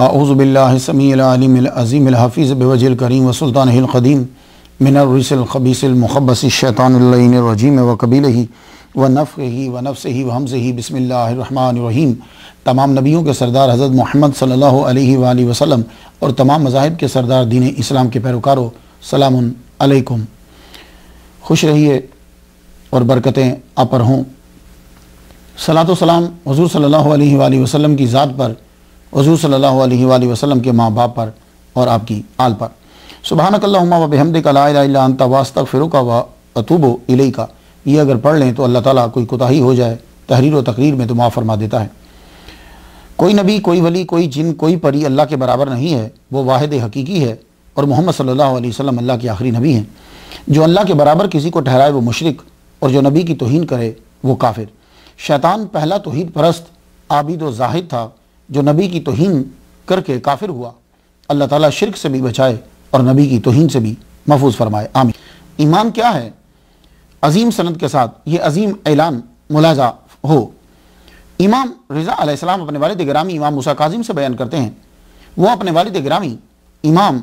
اعوذ باللہ السمیع العلیم العظیم الحفیظ بوجہ الکریم وسلطانہ القدیم من الرجس الخبیث المخبث الشیطان اللعین الرجیم وقبیلہ ونفخہ ونفسہ وہمزہ بسم اللہ الرحمن الرحیم۔ تمام نبیوں کے سردار حضرت محمد صلی اللہ علیہ وآلہ وسلم اور تمام مذاہب کے سردار دین اسلام کے پیروکاروں، سلام علیکم۔ خوش رہیے اور برکتیں آپ پر ہوں۔ صلاۃ و سلام حضور صلی اللہ علیہ وآلہ وسلم کی ذات پر، حضور صلی اللہ علیہ وآلہ وسلم کے ماں باپ پر اور آپ کی آل پر۔ سبحانک اللہم و بحمدک لا الہ الا انت واستغفرک و اتوب الیک۔ یہ اگر پڑھ لیں تو اللہ تعالیٰ کوئی کوتاہی ہو جائے تحریر و تقریر میں تو معاف فرما دیتا ہے۔ کوئی نبی، کوئی ولی، کوئی جن، کوئی پری اللہ کے برابر نہیں ہے، وہ واحد حقیقی ہے، اور محمد صلی اللہ علیہ وسلم اللہ کے آخری نبی ہیں۔ جو اللہ کے برابر کسی کو ٹھہرائے وہ مشرک، اور جو نبی کی توہین کرے وہ کافر۔ شیطان پہلا توحید پرست عابد و زاہد تھا جو نبی کی توہین کر کے کافر ہوا۔ اللہ تعالیٰ شرک سے بھی بچائے اور نبی کی توہین سے بھی محفوظ فرمائے، آمین۔ ایمان کیا ہے؟ عظیم سند کے ساتھ یہ عظیم اعلان ملاحظہ ہو۔ امام رضا علیہ السلام اپنے والد گرامی امام موسیٰ کاظم سے بیان کرتے ہیں، وہ اپنے والد گرامی امام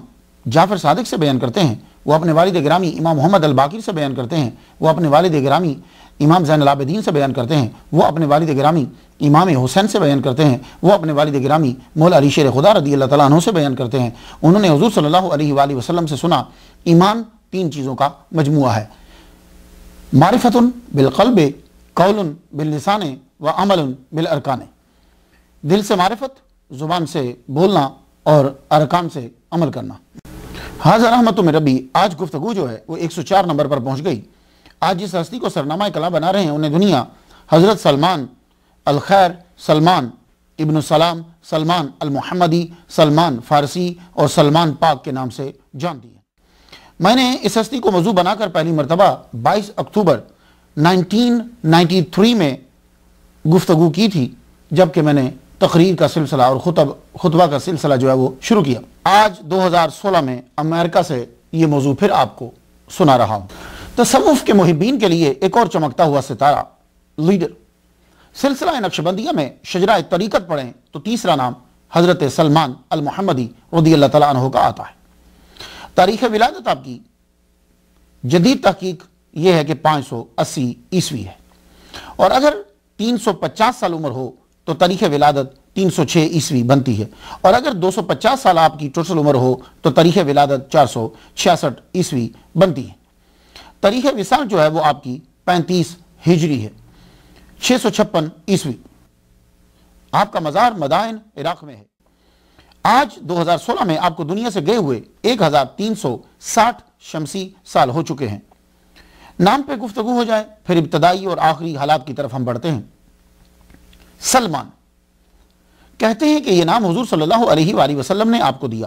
جعفر صادق سے بیان کرتے ہیں، وہ اپنے والد گرامی امام محمد الباقر سے بیان کرتے ہیں، وہ اپنے والد گرامی امام زین العابدین سے بیان کرتے ہیں، وہ اپنے والد گرامی امام حسین سے بیان کرتے ہیں، وہ اپنے والد گرامی مولا علی شیر خدا رضی اللہ تعالیٰ عنہ سے بیان کرتے ہیں۔ انہوں نے حضور صلی اللہ علیہ وآلہ وسلم سے سنا، ایمان تین چیزوں کا مجموعہ ہے: معرفت بالقلب، قول باللسان و عمل بالارکان۔ دل سے معرفت، زبان سے بولنا اور ارکان سے عمل کرنا۔ حاضر رحمت من ربی، آج گفتگو جو ہے وہ 104 نمبر پر پہنچ گئی۔ آج جس ہستی کو سرنامہ کلام بنا رہے ہیں انہیں دنیا حضرت سلمان الخیر، سلمان ابن سلام، سلمان المحمدی، سلمان فارسی اور سلمان پاک کے نام سے جانتی ہے۔ میں نے اس ہستی کو موضوع بنا کر پہلی مرتبہ 22 اکتوبر 1993 میں گفتگو کی تھی، جبکہ میں نے تقریر کا سلسلہ اور خطبہ کا سلسلہ جو ہے وہ شروع کیا۔ آج 2016 میں امریکہ سے یہ موضوع پھر آپ کو سنا رہا ہوں۔ تصوف کے محبین کے لیے ایک اور چمکتا ہوا ستارہ، لیڈر۔ سلسلہ نقشبندیہ میں شجرہ طریقت پڑھیں تو تیسرا نام حضرت سلمان المحمدی رضی اللہ تعالیٰ عنہ کا آتا ہے۔ تاریخ ولادت آپ کی جدید تحقیق یہ ہے کہ 580 عیسوی ہے، اور اگر 350 سال عمر ہو تو تاریخ ولادت 306 عیسوی بنتی ہے، اور اگر 250 سال آپ کی ٹوٹل عمر ہو تو تاریخ ولادت 466 عیسوی بنتی ہے۔ تاریخ وصال جو ہے وہ آپ کی 35 ہجری ہے، 656 عیسوی۔ آپ کا مزار مدائن عراق میں ہے۔ آج 2016 میں آپ کو دنیا سے گئے ہوئے 1360 شمسی سال ہو چکے ہیں۔ نام پہ گفتگو ہو جائے، پھر ابتدائی اور آخری حالات کی طرف ہم بڑھتے ہیں۔ سلمان کہتے ہیں کہ یہ نام حضور صلی اللہ علیہ وآلہ وسلم نے آپ کو دیا۔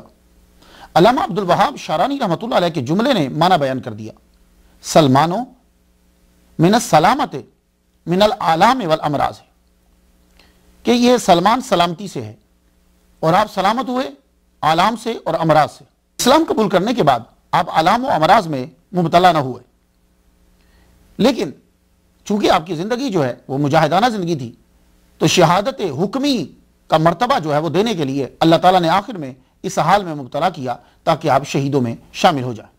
علامہ عبد الوہاب شارانی رحمۃ اللہ علیہ کے جملے نے معنی بیان کر دیا: سلمانو من السلامت من العالام والامراض، کہ یہ سلمان سلامتی سے ہے اور آپ سلامت ہوئے عالام سے اور امراض سے۔ اسلام قبول کرنے کے بعد آپ عالام و امراض میں مبتلا نہ ہوئے، لیکن چونکہ آپ کی زندگی جو ہے وہ مجاہدانہ زندگی تھی، تو شہادت حکمی کا مرتبہ جو ہے وہ دینے کے لیے اللہ تعالیٰ نے آخر میں اس حال میں مبتلا کیا تاکہ آپ شہیدوں میں شامل ہو جائیں۔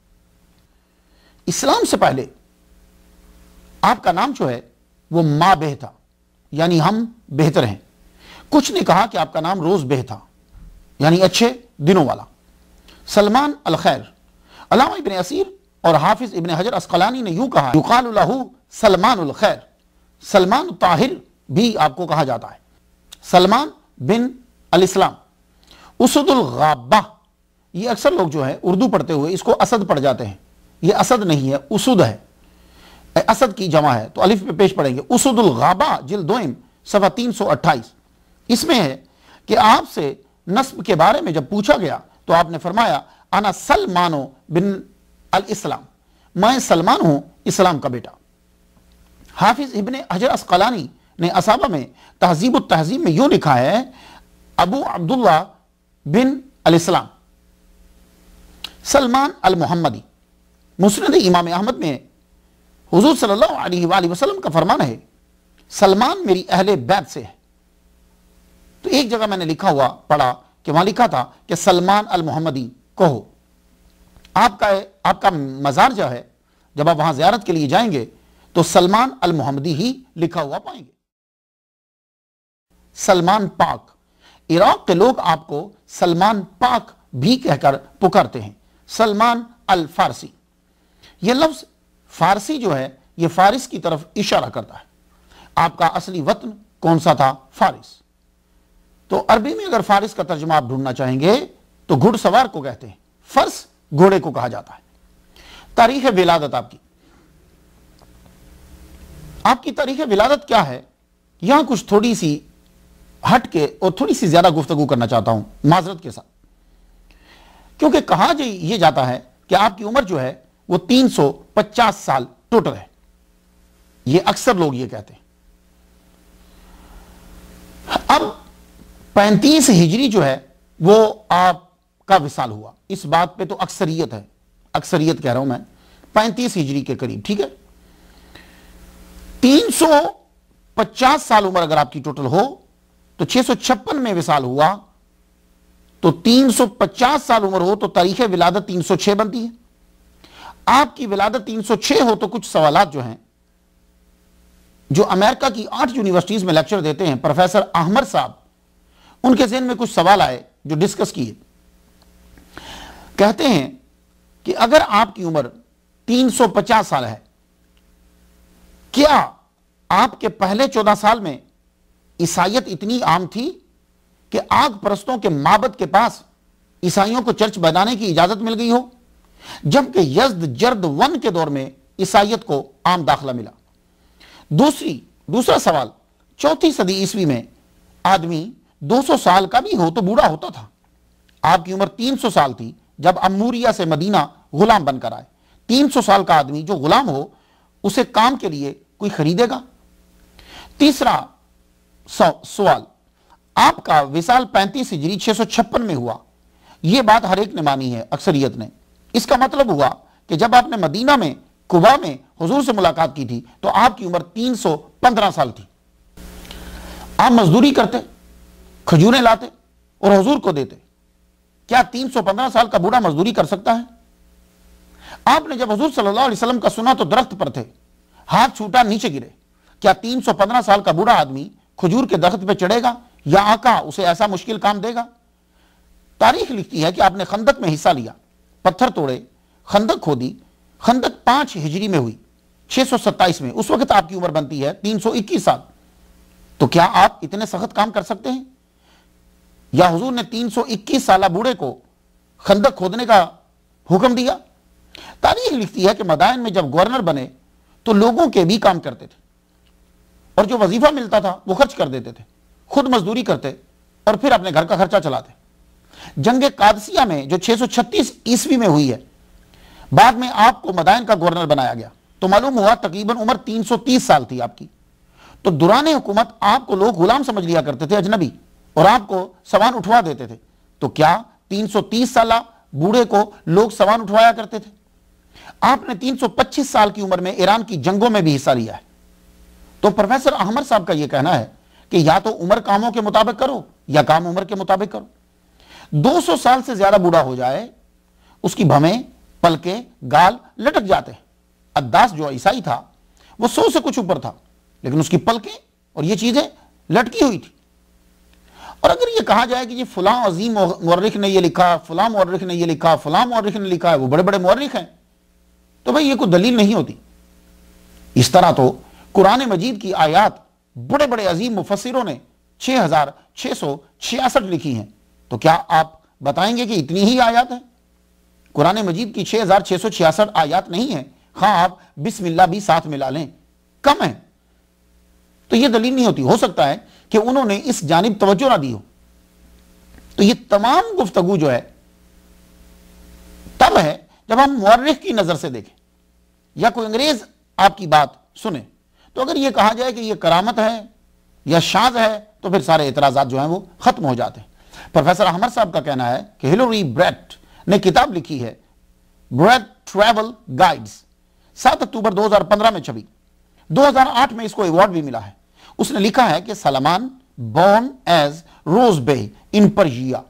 اسلام سے پہلے آپ کا نام جو ہے وہ ما بہ تھا، یعنی ہم بہتر ہیں۔ کچھ نے کہا کہ آپ کا نام روز بہ تھا، یعنی اچھے دنوں والا۔ سلمان الخیر، علامہ ابن اسیر اور حافظ ابن حجر اسقلانی نے یوں کہا: یقال لہ سلمان الخیر، سلمان طاہر بھی آپ کو کہا جاتا ہے۔ سلمان بن الاسلام، اسد الغابہ، یہ اکثر لوگ جو ہے اردو پڑھتے ہوئے اس کو اسد پڑھ جاتے ہیں۔ یہ اسد نہیں ہے، اسد ہے، اسد کی جمع ہے، تو الف پہ پیش پڑھیں گے۔ اسد الغابہ، جلد دوئم، صفحہ 328۔ اس میں ہے کہ آپ سے نسب کے بارے میں جب پوچھا گیا تو آپ نے فرمایا: انا سلمانو بن الاسلام، میں سلمان ہوں اسلام کا بیٹا۔ حافظ ابن حجر اسقلانی نے اصابہ میں تہذیب التہذیب میں یوں لکھا ہے: ابو عبداللہ بن الاسلام سلمان المحمدی۔ مسند امام احمد میں حضور صلی اللہ علیہ وآلہ وسلم کا فرمان ہے: سلمان میری اہل بیت سے ہے۔ تو ایک جگہ میں نے لکھا ہوا پڑھا کہ وہاں لکھا تھا کہ سلمان المحمدی کہو. آپ کا مزار جو ہے جب آپ وہاں زیارت کے لیے جائیں گے تو سلمان المحمدی ہی لکھا ہوا پائیں گے. سلمان پاک، عراق کے لوگ آپ کو سلمان پاک بھی کہہ کر پکارتے ہیں. سلمان الفارسی، یہ لفظ فارسی جو ہے یہ فارس کی طرف اشارہ کرتا ہے. آپ کا اصلی وطن کون سا تھا؟ فارس. تو عربی میں اگر فارس کا ترجمہ آپ ڈھونڈنا چاہیں گے تو گھڑ سوار کو کہتے ہیں، فرس گھوڑے کو کہا جاتا ہے. تاریخ ولادت آپ کی تاریخ ولادت کیا ہے؟ یہاں کچھ تھوڑی سی ہٹ کے اور تھوڑی سی زیادہ گفتگو کرنا چاہتا ہوں معذرت کے ساتھ، کیونکہ کہا یہ جاتا ہے کہ آپ کی عمر جو ہے وہ 350 سال ٹوٹل ہے. یہ اکثر لوگ یہ کہتے ہیں. اب 35 ہجری جو ہے وہ آپ کا وصال ہوا. اس بات پہ تو اکثریت ہے، اکثریت کہہ رہا ہوں میں، 35 ہجری کے قریب. ٹھیک ہے، 350 سال عمر اگر آپ کی ٹوٹل ہو تو 656 میں وصال ہوا تو 350 سال عمر ہو تو تاریخ ولادت 306 بنتی ہے. آپ کی ولادت 306 ہو تو کچھ سوالات جو ہیں، جو امریکہ کی 8 یونیورسٹیز میں لیکچر دیتے ہیں پروفیسر احمد صاحب، ان کے ذہن میں کچھ سوال آئے جو ڈسکس کیے. کہتے ہیں کہ اگر آپ کی عمر 350 سال ہے، کیا آپ کے پہلے 14 سال میں عیسائیت اتنی عام تھی کہ آگ پرستوں کے معبد کے پاس عیسائیوں کو چرچ بنانے کی اجازت مل گئی ہو، جبکہ یزد جرد 1 کے دور میں عیسائیت کو عام داخلہ ملا؟ دوسرا سوال، 4 صدی عیسوی میں آدمی 200 سال کا بھی ہو تو بوڑھا ہوتا تھا. آپ کی عمر 300 سال تھی جب اموریہ سے مدینہ غلام بن کر آئے. 300 سال کا آدمی جو غلام ہو اسے کام کے لیے کوئی خریدے گا؟ تیسرا سوال، آپ کا وصال 35 ہجری 656 میں ہوا. یہ بات ہر ایک نے مانی ہے، اکثریت نے. اس کا مطلب ہوا کہ جب آپ نے مدینہ میں قباء میں حضور سے ملاقات کی تھی تو آپ کی عمر 315 سال تھی. آپ مزدوری کرتے، کھجوریں لاتے اور حضور کو دیتے. کیا 315 سال کا بوڑھا مزدوری کر سکتا ہے؟ آپ نے جب حضور صلی اللہ علیہ وسلم کا سنا تو درخت پر تھے، ہاتھ چھوٹا نیچے گرے. کیا 315 سال کا بوڑھا آدمی کھجور کے درخت پہ چڑھے گا یا آقا اسے ایسا مشکل کام دے گا؟ تاریخ لکھتی ہے کہ آپ نے خندق میں حصہ لیا، پتھر توڑے، خندق کھودی. خندق 5 ہجری میں ہوئی، 627 میں. اس وقت آپ کی عمر بنتی ہے 321 سال. تو کیا آپ اتنے سخت کام کر سکتے ہیں؟ یا حضور نے 321 سالہ بوڑھے کو خندق کھودنے کا حکم دیا؟ تاریخ لکھتی ہے کہ مدائن میں جب گورنر بنے تو لوگوں کے بھی کام کرتے تھے، اور جو وظیفہ ملتا تھا وہ خرچ کر دیتے تھے، خود مزدوری کرتے اور پھر اپنے گھر کا خرچہ چلاتے. جنگ قادسیہ میں جو 636 عیسوی میں ہوئی ہے، بعد میں آپ کو مدائن کا گورنر بنایا گیا تو معلوم ہوا تقریباً عمر 330 سال تھی آپ کی. تو دوران حکومت آپ کو لوگ غلام سمجھ لیا کرتے تھے، اجنبی، اور آپ کو سوان اٹھوا دیتے تھے. تو کیا 330 سالہ بوڑھے کو لوگ سوان اٹھوایا کرتے تھے؟ آپ نے 325 سال کی عمر میں ایران کی جنگوں میں بھی حصہ لیا ہے. تو پروفیسر احمد صاحب کا یہ کہنا ہے کہ یا تو عمر کاموں کے مطابق کرو یا کام عمر کے مطابق کرو. 200 سال سے زیادہ بوڑھا ہو جائے اس کی بھمیں، پلکیں، گال لٹک جاتے ہیں. عداس جو عیسائی تھا وہ 100 سے کچھ اوپر تھا، لیکن اس کی پلکیں اور یہ چیزیں لٹکی ہوئی تھی. اور اگر یہ کہا جائے کہ یہ فلاں عظیم مورخ نے یہ لکھا، فلاں مورخ نے یہ لکھا، فلاں مورخ نے لکھا ہے، وہ بڑے بڑے مورخ ہیں، تو بھئی یہ کوئی دلیل نہیں ہوتی. اس طرح تو قرآن مجید کی آیات بڑے بڑے عظیم مفسروں نے 6666 لکھی ہیں. تو کیا آپ بتائیں گے کہ اتنی ہی آیات ہیں؟ قرآن مجید کی 6666 آیات نہیں ہیں. ہاں آپ بسم اللہ بھی ساتھ ملا لیں، کم ہیں. تو یہ دلیل نہیں ہوتی. ہو سکتا ہے کہ انہوں نے اس جانب توجہ نہ دی ہو. تو یہ تمام گفتگو جو ہے تب ہے جب ہم مورخ کی نظر سے دیکھیں یا کوئی انگریز آپ کی بات سنیں. تو اگر یہ کہا جائے کہ یہ کرامت ہے یا شاذ ہے تو پھر سارے اعتراضات جو ہیں وہ ختم ہو جاتے ہیں. پروفیسر احمد صاحب کا کہنا ہے کہ ہیلری بریٹ نے کتاب لکھی ہے، بریٹ ٹریول گائیڈز، 7 اکتوبر 2015 میں چھپی. 2008 میں اس کو ایوارڈ بھی ملا ہے. اس نے لکھا ہے کہ سلمان بورن ایز روز بے ان Persia,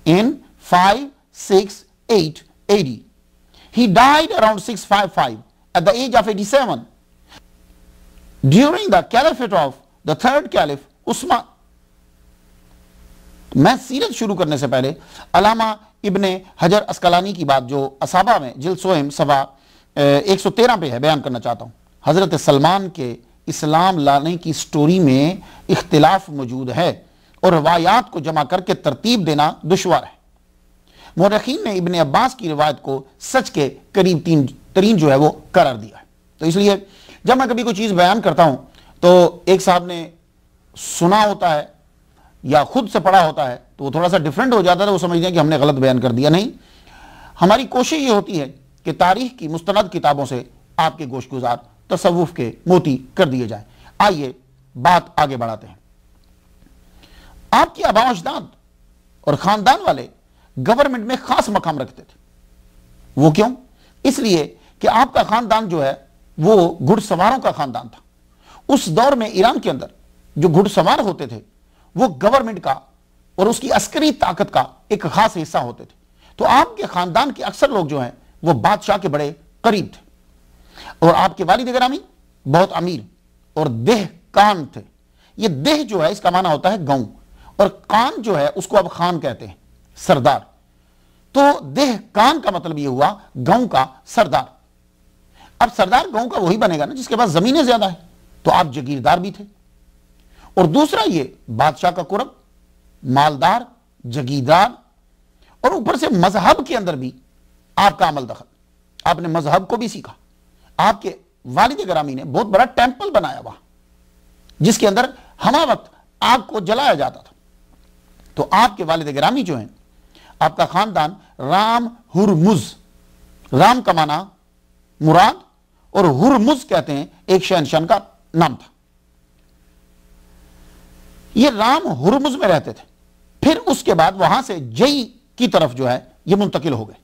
in 568 AD. He died around 655 at the age of 87 during the caliphate of the third caliph Usman. میں سیرت شروع کرنے سے پہلے علامہ ابن حجر اسقلانی کی بات جو اصابہ میں جلد سوہم صفحہ 113 پہ ہے بیان کرنا چاہتا ہوں. حضرت سلمان کے اسلام لانے کی سٹوری میں اختلاف موجود ہے اور روایات کو جمع کر کے ترتیب دینا دشوار ہے. مورخین نے ابن عباس کی روایت کو سچ کے قریب ترین جو ہے وہ قرار دیا ہے. تو اس لیے جب میں کبھی کوئی چیز بیان کرتا ہوں تو ایک صاحب نے سنا ہوتا ہے یا خود سے پڑھا ہوتا ہے تو وہ تھوڑا سا ڈیفرنٹ ہو جاتا ہے، وہ سمجھتے ہیں کہ ہم نے غلط بیان کر دیا. نہیں، ہماری کوشش یہ ہوتی ہے کہ تاریخ کی مستند کتابوں سے آپ کے گوش گزار تصوف کے موتی کر دیے جائیں. آئیے بات آگے بڑھاتے ہیں. آپ کے آباء و اجداد اور خاندان والے گورنمنٹ میں خاص مقام رکھتے تھے. وہ کیوں؟ اس لیے کہ آپ کا خاندان جو ہے وہ گھڑ سواروں کا خاندان تھا. اس دور میں ایران کے اندر جو گھڑ سوار ہوتے تھے وہ گورنمنٹ کا اور اس کی عسکری طاقت کا ایک خاص حصہ ہوتے تھے. تو آپ کے خاندان کے اکثر لوگ جو ہیں وہ بادشاہ کے بڑے قریب تھے اور آپ کے والد گرامی بہت امیر اور دہ کان تھے. یہ دہ جو ہے اس کا معنی ہوتا ہے گاؤں، اور کان جو ہے اس کو اب خان کہتے ہیں، سردار. تو دہ کان کا مطلب یہ ہوا گاؤں کا سردار. اب سردار گاؤں کا وہی بنے گا نا جس کے پاس زمینیں زیادہ ہیں. تو آپ جگیردار بھی تھے. اور دوسرا یہ بادشاہ کا قرب، مالدار، جگیردار، اور اوپر سے مذہب کے اندر بھی آپ کا عمل دخل. آپ نے مذہب کو بھی سیکھا. آپ کے والد گرامی نے بہت بڑا ٹیمپل بنایا وہاں جس کے اندر ہمہ وقت آگ کو جلایا جاتا تھا. تو آپ کے والد گرامی جو ہیں، آپ کا خاندان رام ہرمز، رام کا معنی مراد اور ہرمز کہتے ہیں ایک شہنشاہ کا نام تھا. یہ رام ہرمز میں رہتے تھے. پھر اس کے بعد وہاں سے جئی کی طرف جو ہے یہ منتقل ہو گئے.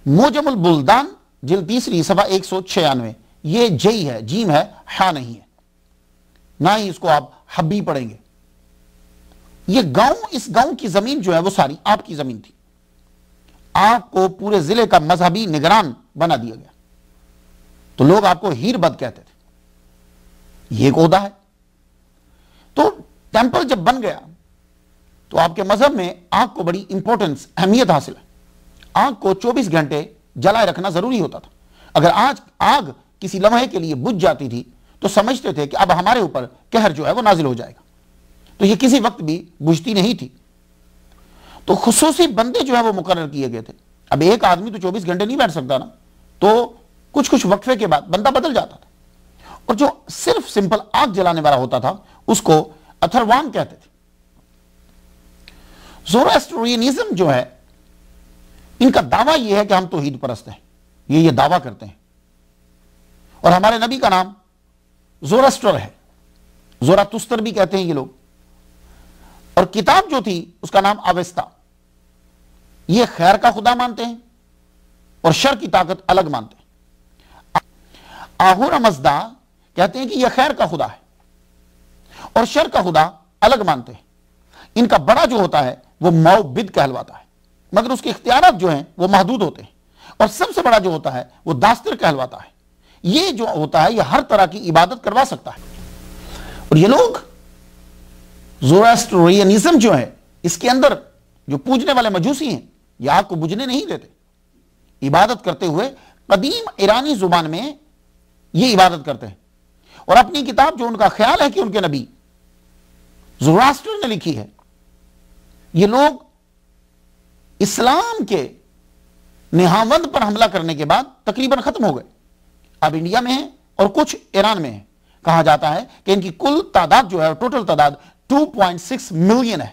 موجم البلدان جلد 3 صفحہ 196، یہ جئی ہے، جیم ہے، ہا نہیں ہے، نہ ہی اس کو آپ حبی پڑھیں گے. یہ گاؤں، اس گاؤں کی زمین جو ہے وہ ساری آپ کی زمین تھی. آپ کو پورے ضلع کا مذہبی نگران بنا دیا گیا. تو لوگ آپ کو ہیر بد کہتے تھے. یہ ایک عہدہ ہے. تو ٹیمپل جب بن گیا تو آپ کے مذہب میں آگ کو بڑی امپورٹنس، اہمیت حاصل ہے. آگ کو 24 گھنٹے جلائے رکھنا ضروری ہوتا تھا. اگر آج آگ کسی لمحے کے لیے بجھ جاتی تھی تو سمجھتے تھے کہ اب ہمارے اوپر قہر جو ہے وہ نازل ہو جائے گا. تو یہ کسی وقت بھی بجھتی نہیں تھی. تو خصوصی بندے جو ہے وہ مقرر کیے گئے تھے. اب ایک آدمی تو 24 گھنٹے نہیں بیٹھ سکتا نا، تو کچھ وقفے کے بعد بندہ بدل جاتا تھا. اور جو صرف سمپل آگ جلانے والا ہوتا تھا اس کو اتھروان کہتے تھے. زوراسٹرینزم جو ہے ان کا دعویٰ یہ ہے کہ ہم توحید پرست ہیں. یہ دعویٰ کرتے ہیں. اور ہمارے نبی کا نام زوراسٹر ہے. زوراتستر بھی کہتے ہیں یہ لوگ. اور کتاب جو تھی اس کا نام اویستا. یہ خیر کا خدا مانتے ہیں اور شر کی طاقت الگ مانتے ہیں. آہورا مزدا کہتے ہیں کہ یہ خیر کا خدا ہے اور شر کا خدا الگ مانتے ہیں. ان کا بڑا جو ہوتا ہے وہ موبد کہلواتا ہے، مگر اس کے اختیارات جو ہیں وہ محدود ہوتے ہیں. اور سب سے بڑا جو ہوتا ہے وہ داستر کہلواتا ہے. یہ جو ہوتا ہے یہ ہر طرح کی عبادت کروا سکتا ہے. اور یہ لوگ زوراسٹرینزم جو ہے اس کے اندر جو پوجنے والے مجوسی ہیں یہ آگ کو بجھنے نہیں دیتے. عبادت کرتے ہوئے قدیم ایرانی زبان میں یہ عبادت کرتے ہیں. اور اپنی کتاب جو ان کا خیال ہے کہ ان کے نبی زوراسٹر نے لکھی ہے، یہ لوگ اسلام کے نہاوند پر حملہ کرنے کے بعد تقریباً ختم ہو گئے. اب انڈیا میں ہیں اور کچھ ایران میں ہیں. کہا جاتا ہے کہ ان کی کل تعداد جو ہے ٹوٹل تعداد 2.6 ملین ہے.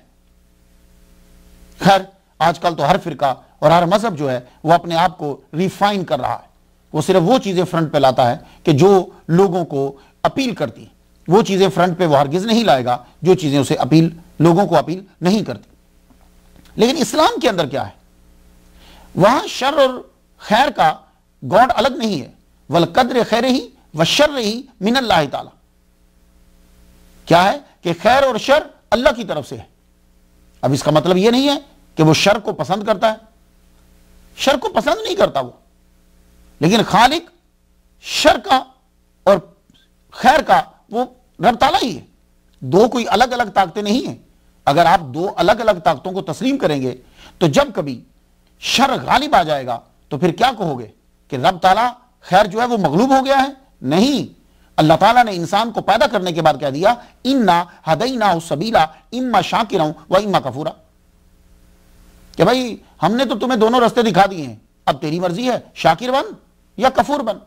خیر آج کل تو ہر فرقہ اور ہر مذہب جو ہے وہ اپنے آپ کو ریفائن کر رہا ہے. وہ صرف وہ چیزیں فرنٹ پہ لاتا ہے کہ جو لوگوں کو اپیل کرتی ہیں. وہ چیزیں فرنٹ پہ وہ ہرگز نہیں لائے گا جو چیزیں اسے لوگوں کو اپیل نہیں کرتی. لیکن اسلام کے اندر کیا ہے؟ وہاں شر اور خیر کا گاڈ الگ نہیں ہے. وَالْقَدْرِ خَيْرِهِ وَالشَّرِّهِ مِنَ اللَّهِ تعالی. کیا ہے کہ خیر اور شر اللہ کی طرف سے ہے. اب اس کا مطلب یہ نہیں ہے کہ وہ شر کو پسند کرتا ہے؟ شر کو پسند نہیں کرتا وہ، لیکن خالق شر کا اور خیر کا وہ رب تعالیٰ ہی ہے، دو کوئی الگ الگ طاقتیں نہیں ہیں۔ اگر آپ دو الگ الگ طاقتوں کو تسلیم کریں گے تو جب کبھی شر غالب آ جائے گا تو پھر کیا کہو گے کہ رب تعالیٰ خیر جو ہے وہ مغلوب ہو گیا ہے؟ نہیں، اللہ تعالیٰ نے انسان کو پیدا کرنے کے بعد کہہ دیا اِنَّا هَدَيْنَاهُ السَّبِيلَ اِمَّا شَاكِرًا وَإِمَّا كَفُورًا، کہ بھائی ہم نے تو تمہیں دونوں رستے دکھا دیے ہیں، اب تیری مرضی ہے، شاکر بن یا کفور بن۔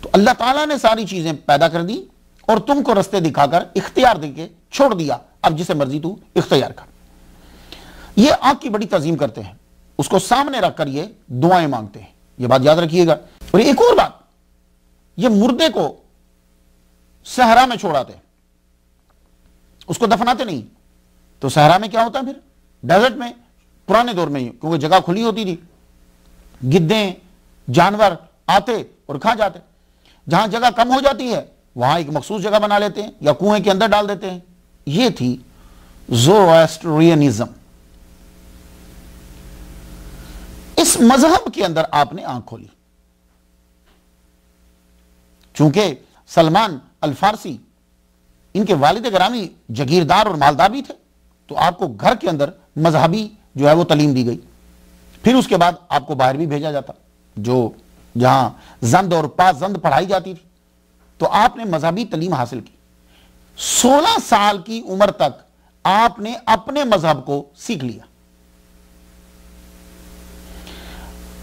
تو اللہ تعالیٰ نے ساری چیزیں پیدا کر دی اور تم کو رستے دکھا کر اختیار دے کے چھوڑ دیا، اب جسے مرضی تو اختیار کر۔ یہ آنکھ کی بڑی تعظیم کرتے ہیں، اس کو سامنے رکھ کر یہ دعائیں مانگتے ہیں، یہ بات یاد رکھیے گا۔ اور ایک اور بات، یہ مردے کو صحرا میں چھوڑاتے ہیں، اس کو دفناتے نہیں۔ تو صحرا میں کیا ہوتا ہے پھر؟ ڈیزرٹ میں پرانے دور میں، کیونکہ جگہ کھلی ہوتی تھی، گدیں جانور آتے اور کھا جاتے۔ جہاں جگہ کم ہو جاتی ہے وہاں ایک مخصوص جگہ بنا لیتے ہیں یا کنویں کے اندر ڈال دیتے ہیں۔ یہ تھی زورواسٹرینزم۔ اس مذہب کے اندر آپ نے آنکھ کھولی، چونکہ سلمان الفارسی ان کے والد گرامی جگیردار اور مالدار بھی تھے، تو آپ کو گھر کے اندر مذہبی جو ہے وہ تعلیم دی گئی، پھر اس کے بعد آپ کو باہر بھی بھیجا جاتا، جو جہاں زند اور پاسزند پڑھائی جاتی تھی، تو آپ نے مذہبی تعلیم حاصل کی۔ 16 سال کی عمر تک آپ نے اپنے مذہب کو سیکھ لیا۔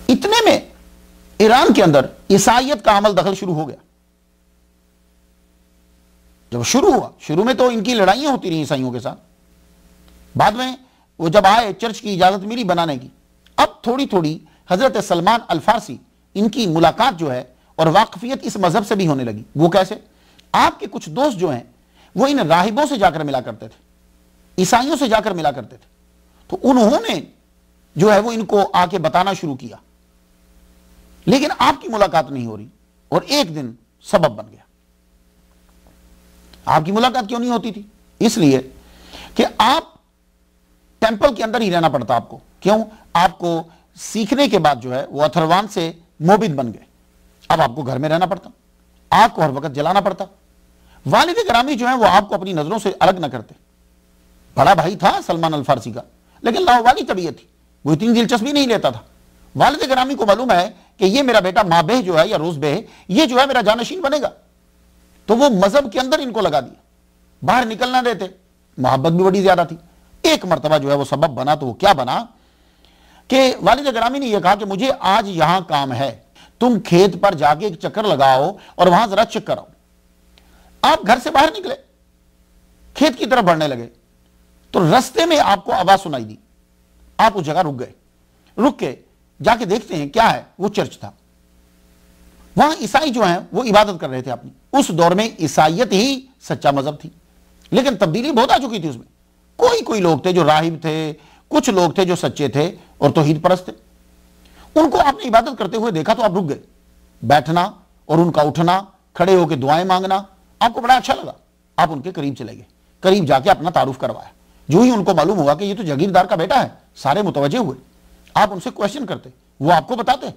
اتنے میں ایران کے اندر عیسائیت کا عمل دخل شروع ہو گیا۔ جب شروع ہوا، شروع میں تو ان کی لڑائیاں ہوتی رہی عیسائیوں کے ساتھ، بعد میں وہ جب آئے چرچ کی اجازت ملی بنانے کی، اب تھوڑی تھوڑی حضرت سلمان الفارسی ان کی ملاقات جو ہے اور واقفیت اس مذہب سے بھی ہونے لگی۔ وہ کیسے؟ آپ کے کچھ دوست جو ہیں وہ ان راہبوں سے جا کر ملا کرتے تھے، عیسائیوں سے جا کر ملا کرتے تھے، تو انہوں نے جو ہے وہ ان کو آ کے بتانا شروع کیا، لیکن آپ کی ملاقات نہیں ہو رہی، اور ایک دن سبب بن گیا۔ آپ کی ملاقات کیوں نہیں ہوتی تھی؟ اس لیے کہ آپ ٹیمپل کے اندر ہی رہنا پڑتا آپ کو۔ کیوں؟ آپ کو سیکھنے کے بعد جو ہے وہ اتھروان سے موبد بن گئے، اب آپ کو گھر میں رہنا پڑتا، آپ کو ہر وقت جلانا پڑتا۔ والد گرامی جو ہیں وہ آپ کو اپنی نظروں سے الگ نہ کرتے۔ بڑا بھائی تھا سلمان الفارسی کا، لیکن لاوالی طبیعت تھی، وہ اتنی دلچسپی نہیں لیتا تھا۔ والد گرامی کو معلوم ہے کہ یہ میرا بیٹا ماں بہ جو ہے یا روز بہ یہ جو ہے میرا جانشین بنے گا، تو وہ مذہب کے اندر ان کو لگا دیا، باہر نکلنا دیتے۔ محبت بھی بڑی زیادہ تھی۔ ایک مرتبہ جو ہے وہ سبب بنا، تو وہ کیا بنا کہ والد گرامی نے یہ کہا کہ مجھے آج یہاں کام ہے، تم کھیت پر جا کے ایک چکر لگاؤ اور وہاں ذرا چیک کراؤ۔ آپ گھر سے باہر نکلے، کھیت کی طرف بڑھنے لگے، تو رستے میں آپ کو آواز سنائی دی، آپ اس جگہ رک گئے، رک کے جا کے دیکھتے ہیں کیا ہے، وہ چرچ تھا۔ وہاں عیسائی جو ہیں وہ عبادت کر رہے تھے اپنی۔ اس دور میں عیسائیت ہی سچا مذہب تھی، لیکن تبدیلی بہت آ چکی تھی اس میں۔ کوئی لوگ تھے جو راہب تھے، کچھ لوگ تھے جو سچے تھے اور توحید پرست تھے۔ ان کو آپ نے عبادت کرتے ہوئے دیکھا تو آپ رک گئے۔ بیٹھنا اور ان کا اٹھنا، کھڑے ہو کے دعائیں مانگنا آپ کو بڑا اچھا لگا، آپ ان کے قریب چلے گئے، قریب جا کے اپنا تعارف کروایا۔ جو ہی ان کو معلوم ہوا کہ یہ تو جاگیردار کا بیٹا ہے، سارے متوجہ ہوئے۔ آپ ان سے کویسچن کرتے، وہ آپ کو بتاتے،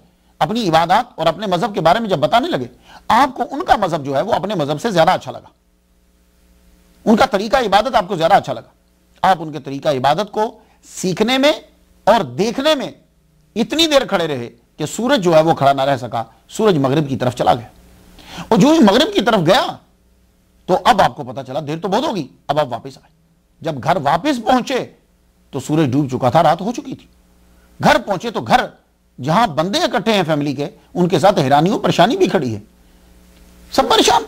اپنی عبادات اور اپنے مذہب کے بارے میں جب بتانے لگے، آپ کو ان کا مذہب جو ہے وہ اپنے مذہب سے زیادہ اچھا لگا، ان کا طریقہ عبادت آپ کو زیادہ اچھا لگا۔ آپ ان کے طریقہ عبادت کو سیکھنے میں اور دیکھنے میں اتنی دیر کھڑے رہے کہ سورج جو ہے وہ کھڑا نہ رہ سکا، سورج مغرب کی طرف چلا گیا۔ اور جو ہی مغرب کی طرف گیا تو اب آپ کو پتا چلا دیر تو بہت ہوگی، اب آپ واپس آئے۔ جب گھر واپس پہنچے تو سورج ڈوب چکا تھا، رات ہو چکی تھی۔ گھر پہنچے تو گھر جہاں بندے اکٹھے ہیں فیملی کے، ان کے ساتھ حیرانی و پریشانی بھی کھڑی ہے، سب پریشان۔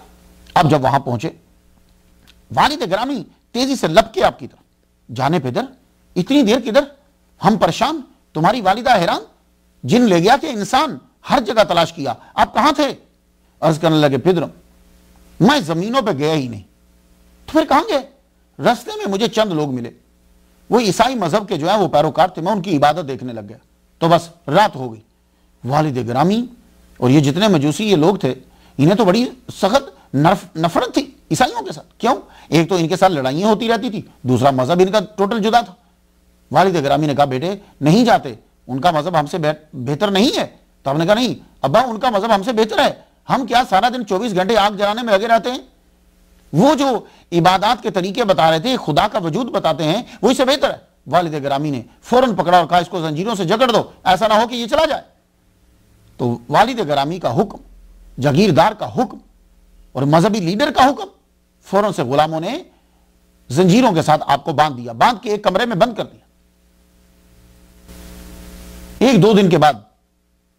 اب جب وہاں پہنچے، والد گرامی تیزی سے لپ کے آپ کی طرف، جانے پہ در، اتنی دیر کدھر، ہم پریشان، تمہاری والدہ حیران، جن لے گیا کہ انسان ہر جگہ تلاش کیا، آپ کہاں تھے؟ عرض کرنے لگے پدر میں زمینوں پہ گیا ہی نہیں۔ تو پھر کہاں گئے؟ رستے میں مجھے چند لوگ ملے، وہ عیسائی مذہب کے جو ہیں وہ پیروکار تھے، میں ان کی عبادت دیکھنے لگ گیا، تو بس رات ہو گئی۔ والد گرامی اور یہ جتنے مجوسی یہ لوگ تھے، انہیں تو بڑی سخت نفرت تھی عیسائیوں کے ساتھ۔ کیوں؟ ایک تو ان کے ساتھ لڑائیاں ہوتی رہتی تھی، دوسرا مذہب ان کا ٹوٹل جدا تھا، والد گرامی نے کہا بیٹے نہیں جاتے، ان کا مذہب ہم سے بہتر نہیں ہے۔ تو آپ نے کہا نہیں ابا، ان کا مذہب ہم سے بہتر ہے، ہم کیا سارا دن 24 گھنٹے آگ جلانے میں لگے رہتے ہیں؟ وہ جو عبادات کے طریقے بتا رہے تھے، خدا کا وجود بتاتے ہیں، وہ اس سے بہتر ہے۔ والد گرامی نے فوراً پکڑا اور کہا اس کو زنجیروں سے جکڑ دو، ایسا نہ ہو کہ یہ چلا جائے۔ تو والد گرامی کا حکم، جاگیردار کا حکم اور مذہبی لیڈر کا حکم، فوراً سے غلاموں نے زنجیروں کے ساتھ آپ کو باندھ دیا، باندھ کے ایک کمرے میں بند کر دیا۔ 1-2 دن کے بعد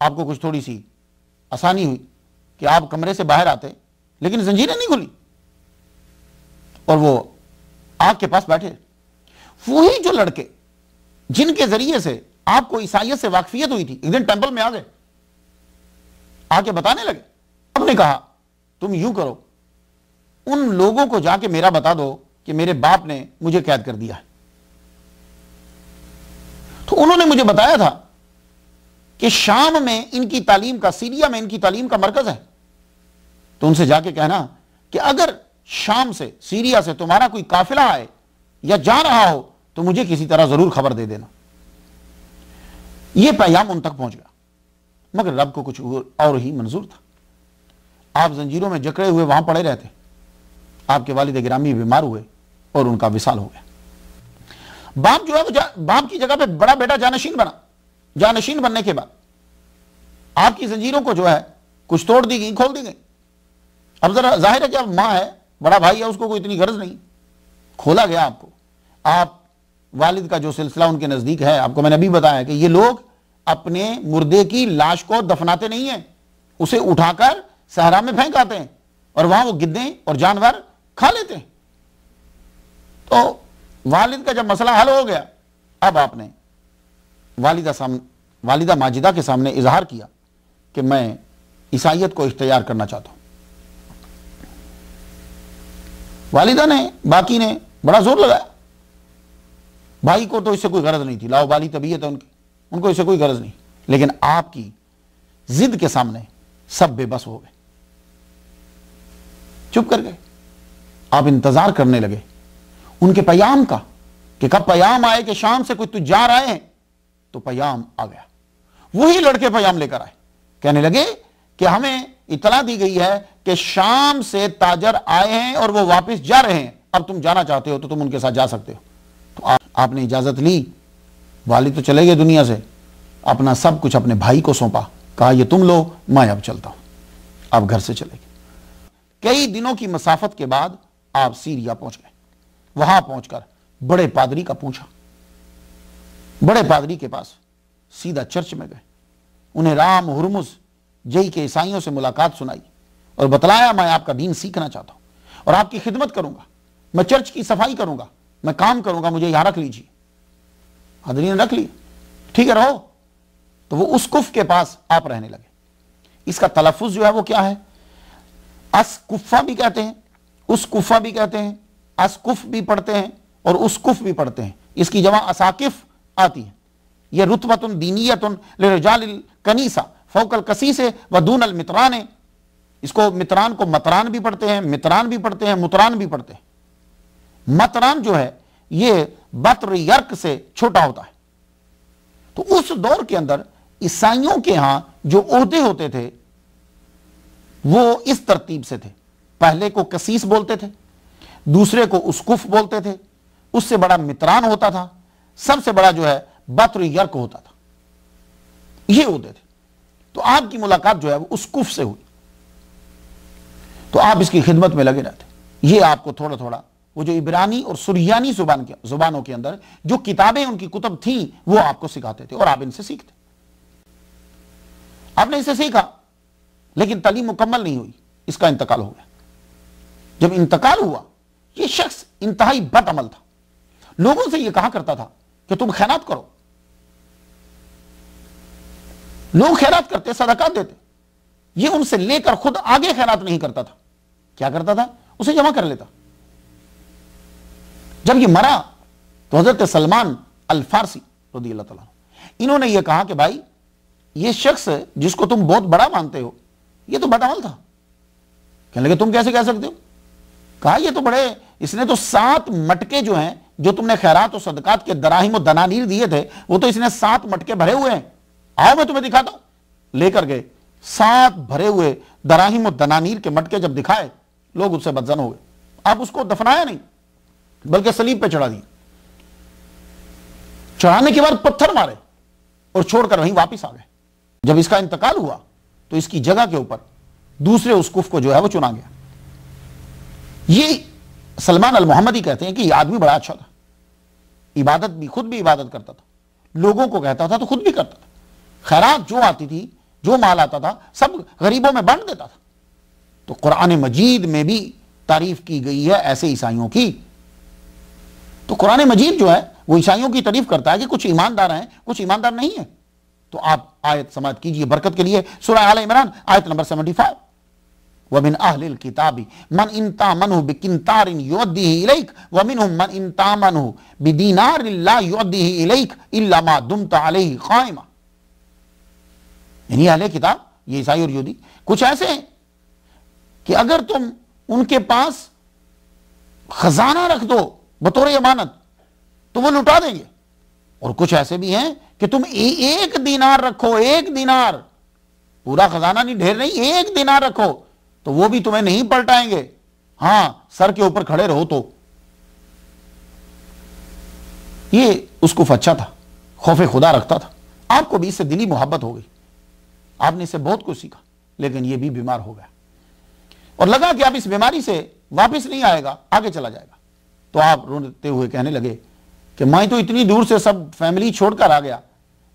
آپ کو کچھ تھوڑی سی آسانی ہوئی کہ آپ کمرے سے باہر آتے، لیکن زنجیریں نہیں کھلی اور وہ آگ کے پاس بیٹھے۔ وہی جو لڑکے جن کے ذریعے سے آپ کو عیسائیت سے واقفیت ہوئی تھی، ایک دن ٹیمپل میں آ گئے، آ کے بتانے لگے۔ ہم نے کہا تم یوں کرو، ان لوگوں کو جا کے میرا بتا دو کہ میرے باپ نے مجھے قید کر دیا ہے۔ تو انہوں نے مجھے بتایا تھا کہ شام میں ان کی تعلیم کا، سیریا میں ان کی تعلیم کا مرکز ہے، تو ان سے جا کے کہنا کہ اگر شام سے، سیریا سے تمہارا کوئی قافلہ آئے یا جا رہا ہو تو مجھے کسی طرح ضرور خبر دے دینا۔ یہ پیغام ان تک پہنچ گیا، مگر رب کو کچھ اور ہی منظور تھا۔ آپ زنجیروں میں جکڑے ہوئے وہاں پڑے رہتے، آپ کے والد گرامی بیمار ہوئے اور ان کا وصال ہو گیا۔ باپ جو ہے وہ باپ کی جگہ پہ بڑا بیٹا جانشین بنا۔ جانشین بننے کے بعد آپ کی زنجیروں کو جو ہے کچھ توڑ دی گئی، کھول دی گئی۔ اب ذرا ظاہر ہے کہ اب ماں ہے، بڑا بھائی ہے، اس کو کوئی اتنی غرض نہیں، کھولا گیا آپ کو۔ آپ والد کا جو سلسلہ ان کے نزدیک ہے، آپ کو میں نے ابھی بتایا کہ یہ لوگ اپنے مردے کی لاش کو دفناتے نہیں ہیں، اسے اٹھا کر صحرا میں پھینک آتے ہیں اور وہاں وہ گدھیں اور جانور کھا لیتے ہیں۔ تو والد کا جب مسئلہ حل ہو گیا، اب آپ نے والدہ ماجدہ کے سامنے اظہار کیا کہ میں عیسائیت کو اختیار کرنا چاہتا ہوں۔ والدہ نے، باقی نے بڑا زور لگایا۔ بھائی کو تو اس سے کوئی غرض نہیں تھی، لاؤ بالی طبیعت ہے ان کی، ان کو اس سے کوئی غرض نہیں، لیکن آپ کی ضد کے سامنے سب بے بس ہو گئے، چپ کر گئے۔ آپ انتظار کرنے لگے ان کے پیام کا کہ کب پیام آئے کہ شام سے کوئی تجار آئے ہیں۔ تو پیام آ گیا، وہی لڑکے پیام لے کر آئے، کہنے لگے کہ ہمیں اطلاع دی گئی ہے کہ شام سے تاجر آئے ہیں اور وہ واپس جا رہے ہیں، اب تم جانا چاہتے ہو تو تم ان کے ساتھ جا سکتے ہو۔ تو آپ نے اجازت لی، والد تو چلے گئے دنیا سے، اپنا سب کچھ اپنے بھائی کو سونپا، کہا یہ تم لو، میں اب چلتا ہوں۔ آپ گھر سے چلے گئے۔ کئی دنوں کی مسافت کے بعد آپ سیریا پہنچ گئے۔ وہاں پہنچ کر بڑے پادری کا پوچھا، بڑے پادری کے پاس سیدھا چرچ میں گئے، انہیں رام ہرمز جئی کے عیسائیوں سے ملاقات سنائی اور بتلایا میں آپ کا دین سیکھنا چاہتا ہوں اور آپ کی خدمت کروں گا، میں چرچ کی صفائی کروں گا، میں کام کروں گا، مجھے یہاں رکھ لیجیے۔ پادری نے رکھ لی، ٹھیک ہے رہو۔ تو وہ اسقف کے پاس آپ رہنے لگے۔ اس کا تلفظ جو ہے وہ کیا ہے؟ اسقفہ بھی کہتے ہیں، اسقفہ بھی کہتے ہیں، اسقف بھی پڑھتے ہیں اور اسقف بھی پڑھتے ہیں۔ اس کی جمع اساقف آتی ہے۔ یہ رتبۃ دینیۃ لرجال الکنیسہ فوق القسیس و دون المتران۔ اس کو متران کو متران بھی پڑھتے ہیں، متران بھی پڑھتے ہیں، متران بھی پڑھتے ہیں۔ متران جو ہے یہ بطر یرک سے چھوٹا ہوتا ہے۔ تو اس دور کے اندر عیسائیوں کے ہاں جو عہدے ہوتے تھے وہ اس ترتیب سے تھے، پہلے کو قسیس بولتے تھے، دوسرے کو اسقف بولتے تھے، اس سے بڑا متران ہوتا تھا، سب سے بڑا جو ہے بطر یرک ہوتا تھا، یہ عہدے تھے۔ تو آپ کی ملاقات جو ہے وہ اسقف سے ہوئی، تو آپ اس کی خدمت میں لگے رہتے۔ یہ آپ کو تھوڑا تھوڑا وہ جو عبرانی اور سریانی زبانوں کے اندر جو کتابیں ان کی کتب تھیں وہ آپ کو سکھاتے تھے اور آپ ان سے سیکھتے۔ آپ نے اسے سیکھا لیکن تعلیم مکمل نہیں ہوئی، اس کا انتقال ہو گیا۔ جب انتقال ہوا، یہ شخص انتہائی بد عمل تھا، لوگوں سے یہ کہا کرتا تھا کہ تم خیرات کرو۔ لوگ خیرات کرتے، صدقات دیتے، یہ ان سے لے کر خود آگے خیرات نہیں کرتا تھا۔ کیا کرتا تھا؟ اسے جمع کر لیتا۔ جب یہ مرا تو حضرت سلمان الفارسی رضی اللہ تعالیٰ انہوں نے یہ کہا کہ بھائی یہ شخص جس کو تم بہت بڑا مانتے ہو یہ تو بد عمل تھا۔ کہنے لگے تم کیسے کہہ سکتے ہو؟ کہا یہ تو بڑے، اس نے تو 7 مٹکے جو ہیں جو تم نے خیرات و صدقات کے دراہم و دنانیر دیے تھے وہ تو اس نے 7 مٹکے بھرے ہوئے ہیں، آؤ میں تمہیں دکھاتا ہوں۔ لے کر گئے 7 بھرے ہوئے دراہم و دنانیر کے مٹکے جب دکھائے، لوگ اس سے بدظن ہو گئے۔ آپ اس کو دفنایا نہیں بلکہ صلیب پہ چڑھا دیا، چڑھانے کے بعد پتھر مارے اور چھوڑ کر وہیں واپس آ گئے۔ جب اس کا انتقال ہوا تو اس کی جگہ کے اوپر دوسرے اسقف کو جو ہے وہ چنا گیا۔ یہ سلمان المحمدی کہتے ہیں کہ یہ آدمی بڑا اچھا تھا، عبادت بھی، خود بھی عبادت کرتا تھا، لوگوں کو کہتا تھا تو خود بھی کرتا تھا، خیرات جو آتی تھی، جو مال آتا تھا سب غریبوں میں بانٹ دیتا تھا۔ تو قرآن مجید میں بھی تعریف کی گئی ہے ایسے عیسائیوں کی۔ تو قرآن مجید جو ہے وہ عیسائیوں کی تعریف کرتا ہے کہ کچھ ایماندار ہیں، کچھ ایماندار نہیں ہیں۔ تو آپ آیت سماعت کیجئے برکت کے لیے، سورہ آل عمران آیت نمبر 75۔ وَمِنْ أَهْلِ الْكِتَابِ مَنْ إِنْ تَأْمَنْهُ بِقِنْطَارٍ يُؤَدِّهِ إِلَيْكَ وَمِنْهُمْ مَنْ إِنْ تَأْمَنْهُ بِدِينَارٍ لَا يُؤَدِّهِ إِلَيْكَ إِلَّا مَا دُمْتَ عَلَيْهِ قَائِمًا۔ یعنی اہل کتاب، یہ عیسائی اور یہودی کچھ ایسے ہیں کہ اگر تم ان کے پاس خزانہ رکھ دو بطور امانت تو وہ لٹا دیں گے، اور کچھ ایسے بھی ہیں کہ تم 1 دینار رکھو، 1 دینار، پورا خزانہ نہیں، ڈھیر نہیں، 1 دینار رکھو تو وہ بھی تمہیں نہیں پلٹائیں گے، ہاں سر کے اوپر کھڑے رہو تو۔ یہ اسقف اچھا تھا، خوف خدا رکھتا تھا، آپ کو بھی اس سے دلی محبت ہو گئی، آپ نے اس سے بہت کچھ سیکھا، لیکن یہ بھی بیمار ہو گیا اور لگا کہ اب اس بیماری سے واپس نہیں آئے گا، آگے چلا جائے گا۔ تو آپ روتے ہوئے کہنے لگے کہ میں تو اتنی دور سے سب فیملی چھوڑ کر آ گیا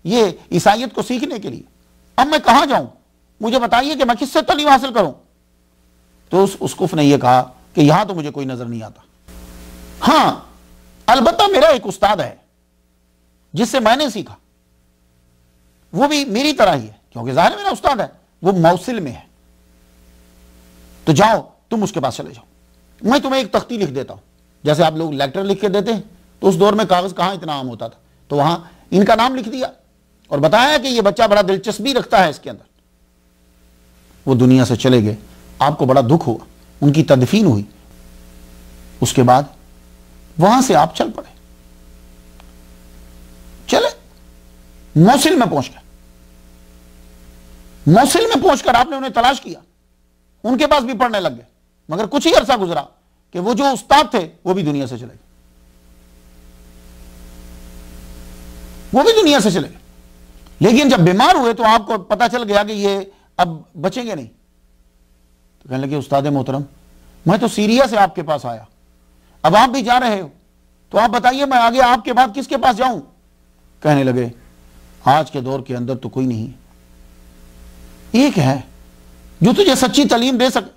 یہ عیسائیت کو سیکھنے کے لیے، اب میں کہاں جاؤں؟ مجھے بتائیے کہ میں کس سے تعلیم حاصل کروں؟ تو اس اسقف نے یہ کہا کہ یہاں تو مجھے کوئی نظر نہیں آتا، ہاں البتہ میرا ایک استاد ہے جس سے میں نے سیکھا، وہ بھی میری طرح ہی ہے، کیونکہ ظاہر میرا استاد ہے، وہ موصل میں ہے، تو جاؤ تم اس کے پاس چلے جاؤ، میں تمہیں ایک تختی لکھ دیتا ہوں، جیسے آپ لوگ لیٹر لکھ کے دیتے ہیں، تو اس دور میں کاغذ کہاں اتنا عام ہوتا تھا، تو وہاں ان کا نام لکھ دیا اور بتایا کہ یہ بچہ بڑا دلچسپی رکھتا ہے اس کے اندر۔ وہ دنیا سے چلے گئے، آپ کو بڑا دکھ ہوا، ان کی تدفین ہوئی، اس کے بعد وہاں سے آپ چل پڑے، چلے موصل میں پہنچ گئے، موصل میں پہنچ کر آپ نے انہیں تلاش کیا، ان کے پاس بھی پڑھنے لگ گئے، مگر کچھ ہی عرصہ گزرا کہ وہ جو استاد تھے وہ بھی دنیا سے چلے گئے، وہ بھی دنیا سے چلے گئے۔ لیکن جب بیمار ہوئے تو آپ کو پتا چل گیا کہ یہ اب بچیں گے نہیں، تو کہنے لگے استاد محترم میں تو سیریا سے آپ کے پاس آیا، اب آپ بھی جا رہے ہو، تو آپ بتائیے میں آگے آپ کے بعد کس کے پاس جاؤں؟ کہنے لگے آج کے دور کے اندر تو کوئی نہیں، ایک ہے جو تجھے سچی تعلیم دے سکے،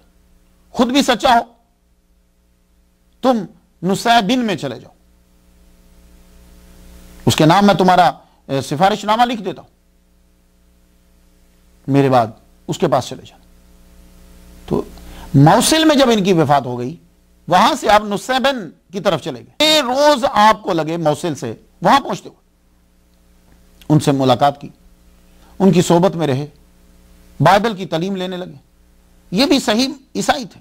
خود بھی سچا ہو، تم نصیبین میں چلے جاؤ، اس کے نام میں تمہارا سفارش نامہ لکھ دیتا ہوں، میرے بعد اس کے پاس چلے جاؤ۔ تو موصل میں جب ان کی وفات ہو گئی، وہاں سے آپ نصیبین کی طرف چلے گئے، روز آپ کو لگے موصل سے وہاں پہنچتے ہوئے، ان سے ملاقات کی، ان کی صحبت میں رہے، بائبل کی تعلیم لینے لگے۔ یہ بھی صحیح عیسائی تھے،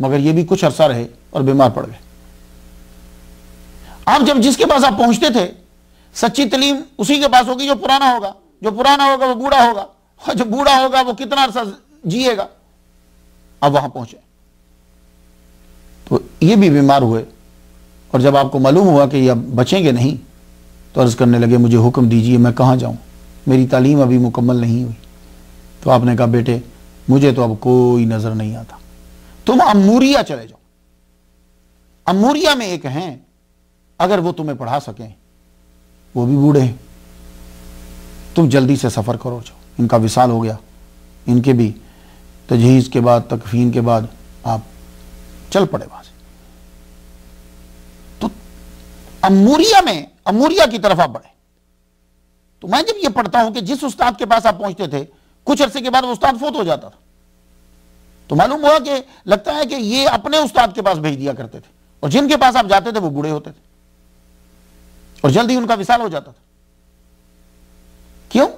مگر یہ بھی کچھ عرصہ رہے اور بیمار پڑ گئے۔ آپ جب جس کے پاس آپ پہنچتے تھے، سچی تعلیم اسی کے پاس ہوگی جو پرانا ہوگا، جو پرانا ہوگا وہ بوڑھا ہوگا، اور جو بوڑھا ہوگا وہ کتنا عرصہ جیے گا۔ اب وہاں پہنچے تو یہ بھی بیمار ہوئے، اور جب آپ کو معلوم ہوا کہ یہ اب بچیں گے نہیں، تو عرض کرنے لگے مجھے حکم دیجئے میں کہاں جاؤں، میری تعلیم ابھی مکمل نہیں ہوئی۔ تو آپ نے کہا بیٹے مجھے تو اب کوئی نظر نہیں آتا، تم اموریا چلے جاؤ، اموریا میں ایک ہیں، اگر وہ تمہیں پڑھا سکیں، وہ بھی بوڑھے ہیں، تم جلدی سے سفر کرو جاؤ۔ ان کا وصال ہو گیا، ان کے بھی تجہیز کے بعد، تکفین کے بعد آپ چل پڑے وہاں سے۔ تو اموریا کی طرف آپ بڑھے۔ تو میں جب یہ پڑھتا ہوں کہ جس استاد کے پاس آپ پہنچتے تھے کچھ عرصے کے بعد وہ استاد فوت ہو جاتا تھا، تو معلوم ہوا کہ لگتا ہے کہ یہ اپنے استاد کے پاس بھیج دیا کرتے تھے، اور جن کے پاس آپ جاتے تھے وہ بوڑھے ہوتے تھے اور جلدی ان کا وصال ہو جاتا تھا۔ کیوں؟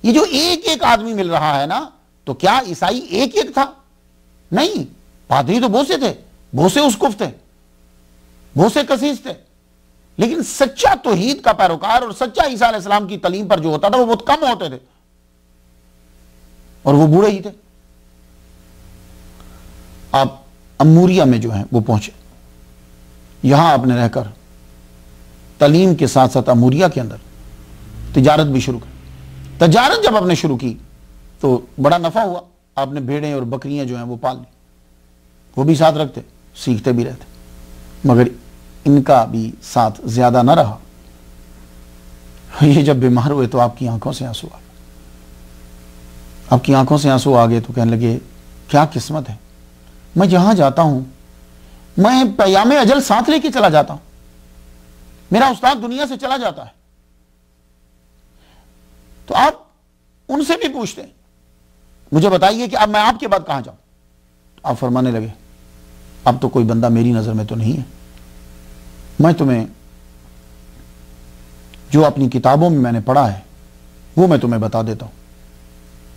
یہ جو ایک ایک آدمی مل رہا ہے نا، تو کیا عیسائی ایک ایک تھا؟ نہیں، پادری تو بہت سے تھے، بہت سے اسقف تھے، بہت سے قسیس تھے، لیکن سچا توحید کا پیروکار اور سچا عیسیٰ علیہ السلام کی تعلیم پر جو ہوتا تھا وہ بہت کم ہوتے تھے، اور وہ بوڑھے ہی تھے۔ آپ اموریہ میں جو ہیں وہ پہنچے، یہاں آپ نے رہ کر تعلیم کے ساتھ ساتھ اموریہ کے اندر تجارت بھی شروع کی۔ تجارت جب آپ نے شروع کی تو بڑا نفع ہوا، آپ نے بھیڑیں اور بکریاں جو ہیں وہ پال لی، وہ بھی ساتھ رکھتے، سیکھتے بھی رہتے، مگر ان کا بھی ساتھ زیادہ نہ رہا۔ یہ جب بیمار ہوئے تو آپ کی آنکھوں سے آنسو آ گئے، آپ کی آنکھوں سے آنسو آ گئے تو کہنے لگے کیا قسمت ہے، میں جہاں جاتا ہوں میں پیام اجل ساتھ لے کے چلا جاتا ہوں، میرا استاد دنیا سے چلا جاتا ہے، تو آپ ان سے بھی پوچھتے ہیں مجھے بتائیے کہ اب میں آپ کے بعد کہاں جاؤں؟ آپ فرمانے لگے اب تو کوئی بندہ میری نظر میں تو نہیں ہے، میں تمہیں جو اپنی کتابوں میں نے پڑھا ہے وہ میں تمہیں بتا دیتا ہوں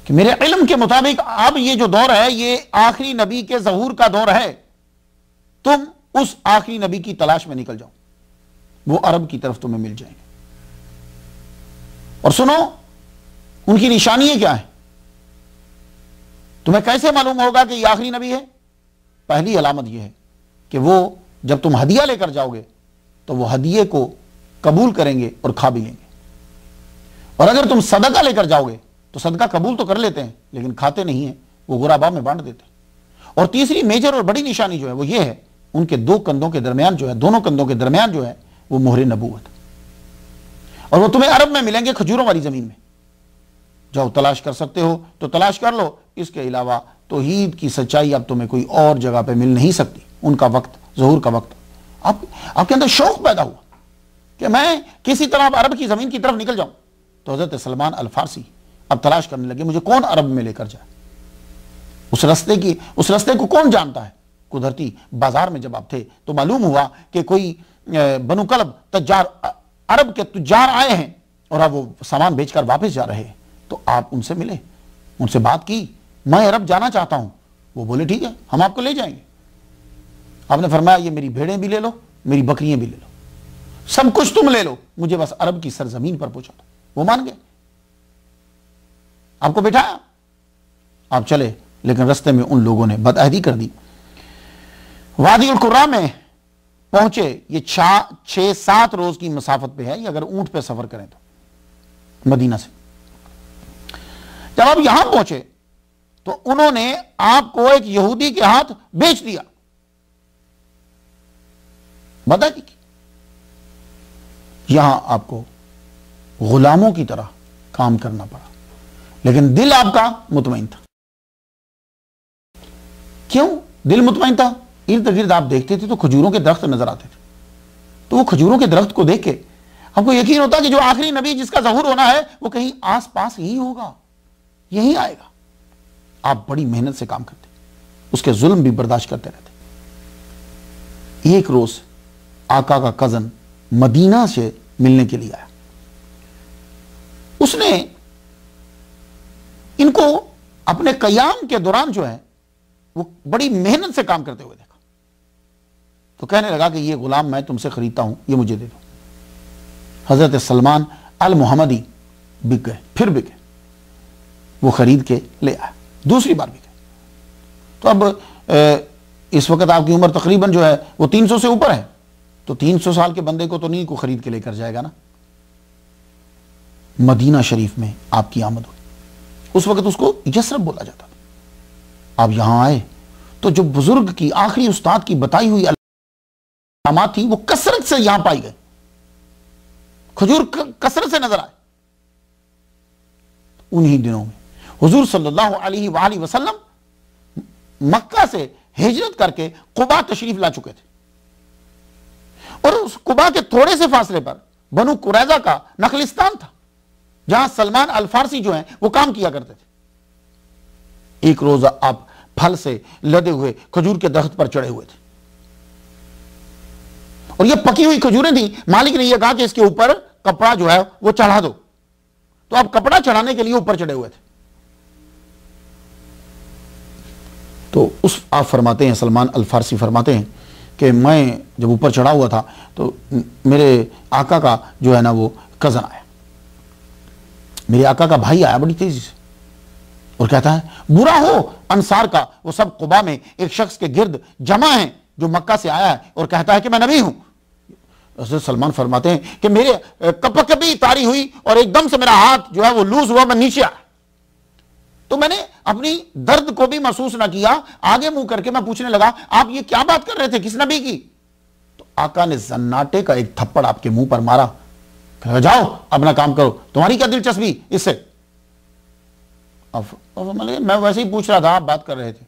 کہ میرے علم کے مطابق اب یہ جو دور ہے یہ آخری نبی کے ظہور کا دور ہے، تم اس آخری نبی کی تلاش میں نکل جاؤ، وہ عرب کی طرف تمہیں مل جائیں گے، اور سنو ان کی نشانیاں کیا ہیں، تمہیں کیسے معلوم ہوگا کہ یہ آخری نبی ہے؟ پہلی علامت یہ ہے کہ وہ جب تم ہدیہ لے کر جاؤ گے تو وہ ہدیے کو قبول کریں گے اور کھا بھی لیں گے، اور اگر تم صدقہ لے کر جاؤ گے تو صدقہ قبول تو کر لیتے ہیں لیکن کھاتے نہیں ہیں، وہ غرباء میں بانٹ دیتے ہیں۔ اور تیسری میجر اور بڑی نشانی جو ہے وہ یہ ہے ان کے دو کندھوں کے درمیان جو ہے، دونوں کندھوں کے درمیان جو ہے وہ مہر نبوت، اور وہ تمہیں عرب میں ملیں گے کھجوروں والی زمین میں، جاؤ تلاش کر سکتے ہو تو تلاش کر لو، اس کے علاوہ توحید کی سچائی اب تمہیں کوئی اور جگہ پہ مل نہیں سکتی۔ ان کا وقت، ظہور کا وقت، آپ کے اندر شوق پیدا ہوا کہ میں کسی طرح اب عرب کی زمین کی طرف نکل جاؤں، تو حضرت سلمان الفارسی اب تلاش کرنے لگے مجھے کون عرب میں لے کر جائے، اس رستے کو کون جانتا ہے۔ قدرتی بازار میں جب آپ تھے تو معلوم ہوا کہ کوئی بنو کلب تجار، عرب کے تجار آئے ہیں اور اب وہ سامان بیچ کر واپس جا رہے ہیں، تو آپ ان سے ملے، ان سے بات کی، میں عرب جانا چاہتا ہوں، وہ بولے ٹھیک ہے ہم آپ کو لے جائیں گے۔ آپ نے فرمایا یہ میری بھیڑیں بھی لے لو، میری بکریاں بھی لے لو، سب کچھ تم لے لو، مجھے بس عرب کی سرزمین پر پہنچا دو۔ وہ مان گئے، آپ کو بٹھایا، آپ چلے، لیکن رستے میں ان لوگوں نے بدعہدی کر دی۔ وادی القرا میں پہنچے، یہ 6-7 روز کی مسافت پہ ہے، یہ اگر اونٹ پہ سفر کریں تو مدینہ سے۔ جب آپ یہاں پہنچے تو انہوں نے آپ کو ایک یہودی کے ہاتھ بیچ دیا، بدعہدی کی۔ یہاں آپ کو غلاموں کی طرح کام کرنا پڑا، لیکن دل آپ کا مطمئن تھا۔ کیوں دل مطمئن تھا؟ ارد گرد آپ دیکھتے تھے تو کھجوروں کے درخت نظر آتے تھے، تو وہ کھجوروں کے درخت کو دیکھ کے آپ کو یقین ہوتا کہ جو آخری نبی جس کا ظہور ہونا ہے وہ کہیں آس پاس ہی ہوگا، یہی آئے گا۔ آپ بڑی محنت سے کام کرتے، اس کے ظلم بھی برداشت کرتے رہتے۔ ایک روز آقا کا کزن مدینہ سے ملنے کے لیے آیا، اس نے ان کو اپنے قیام کے دوران جو ہے وہ بڑی محنت سے کام کرتے ہوئے دیکھا، تو کہنے لگا کہ یہ غلام میں تم سے خریدتا ہوں، یہ مجھے دے دو۔ حضرت سلمان المحمدی بک گئے، پھر بک گئے، وہ خرید کے لے آیا، دوسری بار بک گئے۔ تو اب اس وقت آپ کی عمر تقریباً جو ہے وہ 300 سے اوپر ہے، تو 300 سال کے بندے کو تو نہیں کو خرید کے لے کر جائے گا نا۔ مدینہ شریف میں آپ کی آمد ہوئی، اس وقت اس کو یثرب بولا جاتا تھا۔ آپ یہاں آئے تو جو بزرگ کی آخری استاد کی بتائی ہوئی علامات تھی وہ کثرت سے یہاں پائی گئی، کھجور کثرت سے نظر آئے۔ انہی دنوں میں حضور صلی اللہ علیہ وآلہ وسلم مکہ سے ہجرت کر کے قباء تشریف لا چکے تھے، اور اس قباء کے تھوڑے سے فاصلے پر بنو قریظہ کا نخلستان تھا جہاں سلمان الفارسی جو ہیں وہ کام کیا کرتے تھے۔ ایک روز آپ پھل سے لدے ہوئے کھجور کے درخت پر چڑھے ہوئے تھے، اور یہ پکی ہوئی کھجوریں تھیں، مالک نے یہ کہا کہ اس کے اوپر کپڑا جو ہے وہ چڑھا دو، تو آپ کپڑا چڑھانے کے لیے اوپر چڑھے ہوئے تھے۔ تو آپ فرماتے ہیں، سلمان الفارسی فرماتے ہیں کہ میں جب اوپر چڑھا ہوا تھا تو میرے آقا کا جو ہے نا وہ کزن آیا، میرے آقا کا بھائی آیا بڑی تیزی سے اور کہتا ہے برا ہو انصار کا، وہ سب قباء میں ایک شخص کے گرد جمع ہیں جو مکہ سے آیا ہے اور کہتا ہے کہ میں نبی ہوں۔ حضرت سلمان فرماتے ہیں کہ میرے کبھی تاری ہوئی اور ایک دم سے میرا ہاتھ جو ہے وہ لوز ہوا، میں نیچے آیا تو میں نے اپنی درد کو بھی محسوس نہ کیا، آگے منہ کر کے میں پوچھنے لگا آپ یہ کیا بات کر رہے تھے، کس نبی کی؟ تو آقا نے زناٹے کا ایک تھپڑ آپ کے منہ پر مارا، کہا جاؤ اپنا کام کرو، تمہاری کیا دلچسپی اس سے؟ میں ویسے ہی پوچھ رہا تھا، آپ بات کر رہے تھے،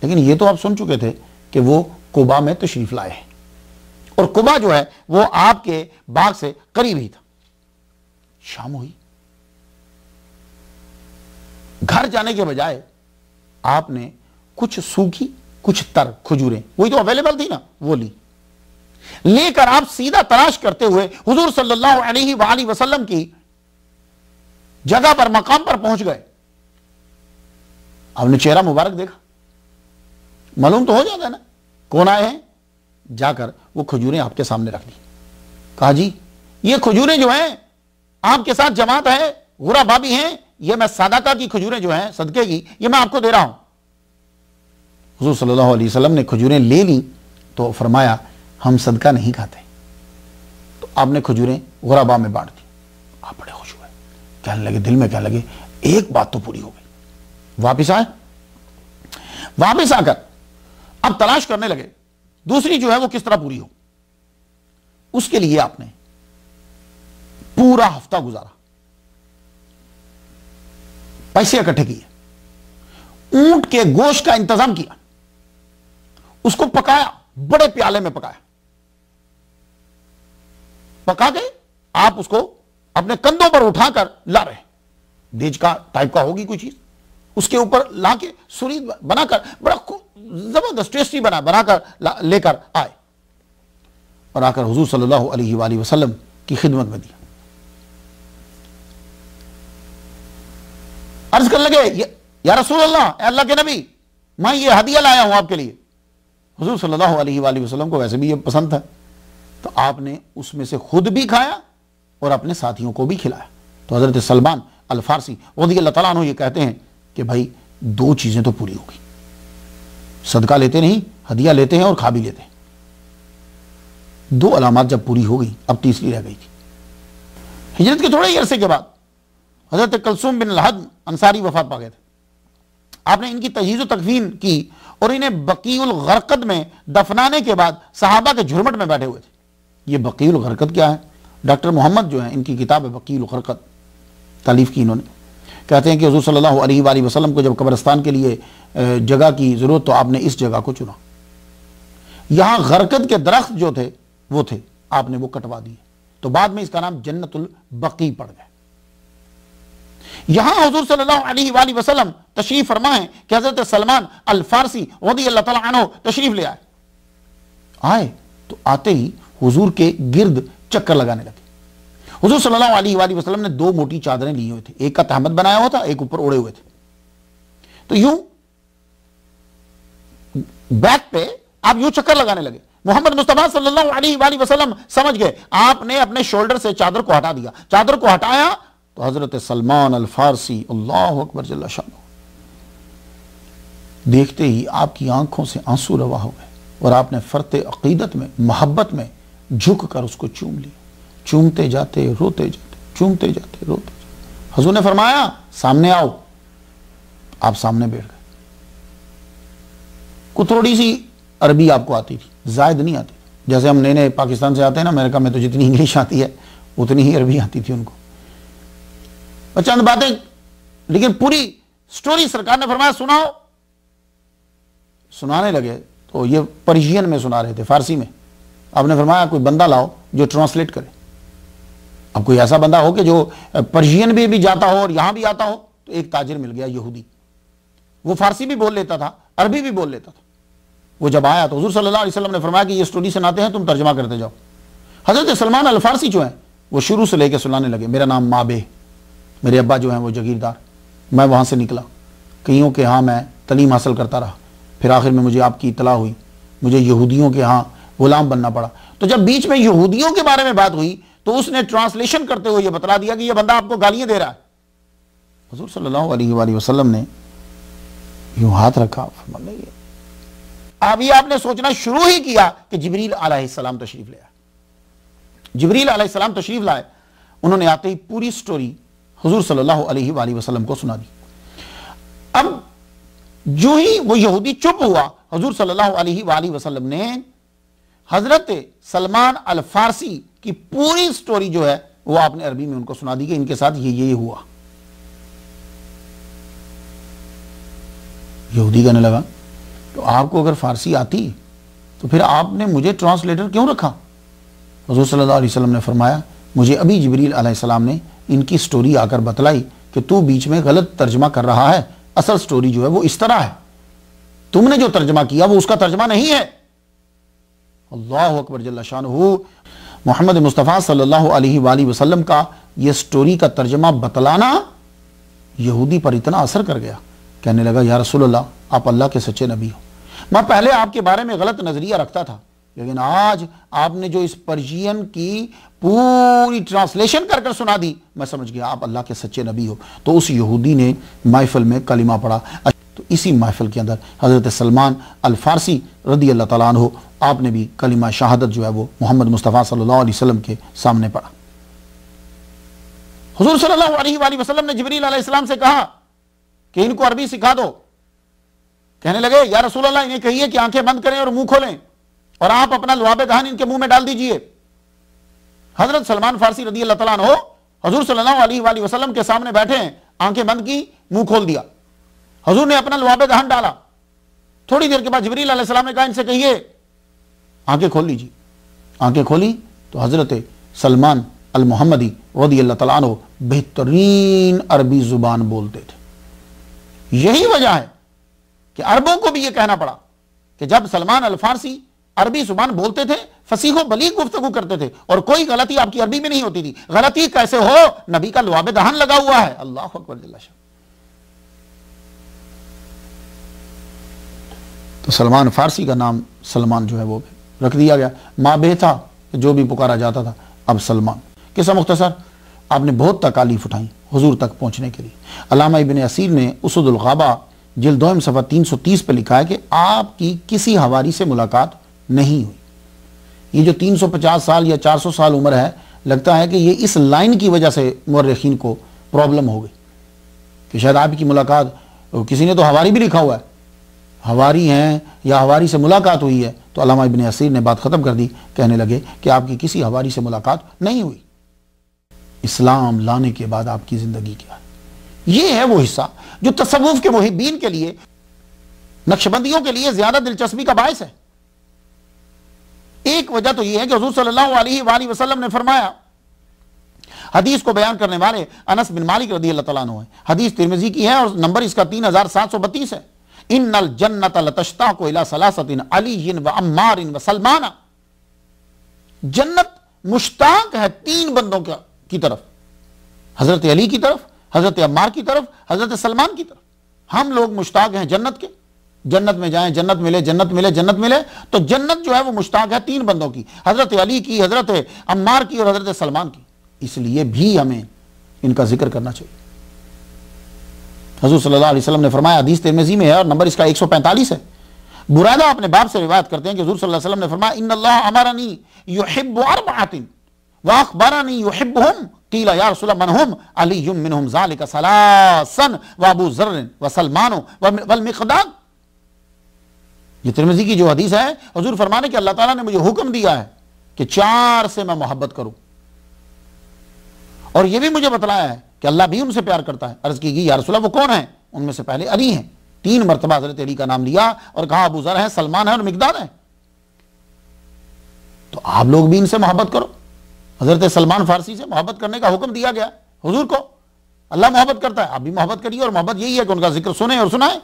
لیکن یہ تو آپ سن چکے تھے کہ وہ قباء میں تشریف لائے ہیں اور قباء جو ہے وہ آپ کے باغ سے قریب ہی تھا۔ شام ہوئی، گھر جانے کے بجائے آپ نے کچھ سوکھی کچھ تر کھجوریں، وہی تو اویلیبل تھی نا، وہ لے کر آپ سیدھا تلاش کرتے ہوئے حضور صلی اللہ علیہ وآلہ وسلم کی جگہ پر، مقام پر پہنچ گئے۔ آپ نے چہرہ مبارک دیکھا، معلوم تو ہو جاتا ہے نا کون آئے ہیں، جا کر وہ کھجوریں آپ کے سامنے رکھ دی، کہا جی یہ کھجوریں جو ہیں آپ کے ساتھ جماعت ہے، غربا بھی ہیں، یہ میں صدقہ کی کھجوریں جو ہیں صدقے کی، یہ میں آپ کو دے رہا ہوں۔ حضور صلی اللہ علیہ وسلم نے کھجوریں لے لی تو فرمایا ہم صدقہ نہیں کھاتے، تو آپ نے کھجوریں غربا میں بانٹ دی۔ آپ بڑے خوش ہوئے، کہنے لگے دل میں کہنے لگے ایک بات تو پوری ہو گئی۔ واپس آئے، واپس آ کر اب تلاش کرنے لگے دوسری جو ہے وہ کس طرح پوری ہو۔ اس کے لیے آپ نے پورا ہفتہ گزارا، پیسے اکٹھے کیے، اونٹ کے گوشت کا انتظام کیا، اس کو پکایا، بڑے پیالے میں پکایا، پکا کے آپ اس کو اپنے کندھوں پر اٹھا کر لا رہے، دیج کا ٹائپ کا ہوگی کوئی چیز، اس کے اوپر لا کے سوری بنا کر بڑا زبردست ٹیسٹی بنا کر لے کر آئے اور آ کر حضور صلی اللہ علیہ وآلہ وسلم کی خدمت میں دیا۔ عرض کرنے لگے یا رسول اللہ، اے اللہ کے نبی، میں یہ ہدیہ لایا ہوں آپ کے لیے۔ حضور صلی اللہ علیہ وآلہ وسلم کو ویسے بھی یہ پسند تھا، تو آپ نے اس میں سے خود بھی کھایا اور اپنے ساتھیوں کو بھی کھلایا۔ تو حضرت سلمان الفارسی رضی اللہ تعالیٰ عنہ یہ کہتے ہیں کہ بھائی دو چیزیں تو پوری ہو گئی، صدقہ لیتے نہیں، ہدیہ لیتے ہیں اور کھا بھی لیتے ہیں۔ دو علامات جب پوری ہو گئی، اب تیسری رہ گئی تھی۔ ہجرت کے تھوڑے ہی عرصے کے بعد حضرت کلثوم بن الحد انصاری وفات پا گئے تھے۔ آپ نے ان کی تجہیز و تکفین کی اور انہیں بقیع الغرقد میں دفنانے کے بعد صحابہ کے جھرمٹ میں بیٹھے ہوئے تھے۔ یہ بقیع الغرقد کیا ہے؟ ڈاکٹر محمد جو ہیں، ان کی کتاب ہے بقیع الغرقد، تالیف کی انہوں نے، کہتے ہیں کہ حضور صلی اللہ علیہ وآلہ وسلم کو جب قبرستان کے لیے جگہ کی ضرورت تو آپ نے اس جگہ کو چنا۔ یہاں غرقد کے درخت جو تھے وہ تھے، آپ نے وہ کٹوا دیے، تو بعد میں اس کا نام جنت البقیع پڑ گیا۔ یہاں حضور صلی اللہ علیہ وآلہ وسلم تشریف فرما ہے کہ حضرت سلمان الفارسی رضی اللہ تعالیٰ عنہ تشریف لے آئے تو آتے ہی حضور کے گرد چکر لگانے لگے۔ حضور صلی اللہ علیہ وآلہ وسلم نے دو موٹی چادریں لی ہوئی تھی، ایک کا تہمت بنایا ہوا تھا، ایک اوپر اڑے ہوئے تھے، تو یوں بیک پہ آپ یوں چکر لگانے لگے۔ محمد مصطفیٰ صلی اللہ علیہ وآلہ وسلم سمجھ گئے، آپ نے اپنے شولڈر سے چادر کو ہٹا دیا، چادر کو ہٹایا تو حضرت سلمان الفارسی اللہ اکبر جل شانہ دیکھتے ہی آپ کی آنکھوں سے آنسو روا ہو گئے اور آپ نے فرط عقیدت میں، محبت میں جھک کر اس کو چوم لیا، چومتے جاتے روتے جاتے، چومتے جاتے روتے جاتے۔ حضور نے فرمایا سامنے آؤ، آپ سامنے بیٹھ گئے۔ کو تھوڑی سی عربی آپ کو آتی تھی، زائد نہیں آتی، جیسے ہم نئے نئے پاکستان سے آتے ہیں نا، امریکہ میں تو جتنی انگلش آتی ہے اتنی ہی عربی آتی تھی ان کو، چند باتیں، لیکن پوری سٹوری سرکار نے فرمایا سناؤ۔ سنانے لگے تو یہ پرشین میں سنا رہے تھے، فارسی میں۔ آپ نے فرمایا کوئی بندہ لاؤ جو ٹرانسلیٹ کرے۔ اب کوئی ایسا بندہ ہو کہ جو پرشین بھی جاتا ہو اور یہاں بھی آتا ہو، تو ایک تاجر مل گیا یہودی، وہ فارسی بھی بول لیتا تھا، عربی بھی بول لیتا تھا۔ وہ جب آیا تو حضور صلی اللہ علیہ وسلم نے فرمایا کہ یہ سٹوری سناتے ہیں، تم ترجمہ کرتے جاؤ۔ حضرت سلمان الفارسی جو ہیں وہ شروع سے لے کے سنانے لگے، میرا نام مابے، میرے ابا جو ہیں وہ جگیردار، میں وہاں سے نکلا، کئیوں کے ہاں میں تعلیم حاصل کرتا رہا، پھر آخر میں مجھے آپ کی اطلاع ہوئی مجھے یہودیوں کے ہاں غلام بننا پڑا۔ تو جب بیچ میں یہودیوں کے بارے میں بات ہوئی تو اس نے ٹرانسلیشن کرتے ہوئے یہ بتلا دیا کہ یہ بندہ آپ کو گالیاں دے رہا ہے۔ حضور صلی اللہ علیہ وآلہ وسلم نے یوں ہاتھ رکھا، فرمایا ابھی آپ نے سوچنا شروع ہی کیا کہ جبریل علیہ السلام تشریف لے آئے۔ جبریل علیہ السلام تشریف لائے، انہوں نے آتے ہی پوری سٹوری حضور صلی اللہ علیہ وآلہ وسلم کو سنا دی۔ اب جو ہی وہ یہودی چپ ہوا، حضور صلی اللہ علیہ وآلہ وسلم نے حضرت سلمان الفارسی کی پوری سٹوری جو ہے وہ آپ نے عربی میں ان کو سنا دی کہ ان کے ساتھ یہ ہوا۔ یہودی کہنے لگا تو آپ کو اگر فارسی آتی تو پھر آپ نے مجھے ٹرانسلیٹر کیوں رکھا؟ حضور صلی اللہ علیہ وسلم نے فرمایا مجھے ابھی جبریل علیہ السلام نے ان کی سٹوری آ کر بتلائی کہ تو بیچ میں غلط ترجمہ کر رہا ہے، اصل سٹوری جو ہے وہ اس طرح ہے، تم نے جو ترجمہ کیا وہ اس کا ترجمہ نہیں ہے۔ اللہ اکبر جل شانہ، محمد مصطفیٰ صلی اللہ علیہ وآلہ وسلم کا یہ سٹوری کا ترجمہ بتلانا یہودی پر اتنا اثر کر گیا، کہنے لگا یا رسول اللہ آپ اللہ کے سچے نبی ہو، میں پہلے آپ کے بارے میں غلط نظریہ رکھتا تھا، لیکن آج آپ نے جو اس پرشین کی پوری ٹرانسلیشن کر کر سنا دی، میں سمجھ گیا آپ اللہ کے سچے نبی ہو۔ تو اس یہودی نے محفل میں کلمہ پڑھا۔ تو اسی محفل کے اندر حضرت سلمان الفارسی رضی اللہ تعالیٰ عنہ آپ نے بھی کلمہ شہادت جو ہے وہ محمد مصطفیٰ صلی اللہ علیہ وسلم کے سامنے پڑھا۔ حضور صلی اللہ علیہ وآلہ وسلم نے جبریل علیہ السلام سے کہا کہ ان کو عربی سکھا دو۔ کہنے لگے یا رسول اللہ انہیں کہیے کہ آنکھیں بند کریں اور منہ کھولیں اور آپ اپنا لعاب دہن ان کے منہ میں ڈال دیجئے۔ حضرت سلمان فارسی رضی اللہ تعالیٰ عنہ حضور صلی اللہ علیہ وآلہ وسلم کے سامنے بیٹھے ہیں، آنکھیں بند کی، منہ کھول دیا، حضور نے اپنا لعاب دہن ڈالا۔ تھوڑی دیر کے بعد جبریل علیہ السلام نے کہا ان سے کہیے آنکھیں کھول لیجیے۔ آنکھیں کھولی تو حضرت سلمان المحمدی رضی اللہ تعالیٰ عنہ بہترین عربی زبان بولتے تھے۔ یہی وجہ ہے کہ عربوں کو بھی یہ کہنا پڑا کہ جب سلمان الفارسی عربی زبان بولتے تھے فصیح و بلیغ گفتگو کرتے تھے اور کوئی غلطی آپ کی عربی میں نہیں ہوتی تھی۔ غلطی کیسے ہو؟ نبی کا لعاب دہن لگا ہوا ہے۔ اللہ اکبر جل شانہ۔ تو سلمان فارسی کا نام سلمان جو ہے وہ رکھ دیا گیا، ماں بے تھا جو بھی پکارا جاتا تھا اب سلمان۔ قصہ مختصر، آپ نے بہت تکالیف اٹھائیں حضور تک پہنچنے کے لیے۔ علامہ ابن اسیر نے اسد الغابہ جلد دوم صفحہ 330 پہ لکھا ہے کہ آپ کی کسی حواری سے ملاقات نہیں ہوئی۔ یہ جو 350 سال یا 400 سال عمر ہے، لگتا ہے کہ یہ اس لائن کی وجہ سے مورخین کو پرابلم ہو گئی کہ شاید آپ کی ملاقات، کسی نے تو حواری بھی لکھا ہوا ہے، حواری ہیں یا حواری سے ملاقات ہوئی ہے، تو علامہ ابن اسیر نے بات ختم کر دی، کہنے لگے کہ آپ کی کسی حواری سے ملاقات نہیں ہوئی۔ اسلام لانے کے بعد آپ کی زندگی کیا ہے؟ یہ ہے وہ حصہ جو تصوف کے محبین کے لیے، نقشبندیوں کے لیے زیادہ دلچسپی کا باعث ہے۔ ایک وجہ تو یہ ہے کہ حضور صلی اللہ علیہ وآلہ وسلم نے فرمایا، حدیث کو بیان کرنے والے انس بن مالک رضی اللہ تعالیٰ عنہ ہے، حدیث ترمذی کی ہے اور نمبر اس کا 3732 ہے۔ ان الجنت لتشتاق الى ثلاثه علی و عمار و سلمان، جنت مشتاق ہے تین بندوں کی طرف، حضرت علی کی طرف، حضرت عمار کی طرف، حضرت سلمان کی طرف۔ ہم لوگ مشتاق ہیں جنت کے، جنت میں جائیں، جنت ملے، جنت ملے، جنت ملے۔ تو جنت جو ہے وہ مشتاق ہے تین بندوں کی، حضرت علی کی، حضرت عمار کی اور حضرت سلمان کی۔ اس لیے بھی ہمیں ان کا ذکر کرنا چاہیے۔ حضور صلی اللہ علیہ وسلم نے فرمایا، حدیث ترمذی میں ہے اور نمبر اس کا 145 ہے، برادہ اپنے باپ سے روایت کرتے ہیں کہ حضور صلی اللہ علیہ وسلم نے فرمایا، ان اللہ امرنی یحب اربعۃ واخبرنی یحبهم قیل یا رسول اللہ من هم علی منهم ذلك ثلاثا وابو ذر وسلمان والمقداد۔ یہ ترمذی کی جو حدیث ہے، حضور فرمانے کہ اللہ تعالیٰ نے مجھے حکم دیا ہے کہ چار سے میں محبت کروں، اور یہ بھی مجھے بتلایا ہے کہ اللہ بھی ان سے پیار کرتا ہے۔ عرض کی گئی یا رسول اللہ وہ کون ہیں؟ ان میں سے پہلے علی ہیں، تین مرتبہ حضرت علی کا نام لیا اور کہا ابو ذر ہے، سلمان ہے اور مقداد ہے۔ تو آپ لوگ بھی ان سے محبت کرو۔ حضرت سلمان فارسی سے محبت کرنے کا حکم دیا گیا حضور کو، اللہ محبت کرتا ہے، آپ بھی محبت کریے، اور محبت یہی ہے کہ ان کا ذکر سنیں اور سنائیں۔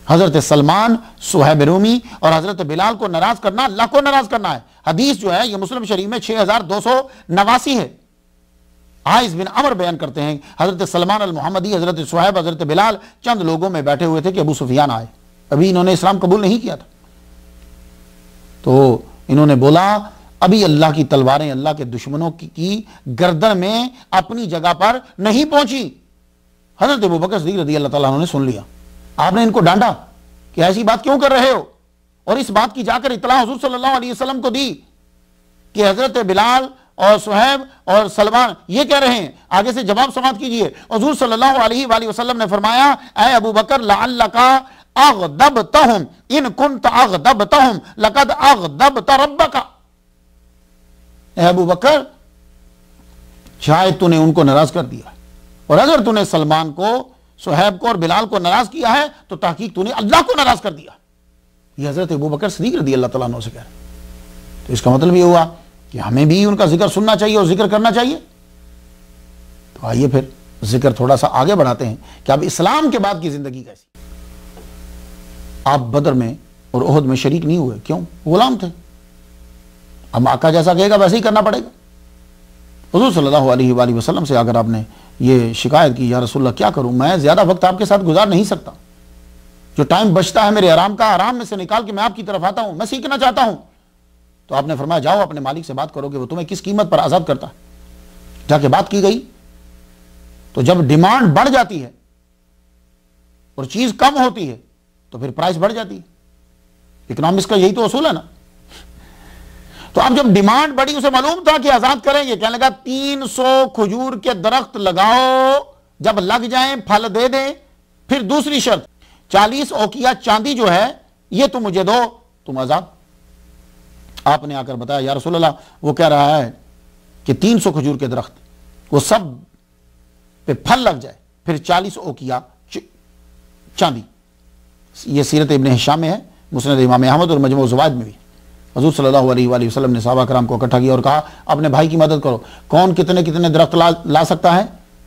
حضرت سلمان، صہیب رومی اور حضرت بلال کو ناراض کرنا اللہ کو ناراض کرنا ہے۔ حدیث جو ہے یہ مسلم شریف میں 6289 ہے۔ عائز بن عمر بیان کرتے ہیں، حضرت سلمان المحمدی، حضرت صہیب، حضرت بلال چند لوگوں میں بیٹھے ہوئے تھے کہ ابو سفیان آئے، ابھی انہوں نے اسلام قبول نہیں کیا تھا۔ تو انہوں نے بولا ابھی اللہ کی تلواریں اللہ کے دشمنوں کی گردن میں اپنی جگہ پر نہیں پہنچی۔ حضرت ابوبکر صدیق رضی اللہ تعالیٰ عنہ نے سن لیا، آپ نے ان کو ڈانٹا کہ ایسی بات کیوں کر رہے ہو، اور اس بات کی جا کر اطلاع حضور صلی اللہ علیہ وسلم کو دی کہ حضرت بلال اور صہیب اور سلمان یہ کہہ رہے ہیں، آگے سے جواب سماعت کیجئے۔ حضور صلی اللہ علیہ وآلہ وسلم نے فرمایا اے ابو بکر لعلک اغضبتہم ان کنت اغضبتہم لقد اغضبت ربک، اے ابو بکر شاید تو نے ان کو ناراض کر دیا، اور اگر تو نے سلمان کو، صہیب کو اور بلال کو ناراض کیا ہے تو تحقیق تو نے اللہ کو ناراض کر دیا۔ یہ حضرت ابوبکر صدیق رضی اللہ تعالیٰ عنہ سے کہہ رہے ہیں۔ تو اس کا مطلب یہ ہوا کہ ہمیں بھی ان کا ذکر سننا چاہیے اور ذکر کرنا چاہیے۔ تو آئیے پھر ذکر تھوڑا سا آگے بڑھاتے ہیں کہ اب اسلام کے بعد کی زندگی کیسی۔ آپ بدر میں اور احد میں شریک نہیں ہوئے، کیوں؟ غلام تھے۔ اب آقا جیسا کہے گا ویسے ہی کرنا پڑے گا۔ حضور صلی اللہ علیہ وآلہ وسلم سے اگر آپ نے یہ شکایت کی، یا رسول اللہ کیا کروں، میں زیادہ وقت آپ کے ساتھ گزار نہیں سکتا، جو ٹائم بچتا ہے میرے آرام کا، آرام میں سے نکال کے میں آپ کی طرف آتا ہوں، میں سیکھنا چاہتا ہوں۔ تو آپ نے فرمایا جاؤ اپنے مالک سے بات کرو کہ وہ تمہیں کس قیمت پر آزاد کرتا ہے۔ جا کے بات کی گئی، تو جب ڈیمانڈ بڑھ جاتی ہے اور چیز کم ہوتی ہے تو پھر پرائس بڑھ جاتی ہے۔ اکنامکس کا یہی تو اصول ہے نا۔ تو اب جب ڈیمانڈ بڑی، اسے معلوم تھا کہ آزاد کریں گے، کہنے لگا 300 کھجور کے درخت لگاؤ، جب لگ جائیں پھل دے دیں، پھر دوسری شرط 40 اوقیہ چاندی جو ہے یہ تم مجھے دو، تم آزاد۔ آپ نے آ کر بتایا یا رسول اللہ وہ کہہ رہا ہے کہ 300 کھجور کے درخت وہ سب پہ پھل لگ جائے، پھر 40 اوقیہ چاندی۔ یہ سیرت ابن ہشام میں ہے، مسند امام احمد اور مجموع الزوائد میں بھی۔ حضور صلی اللہ علیہ وآلہ وسلم نے صحابہ کرام کو اکٹھا کیا اور کہا اپنے بھائی کی مدد کرو، کون کتنے کتنے درخت لا سکتا ہے؟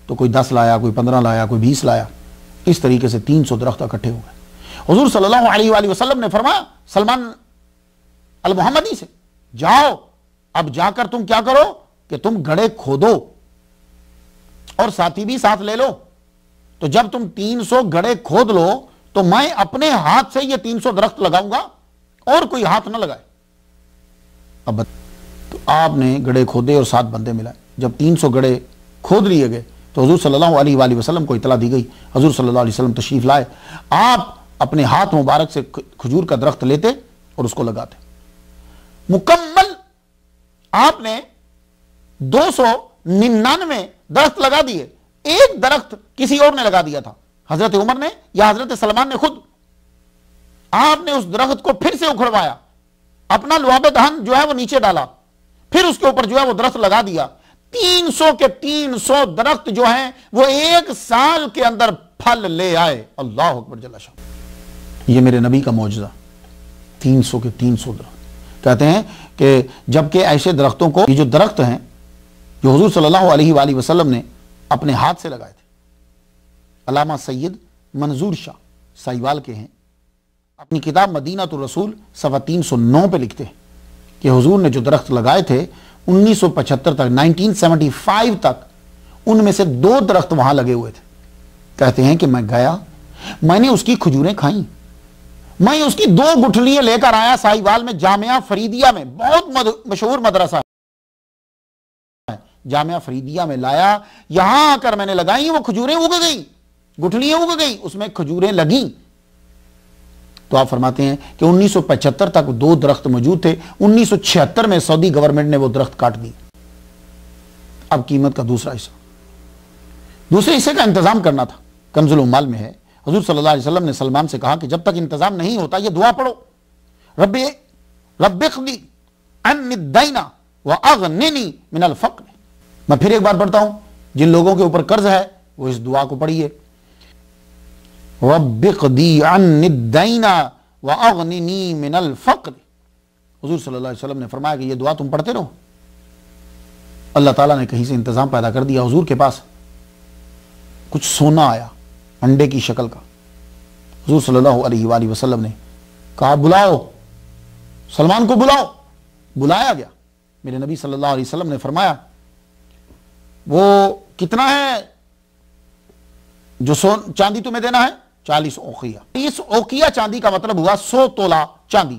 تو کوئی 10 لایا، کوئی 15 لایا، کوئی 20 لایا۔ اس طریقے سے 300 درخت اکٹھے ہو گئے۔ حضور صلی اللہ علیہ وآلہ وسلم نے فرمایا سلمان المحمدی سے، جاؤ اب جا کر تم کیا کرو کہ تم گڑھے کھودو اور ساتھی بھی ساتھ لے لو، تو جب تم 300 گڑھے کھود لو تو میں اپنے ہاتھ سے یہ 300 درخت لگاؤں گا اور کوئی ہاتھ نہ لگائے۔ اب تو آپ نے گڑھے کھودے اور 7 بندے ملائے۔ جب 300 گڑھے کھود لیے گئے تو حضور صلی اللہ علیہ وآلہ وسلم کو اطلاع دی گئی۔ حضور صلی اللہ علیہ وسلم تشریف لائے، آپ اپنے ہاتھ مبارک سے کھجور کا درخت لیتے اور اس کو لگاتے۔ مکمل آپ نے 299 درخت لگا دیے، ایک درخت کسی اور نے لگا دیا تھا، حضرت عمر نے یا حضرت سلمان نے خود۔ آپ نے اس درخت کو پھر سے اکھڑوایا، اپنا لعاب دہن جو ہے وہ نیچے ڈالا، پھر اس کے اوپر جو ہے وہ درخت لگا دیا۔ 300 کے 300 درخت جو ہیں وہ 1 سال کے اندر پھل لے آئے۔ اللہ اکبر جل شانہ۔ یہ میرے نبی کا معجزہ، 300 کے 300 درخت۔ کہتے ہیں کہ جبکہ ایسے درختوں کو، یہ جو درخت ہیں جو حضور صلی اللہ علیہ وآلہ وسلم نے اپنے ہاتھ سے لگائے تھے، علامہ سید منظور شاہ سائیوال کے ہیں، اپنی کتاب مدینہ الرسول صفحہ 309 پہ لکھتے ہیں کہ حضور نے جو درخت لگائے تھے 1975 تک، 1975 تک ان میں سے 2 درخت وہاں لگے ہوئے تھے۔ کہتے ہیں کہ میں گیا، میں نے اس کی کھجوریں کھائیں، میں اس کی 2 گٹھلیاں لے کر آیا سائیوال میں، جامعہ فریدیہ میں، بہت مشہور مدرسہ ہے، جامعہ فریدیہ میں لایا، یہاں آ کر میں نے لگائی، وہ کھجوریں اگ گئیں، گٹھلیاں اگ گئیں، اس میں کھجوریں لگیں۔ تو آپ فرماتے ہیں کہ 1975 تک 2 درخت موجود تھے، 1976 میں سعودی گورنمنٹ نے وہ درخت کاٹ دی۔ اب قیمت کا دوسرا حصے کا انتظام کرنا تھا۔ کنز العمال میں ہے، حضور صلی اللہ علیہ وسلم نے سلمان سے کہا کہ جب تک انتظام نہیں ہوتا یہ دعا پڑھو، رب اقضی عنی الدین واغننی من الفقر۔ میں پھر ایک بار پڑھتا ہوں، جن لوگوں کے اوپر قرض ہے وہ اس دعا کو پڑھیے، رب اقضی عنی الدین واغننی من الفقر۔ حضور صلی اللہ علیہ وسلم نے فرمایا کہ یہ دعا تم پڑھتے رہو۔ اللہ تعالیٰ نے کہیں سے انتظام پیدا کر دیا، حضور کے پاس کچھ سونا آیا انڈے کی شکل کا۔ حضور صلی اللہ علیہ وآلہ وسلم نے کہا بلاؤ سلمان کو، بلاؤ۔ بلایا گیا، میرے نبی صلی اللہ علیہ وسلم نے فرمایا وہ کتنا ہے جو چاندی تمہیں دینا ہے؟ 40 اوقیہ۔ 30 اوقیہ چاندی کا مطلب ہوا 100 تولہ چاندی۔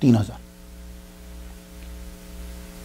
3,000।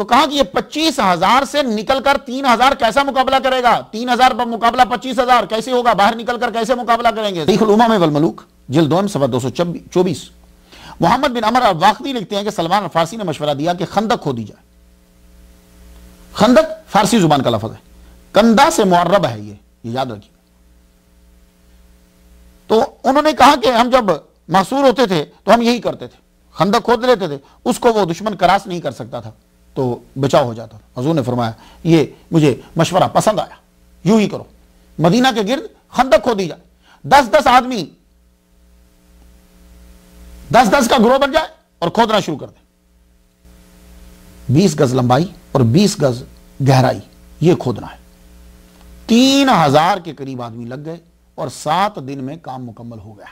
تو کہا کہ یہ 25,000 سے نکل کر 3,000 کیسا مقابلہ کرے گا؟ 3,000 پر مقابلہ 25,000 کیسے ہوگا؟ باہر نکل کر کیسے مقابلہ کریں گے؟ تاریخ الامم والملوک جلد 2 صفحہ 224 محمد بن عمر الواقدی لکھتے ہیں کہ سلمان الفارسی نے مشورہ دیا کہ خندق کھودی جائے۔ خندق فارسی زبان کا لفظ ہے، کندہ سے معرب ہے، یہ یاد رکھیے۔ تو انہوں نے کہا کہ ہم جب محصور ہوتے تھے تو ہم یہی کرتے تھے، خندق کھود لیتے تھے، اس کو وہ دشمن کراس نہیں کر سکتا تھا تو بچاؤ ہو جاتا تھا۔ حضور نے فرمایا یہ مجھے مشورہ پسند آیا، یوں ہی کرو، مدینہ کے گرد خندق کھودی جائے، 10 آدمی 10 کا گروہ بن جائے اور کھودنا شروع کر دیں، 20 گز لمبائی اور 20 گز گہرائی یہ کھودنا ہے۔ 3,000 کے قریب آدمی لگ گئے اور 7 دن میں کام مکمل ہو گیا۔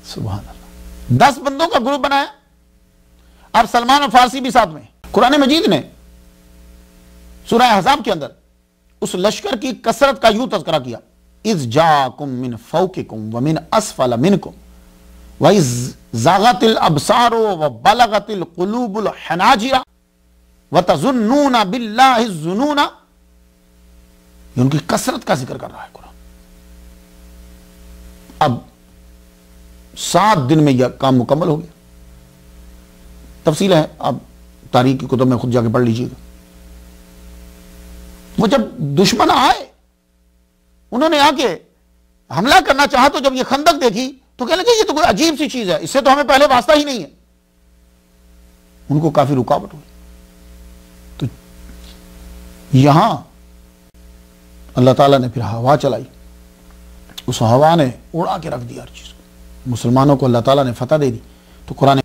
سبحان اللہ، 10 بندوں کا گروپ بنایا، اب سلمان الفارسی بھی ساتھ میں۔ قرآن مجید نے سورہ احزاب کے اندر اس لشکر کی کثرت کا یوں تذکرہ کیا، اذ جاءکم من فوقکم ومن اسفل منکم وَإِذْ زَاغَتِ الْأَبْصَارُ وَبَلَغَتِ الْقُلُوبُ الْحَنَاجِرَ وَتَظُنُّونَ بِاللَّهِ الظُّنُونَ، یہ ان کی کثرت کا ذکر کر رہا ہے قرآن۔ اب 7 دن میں یہ کام مکمل ہو گیا۔ تفصیل ہے، آپ تاریخ کی کتب میں خود جا کے پڑھ لیجیے گا۔ وہ جب دشمن آئے، انہوں نے آ کے حملہ کرنا چاہا تو جب یہ خندق دیکھی تو کہنے لگے یہ تو کوئی عجیب سی چیز ہے، اس سے تو ہمیں پہلے واسطہ ہی نہیں ہے۔ ان کو کافی رکاوٹ ہوئی۔ تو یہاں اللہ تعالیٰ نے پھر ہوا چلائی، اس ہوا نے اڑا کے رکھ دیا ہر چیز کو، مسلمانوں کو اللہ تعالیٰ نے فتح دے دی۔ تو قرآن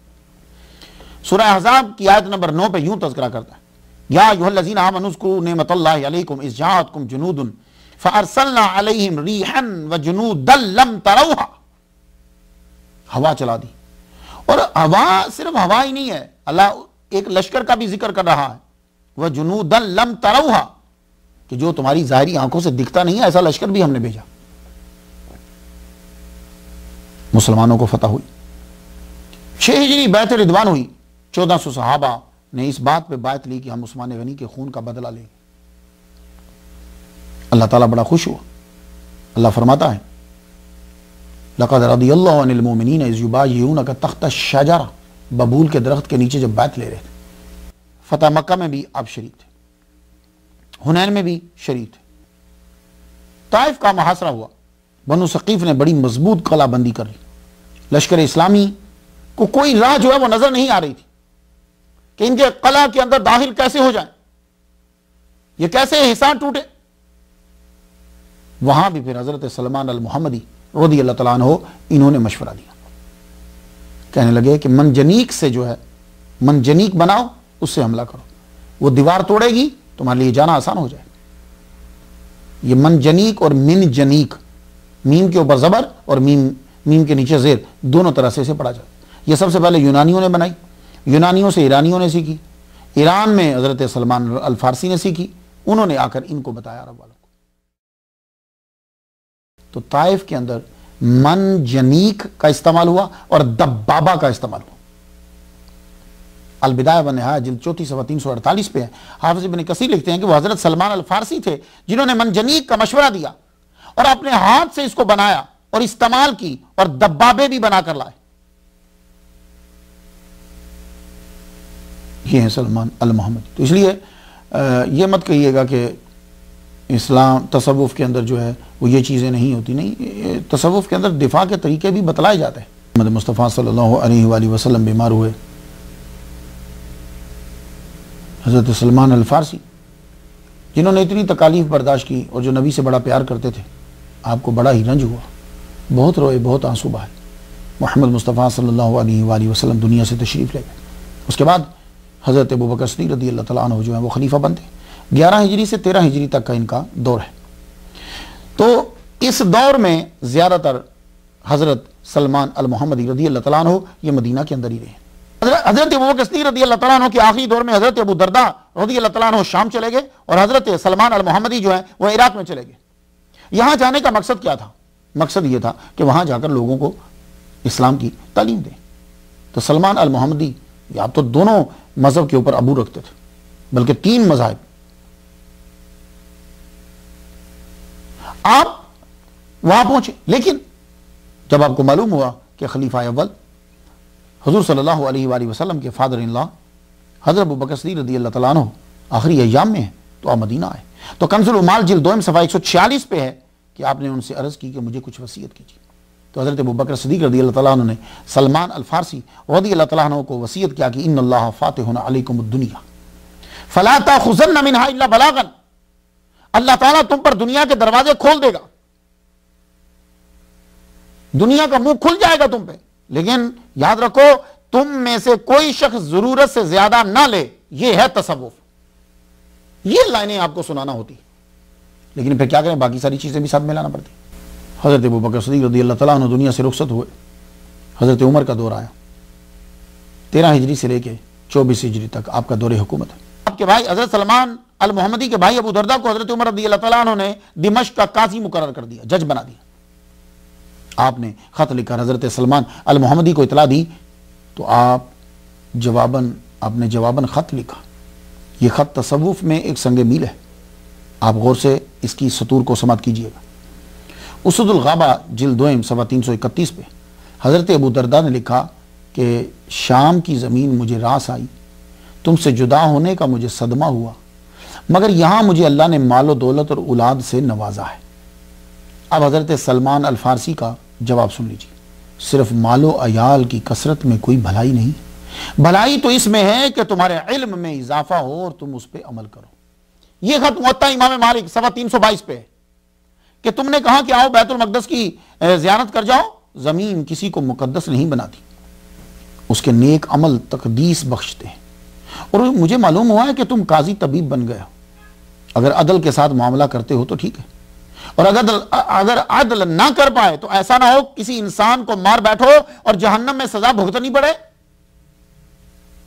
سورہ احزاب کی آیت نمبر 9 پہ یوں تذکرہ کرتا ہے، یا ایھا الذین آمنوا اذکروا نعمت اللہ علیکم اذ جاءتکم جنود فارسلنا علیہم ریحا وجنودا لم تروها، ہوا چلا دی۔ اور ہوا صرف ہوا ہی نہیں ہے، اللہ ایک لشکر کا بھی ذکر کر رہا ہے، وجنودا لم تروها، کہ جو تمہاری ظاہری آنکھوں سے دکھتا نہیں ہے، ایسا لشکر بھی ہم نے بھیجا۔ مسلمانوں کو فتح ہوئی۔ 6 ہجری بیعت رضوان ہوئی، 1400 صحابہ نے اس بات پہ بیعت لی کہ ہم عثمان غنی کے خون کا بدلہ لیں گے۔ اللہ تعالیٰ بڑا خوش ہوا۔ اللہ فرماتا ہے لقد رضی اللہ عن المؤمنین اذ یبایعونک تحت الشجرہ، ببول کے درخت کے نیچے جب بیعت لے رہے تھے۔ فتح مکہ میں بھی آپ شریک تھے، حنین میں بھی شریک تھے۔ طائف کا محاصرہ ہوا، بنو ثقیف نے بڑی مضبوط قلعہ بندی کر لی، لشکر اسلامی کو کوئی راہ جو ہے وہ نظر نہیں آ رہی تھی کہ ان کے قلعہ کے اندر داخل کیسے ہو جائیں، یہ کیسے حصار ٹوٹے۔ وہاں بھی پھر حضرت سلمان المحمدی رضی اللہ تعالیٰ عنہ انہوں نے مشورہ دیا، کہنے لگے کہ منجنیق سے جو ہے، منجنیق بناؤ، اس سے حملہ کرو، وہ دیوار توڑے گی، تمہارے لیے جانا آسان ہو جائے۔ یہ منجنیق اور منجنیق، میم کے اوپر زبر اور میم کے نیچے زیر، دونوں طرح سے اسے پڑھا جاتا ہے۔ یہ سب سے پہلے یونانیوں نے بنائی، یونانیوں سے ایرانیوں نے سیکھی، ایران میں حضرت سلمان الفارسی نے سیکھی، انہوں نے آ کر ان کو بتایا عرب والوں کو۔ تو طائف کے اندر منجنیق کا استعمال ہوا اور دبابہ کا استعمال ہوا۔ البدایہ والنہایہ جلد 34 صفحہ 348 پہ ہے، حافظ ابن کثیر لکھتے ہیں کہ وہ حضرت سلمان الفارسی تھے جنہوں نے منجنیق کا مشورہ دیا اور اپنے ہاتھ سے اس کو بنایا اور استعمال کی اور دبابے بھی بنا کر لائے۔ یہ ہیں سلمان المحمدی۔ تو اس لیے یہ مت کہیے گا کہ اسلام تصوف کے اندر جو ہے وہ یہ چیزیں نہیں ہوتی، نہیں، تصوف کے اندر دفاع کے طریقے بھی بتلائے جاتے ہیں۔ محمد مصطفیٰ صلی اللہ علیہ وآلہ وسلم بیمار ہوئے، حضرت سلمان الفارسی جنہوں نے اتنی تکالیف برداشت کی اور جو نبی سے بڑا پیار کرتے تھے، آپ کو بڑا ہی رنج ہوا، بہت روئے، بہت آنسو بہائے۔ محمد مصطفیٰ صلی اللہ علیہ وآلہ وسلم دنیا سے تشریف لے گئے۔ اس کے بعد حضرت ابوبکر صدیق رضی اللہ تعالیٰ عنہ جو ہیں وہ خلیفہ بنتے ہیں۔ 11 ہجری سے 13 ہجری تک کا ان کا دور ہے۔ تو اس دور میں زیادہ تر حضرت سلمان المحمدی رضی اللہ تعالیٰ عنہ یہ مدینہ کے اندر ہی رہے۔ حضرت ابوبکر صدیق رضی اللہ تعالیٰ عنہ کے آخری دور میں حضرت ابو درداء رضی اللہ تعالیٰ عنہ شام چلے گئے اور حضرت سلمان المحمدی جو ہیں وہ عراق میں چلے گئے۔ یہاں جانے کا مقصد کیا تھا؟ مقصد یہ تھا کہ وہاں جا کر لوگوں کو اسلام کی تعلیم دیں۔ تو سلمان المحمدی یہ آپ تو دونوں مذہب کے اوپر عبور رکھتے تھے، بلکہ 3 مذاہب. آپ وہاں پہنچے، لیکن جب آپ کو معلوم ہوا کہ خلیفہ اول حضور صلی اللہ علیہ وآلہ وسلم کے فادر ان لا حضرت ابوبکر صدیق رضی اللہ تعالیٰ عنہ آخری ایام میں ہیں، تو آپ مدینہ آئے. تو کنز العمال جلد 2 صفحہ 146 پہ ہے کہ آپ نے ان سے عرض کی کہ مجھے کچھ وصیت کیجیے. تو حضرت ابوبکر صدیق رضی اللہ تعالیٰ عنہ نے سلمان الفارسی رضی اللہ تعالیٰ عنہ کو وصیت کیا کہ ان اللہ فاتح علیکم الدنیا فلا تاخذن منها الا بلاغا. اللہ تعالیٰ تم پر دنیا کے دروازے کھول دے گا، دنیا کا منہ کھل جائے گا تم پہ، لیکن یاد رکھو تم میں سے کوئی شخص ضرورت سے زیادہ نہ لے. یہ ہے تصوف. یہ لائنیں آپ کو سنانا ہوتی، لیکن پھر کیا کریں، باقی ساری چیزیں بھی ساتھ میں لانا پڑتی. حضرت ابوبکر صدیق رضی اللہ تعالیٰ عنہ دنیا سے رخصت ہوئے. حضرت عمر کا دور آیا، 13 ہجری سے لے کے 24 ہجری تک آپ کا دور حکومت ہے. آپ کے بھائی حضرت سلمان المحمدی کے بھائی ابو دردہ کو حضرت عمر رضی اللہ تعالیٰ عنہ نے دمشق کا قاضی مقرر کر دیا، جج بنا دیا. آپ نے خط لکھا، حضرت سلمان المحمدی کو اطلاع دی، تو آپ نے جواباً خط لکھا. یہ خط تصوف میں ایک سنگ میل ہے، آپ غور سے اس کی سطور کو سماعت کیجئے گا. اسد الغابہ جلد 2 صفحہ 331 پہ حضرت ابو دردہ نے لکھا کہ شام کی زمین مجھے راس آئی، تم سے جدا ہونے کا مجھے صدمہ ہوا، مگر یہاں مجھے اللہ نے مال و دولت اور اولاد سے نوازا ہے. اب حضرت سلمان الفارسی کا جواب سن لیجیے. صرف مال و عیال کی کثرت میں کوئی بھلائی نہیں، بھلائی تو اس میں ہے کہ تمہارے علم میں اضافہ ہو اور تم اس پہ عمل کرو. یہ خط موطا امام مالک صفحہ 322 پہ ہے کہ تم نے کہا کہ آؤ بیت المقدس کی زیارت کر جاؤ. زمین کسی کو مقدس نہیں بناتی، اس کے نیک عمل تقدیس بخشتے ہیں. اور مجھے معلوم ہوا ہے کہ تم قاضی طبیب بن گئے ہو. اگر عدل کے ساتھ معاملہ کرتے ہو تو ٹھیک ہے، اور اگر عدل نہ کر پائے تو ایسا نہ ہو کسی انسان کو مار بیٹھو اور جہنم میں سزا بھگتنی پڑے.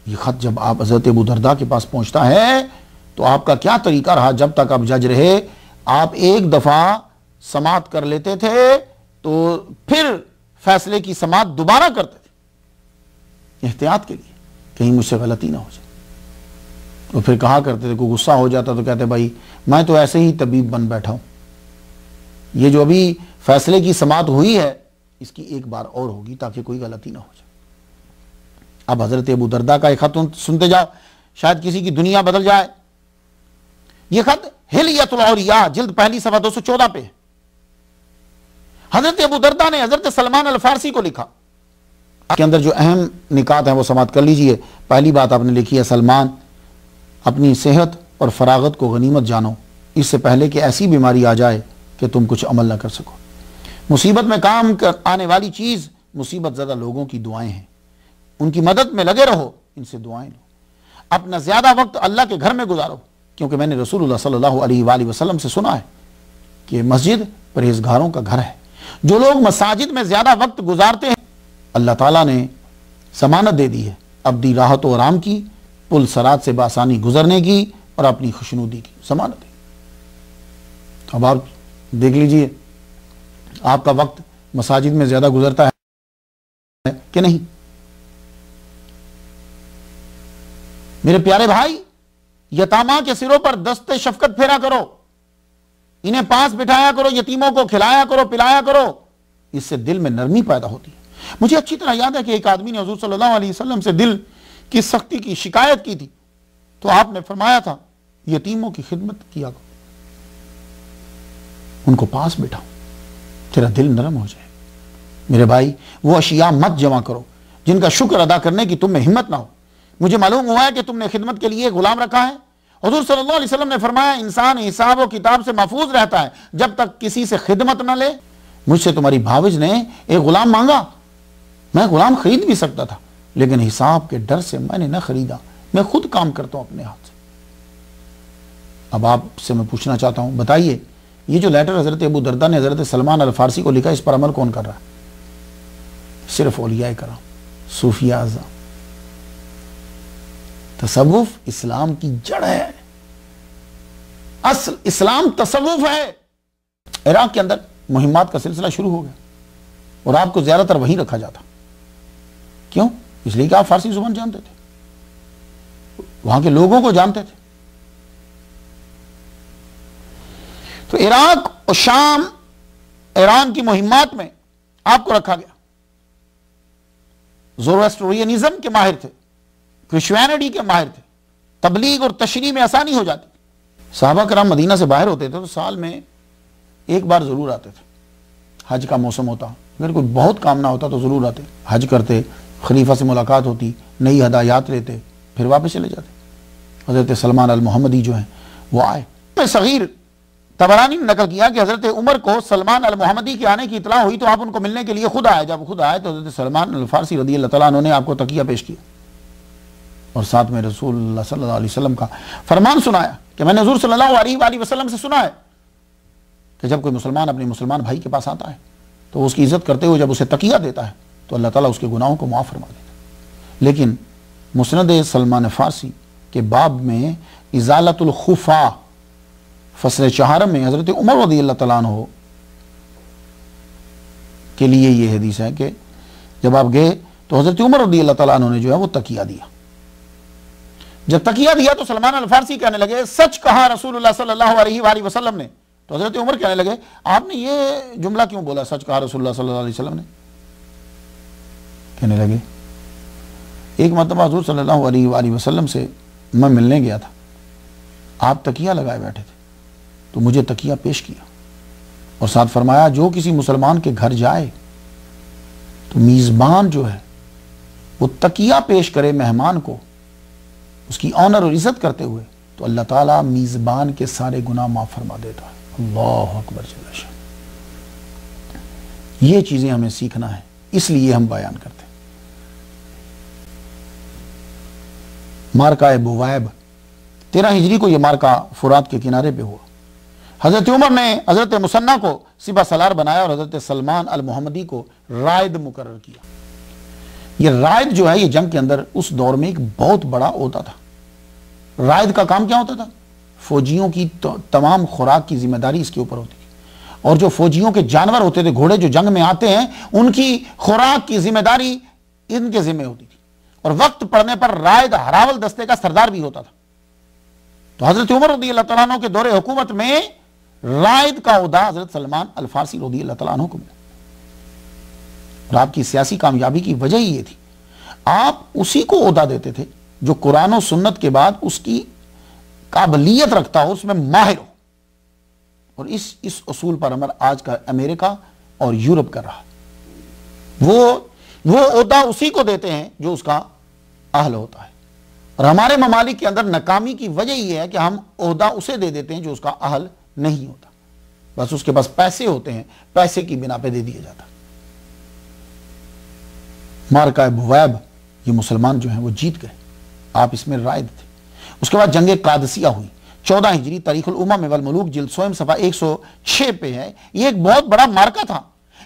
یہ خط جب آپ حضرت ابو دردہ کے پاس پہنچتا ہے تو آپ کا کیا طریقہ رہا؟ جب تک آپ جج رہے آپ ایک دفعہ سماعت کر لیتے تھے تو پھر فیصلے کی سماعت دوبارہ کرتے تھے، احتیاط کے لیے کہیں مجھ سے غلطی نہ ہو جائے. تو پھر کہا کرتے تھے، کوئی غصہ ہو جاتا تو کہتے بھائی میں تو ایسے ہی طبیب بن بیٹھا ہوں، یہ جو ابھی فیصلے کی سماعت ہوئی ہے اس کی ایک بار اور ہوگی تاکہ کوئی غلطی نہ ہو جائے. اب حضرت ابو دردہ کا ایک خط سنتے جاؤ، شاید کسی کی دنیا بدل جائے. یہ خط حلیۃ الاولیاء جلد 1 صفحہ 214 پہ. حضرت ابو دردہ نے حضرت سلمان الفارسی کو لکھا، کے اندر جو اہم نکات ہیں وہ سماعت کر لیجئے. پہلی بات آپ نے لکھی ہے، سلمان اپنی صحت اور فراغت کو غنیمت جانو، اس سے پہلے کہ ایسی بیماری آ جائے کہ تم کچھ عمل نہ کر سکو. مصیبت میں کام آنے والی چیز مصیبت زدہ لوگوں کی دعائیں ہیں، ان کی مدد میں لگے رہو، ان سے دعائیں لو. اپنا زیادہ وقت اللہ کے گھر میں گزارو، کیونکہ میں نے رسول اللہ صلی اللہ علیہ وآلہ وسلم سے سنا ہے کہ مسجد پرہیزگاروں کا گھر ہے. جو لوگ مساجد میں زیادہ وقت گزارتے ہیں اللہ تعالیٰ نے ضمانت دے دی ہے ابدی راحت و آرام کی، پل صراط سے بآسانی گزرنے کی اور اپنی خوشنودی کی ضمانت دی. اب آپ دیکھ لیجئے آپ کا وقت مساجد میں زیادہ گزرتا ہے کہ نہیں؟ میرے پیارے بھائی، یتامہ کے سروں پر دست شفقت پھیرا کرو، انہیں پاس بٹھایا کرو، یتیموں کو کھلایا کرو، پلایا کرو، اس سے دل میں نرمی پیدا ہوتی ہے. مجھے اچھی طرح یاد ہے کہ ایک آدمی نے حضور صلی اللہ علیہ وسلم سے دل کی سختی کی شکایت کی تھی، تو آپ نے فرمایا تھا یتیموں کی خدمت کیا کرو، ان کو پاس بٹھاؤ، تیرا دل نرم ہو جائے. میرے بھائی، وہ اشیاء مت جمع کرو جن کا شکر ادا کرنے کی تم میں ہمت نہ ہو. مجھے معلوم ہوا ہے کہ تم نے خدمت کے لیے غلام رکھا ہے. حضور صلی اللہ علیہ وسلم نے فرمایا انسان حساب و کتاب سے محفوظ رہتا ہے جب تک کسی سے خدمت نہ لے. مجھ سے تمہاری بھاوج نے ایک غلام مانگا، میں غلام خرید بھی سکتا تھا، لیکن حساب کے ڈر سے میں نے نہ خریدا، میں خود کام کرتا ہوں اپنے ہاتھ سے. اب آپ سے میں پوچھنا چاہتا ہوں، بتائیے یہ جو لیٹر حضرت ابو دردہ نے حضرت سلمان الفارسی کو لکھا، اس پر عمل کون کر رہا ہے؟ صرف اولیاء کرام، صوفیاء اعظم. تصوف اسلام کی جڑ ہے، اصل اسلام تصوف ہے. عراق کے اندر مہمات کا سلسلہ شروع ہو گیا اور آپ کو زیادہ تر وہیں رکھا جاتا. کیوں؟ اس لیے کہ آپ فارسی زبان جانتے تھے. وہاں کے لوگوں کو جانتے تھے. تو عراق اور شام، ایران کی مہمات میں آپ کو رکھا گیا. زورواسٹرینزم کے ماہر تھے، کرسچینٹی کے ماہر تھے، تبلیغ اور تشریح میں آسانی ہو جاتی. صحابہ کرام مدینہ سے باہر ہوتے تھے تو سال میں ایک بار ضرور آتے تھے. حج کا موسم ہوتا، اگر کوئی بہت کام نہ ہوتا تو ضرور آتے، حج کرتے، خلیفہ سے ملاقات ہوتی، نئی ہدایات لیتے، پھر واپس چلے جاتے. حضرت سلمان المحمدی جو ہیں وہ آئے. صغیر طبرانی نے نقل کیا کہ حضرت عمر کو سلمان المحمدی کے آنے کی اطلاع ہوئی تو آپ ان کو ملنے کے لیے خود آئے. جب خود آئے تو حضرت سلمان الفارسی رضی اللہ تعالیٰ عنہ نے آپ کو تکیہ پیش کیا اور ساتھ میں رسول اللہ صلی اللہ علیہ وسلم کا فرمان سنایا کہ میں نے حضور صلی اللہ علیہ وآلہ وسلم سے سنا ہے کہ جب کوئی مسلمان اپنے مسلمان بھائی کے پاس آتا ہے تو اس کی عزت کرتے ہوئے جب اسے تکیہ دیتا ہے تو اللہ تعالیٰ اس کے گناہوں کو معاف فرما دیتا ہے. لیکن مسند سلمان فارسی کے باب میں ازالت الخفا فصل 4 میں حضرت عمر رضی اللہ تعالیٰ عنہ کے لیے یہ حدیث ہے کہ جب آپ گئے تو حضرت عمر رضی اللہ تعالیٰ عنہ نے جو ہے وہ تکیہ دیا. جب تکیہ دیا تو سلمان الفارسی کہنے لگے سچ کہا رسول اللہ صلی اللہ علیہ وآلہ وسلم نے. تو حضرت عمر کہنے لگے آپ نے یہ جملہ کیوں بولا، سچ کہا رسول اللہ صلی اللہ علیہ وسلم نے؟ کہنے لگے ایک مرتبہ حضور صلی اللہ علیہ وآلہ وسلم سے میں ملنے گیا تھا، آپ تکیہ لگائے بیٹھے تھے تو مجھے تکیہ پیش کیا اور ساتھ فرمایا جو کسی مسلمان کے گھر جائے تو میزبان جو ہے وہ تکیہ پیش کرے مہمان کو، اس کی آنر اور عزت کرتے ہوئے، تو اللہ تعالیٰ میزبان کے سارے گناہ معاف فرما دیتا ہے. اللہ اکبر جل شان. یہ چیزیں ہمیں سیکھنا ہے، اس لیے ہم بیان کرتے ہیں. مارکہ بوائب 13 ہجری کو یہ مارکہ فرات کے کنارے پہ ہوا. حضرت عمر نے حضرت مسنہ کو سپہ سالار بنایا اور حضرت سلمان المحمدی کو رائد مقرر کیا. یہ رائد جو ہے یہ جنگ کے اندر اس دور میں ایک بہت بڑا عہدہ تھا. رائد کا کام کیا ہوتا تھا؟ فوجیوں کی تمام خوراک کی ذمہ داری اس کے اوپر ہوتی تھی، اور جو فوجیوں کے جانور ہوتے تھے، گھوڑے جو جنگ میں آتے ہیں، ان کی خوراک کی ذمہ داری ان کے ذمہ ہوتی تھی. اور وقت پڑنے پر رائد ہراول دستے کا سردار بھی ہوتا تھا. تو حضرت عمر رضی اللہ تعالیٰ عنہ کے دور حکومت میں رائد کا عہدہ حضرت سلمان الفارسی رضی اللہ تعالیٰ عنہ کو ملا. اور آپ کی سیاسی کامیابی کی وجہ ہی یہ تھی، آپ اسی کو عہدہ دیتے تھے جو قرآن و سنت کے بعد اس کی قابلیت رکھتا ہو، اس میں ماہر ہو. اور اس اصول پر عمل آج کا امریکہ اور یورپ کر رہا. وہ عہدہ اسی کو دیتے ہیں جو اس کا اہل ہوتا ہے. اور ہمارے ممالک کے اندر ناکامی کی وجہ یہ ہے کہ ہم عہدہ اسے دے دیتے ہیں جو اس کا اہل نہیں ہوتا. بس اس کے پاس پیسے ہوتے ہیں، پیسے کی بنا پہ دے دیا جاتا. مارکہ بوائب یہ مسلمان جو ہیں وہ جیت گئے، آپ اس میں رائد تھے. اس کے بعد جنگ قادسیہ ہوئی 14 ہجری، تاریخ الامم والملوک جلد 100 صفحہ 106 پہ ہے. یہ ایک بہت بڑا مارکہ تھا.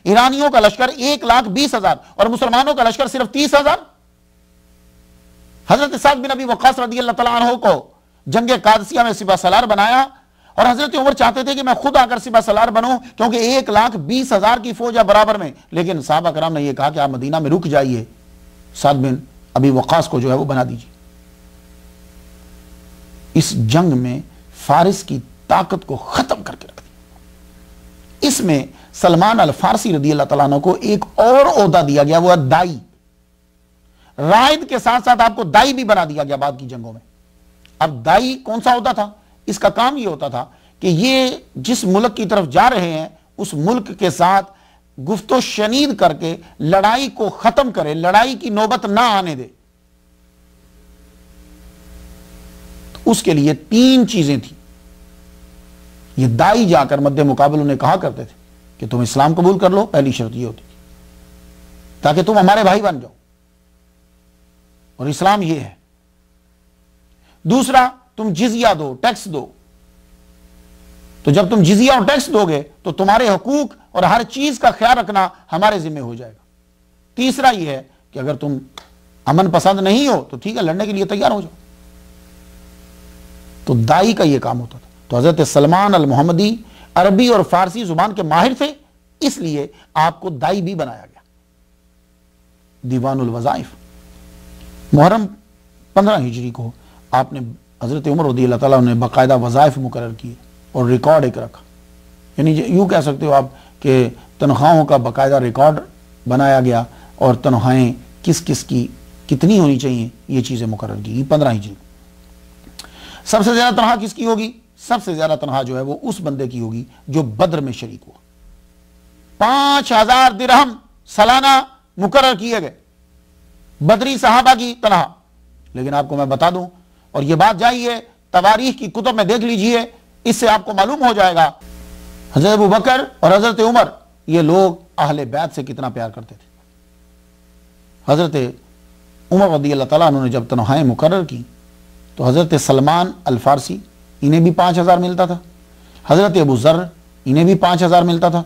ایرانیوں کا لشکر 1,20,000 اور مسلمانوں کا لشکر صرف 30,000. حضرت سعد بن ابی وقاص رضی اللہ تعالیٰ عنہ کو جنگ قادسیہ میں سپہ سالار بنایا، اور حضرت عمر چاہتے تھے کہ میں خود آ کر سپہ سالار بنوں کیونکہ 1,20,000 کی فوج ہے برابر میں. لیکن صحابہ کرام نے یہ کہا کہ آپ مدینہ میں رک جائیے، سعد بن ابی وقاص کو جو ہے وہ بنا دیجیے. اس جنگ میں فارس کی طاقت کو ختم کر کے رکھ دیا. اس میں سلمان الفارسی رضی اللہ تعالیٰ عنہ کو ایک اور عہدہ دیا گیا، وہ دائی. رائد کے ساتھ ساتھ آپ کو دائی بھی بنا دیا گیا بعد کی جنگوں میں. اب دائی کون سا عہدہ تھا؟ اس کا کام یہ ہوتا تھا کہ یہ جس ملک کی طرف جا رہے ہیں اس ملک کے ساتھ گفت و شنید کر کے لڑائی کو ختم کرے، لڑائی کی نوبت نہ آنے دے. اس کے لیے 3 چیزیں تھیں. یہ دائی جا کر مد مقابل انہیں کہا کرتے تھے کہ تم اسلام قبول کر لو، پہلی شرط یہ ہوتی تھی تاکہ تم ہمارے بھائی بن جاؤ، اور اسلام یہ ہے. دوسرا، تم جزیہ دو، ٹیکس دو. تو جب تم جزیہ اور ٹیکس دو گے تو تمہارے حقوق اور ہر چیز کا خیال رکھنا ہمارے ذمہ ہو جائے گا. تیسرا یہ ہے کہ اگر تم امن پسند نہیں ہو تو ٹھیک ہے، لڑنے کے لیے تیار ہو جاؤ. تو دائی کا یہ کام ہوتا تھا. تو حضرت سلمان المحمدی عربی اور فارسی زبان کے ماہر تھے، اس لیے آپ کو دائی بھی بنایا گیا. دیوان الوظائف محرم 15 ہجری کو آپ نے حضرت عمر رضی اللہ تعالیٰ نے باقاعدہ وظائف مقرر کیے اور ریکارڈ ایک رکھا. یعنی یوں کہہ سکتے ہو آپ کہ تنخواہوں کا باقاعدہ ریکارڈ بنایا گیا اور تنخواہیں کس کس کی کتنی ہونی چاہیے یہ چیزیں مقرر کی. 15 ہجری. سب سے زیادہ تنخواہ کس کی ہوگی؟ سب سے زیادہ تنخواہ جو ہے وہ اس بندے کی ہوگی جو بدر میں شریک ہوا. 5000 درہم سالانہ مقرر کیے گئے بدری صحابہ کی تنخواہ. لیکن آپ کو میں بتا دوں، اور یہ بات جائیے تواریخ کی کتب میں دیکھ لیجئے، اس سے آپ کو معلوم ہو جائے گا حضرت ابوبکر اور حضرت عمر یہ لوگ اہل بیت سے کتنا پیار کرتے تھے. حضرت عمر رضی اللہ تعالیٰ عنہ نے جب تنخواہیں مقرر کی تو حضرت سلمان الفارسی انہیں بھی 5000 ملتا تھا، حضرت ابو ذر انہیں بھی 5000 ملتا تھا،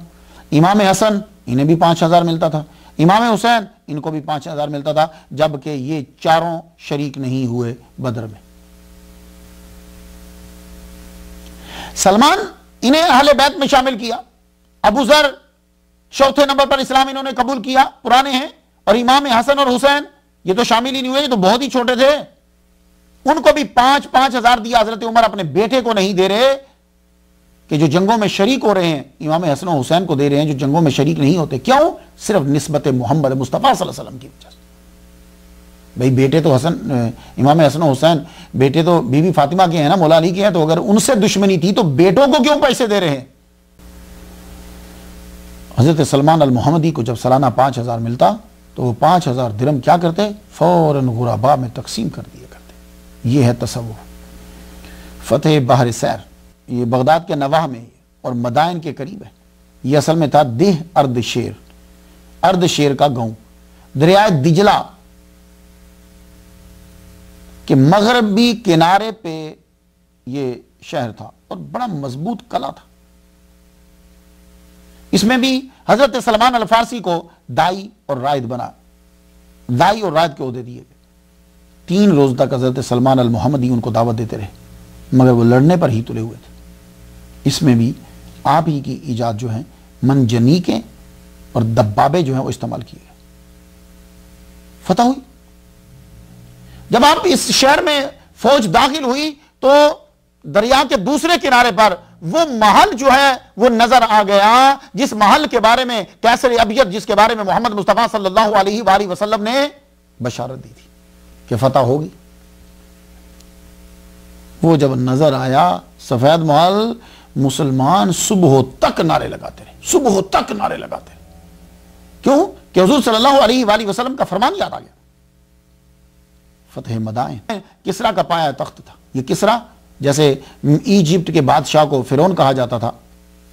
امام حسن انہیں بھی 5000 ملتا تھا، امام حسین ان کو بھی 5000 ملتا تھا، جبکہ یہ چاروں شریک نہیں ہوئے بدر میں. سلمان انہیں اہل بیت میں شامل کیا، ابو ذر چوتھے نمبر پر اسلام انہوں نے قبول کیا، پرانے ہیں، اور امام حسن اور حسین یہ تو شامل ہی نہیں ہوئے، یہ تو بہت ہی چھوٹے تھے، ان کو بھی 5,000 دیا. حضرت عمر اپنے بیٹے کو نہیں دے رہے کہ جو جنگوں میں شریک ہو رہے ہیں، امام حسن و حسین کو دے رہے ہیں جو جنگوں میں شریک نہیں ہوتے. کیوں؟ صرف نسبت محمد مصطفیٰ صلی اللہ علیہ وسلم کی وجہ سے. بھئی بیٹے تو امام حسن و حسین بیٹے تو بی بی فاطمہ کے ہیں نا، مولا علی کے ہیں، تو اگر ان سے دشمنی تھی تو بیٹوں کو کیوں پیسے دے رہے ہیں؟ حضرت سلمان المحمدی کو جب سالانہ 5000 ملتا تو وہ 5000 درہم کیا کرتے؟ فوراً غرباء میں تقسیم کر دیا کرتے. یہ ہے تصوف. فتح بحر سیر یہ بغداد کے نواح میں اور مدائن کے قریب ہے. یہ اصل میں تھا دہ ارد شیر، ارد شیر کا گاؤں، دریائے دجلہ کے مغربی کنارے پہ یہ شہر تھا اور بڑا مضبوط قلعہ تھا. اس میں بھی حضرت سلمان الفارسی کو دائی اور رائد بنا، دائی اور رائد کے عہدے دیے گئے. 3 روز تک حضرت سلمان المحمدی ان کو دعوت دیتے رہے، مگر وہ لڑنے پر ہی تلے ہوئے تھے. اس میں بھی آپ ہی کی ایجاد جو ہیں منجنیقیں اور دبابے جو ہیں وہ استعمال کیے گئے. فتح ہوئی. جب آپ اس شہر میں فوج داخل ہوئی تو دریا کے دوسرے کنارے پر وہ محل جو ہے وہ نظر آ گیا جس محل کے بارے میں کیسر ابیض، جس کے بارے میں محمد مصطفیٰ صلی اللہ علیہ وآلہ وسلم نے بشارت دی تھی کہ فتح ہوگی. وہ جب نظر آیا سفید محل، مسلمان صبح تک نعرے لگاتے رہے، صبح تک نعرے لگاتے رہے. کیوں؟ کہ حضور صلی اللہ علیہ وآلہ وسلم کا فرمان یاد آ گیا. فتح مدائن کسرا کا پایا تخت تھا. یہ کسرا جیسے ایجپٹ کے بادشاہ کو فرعون کہا جاتا تھا،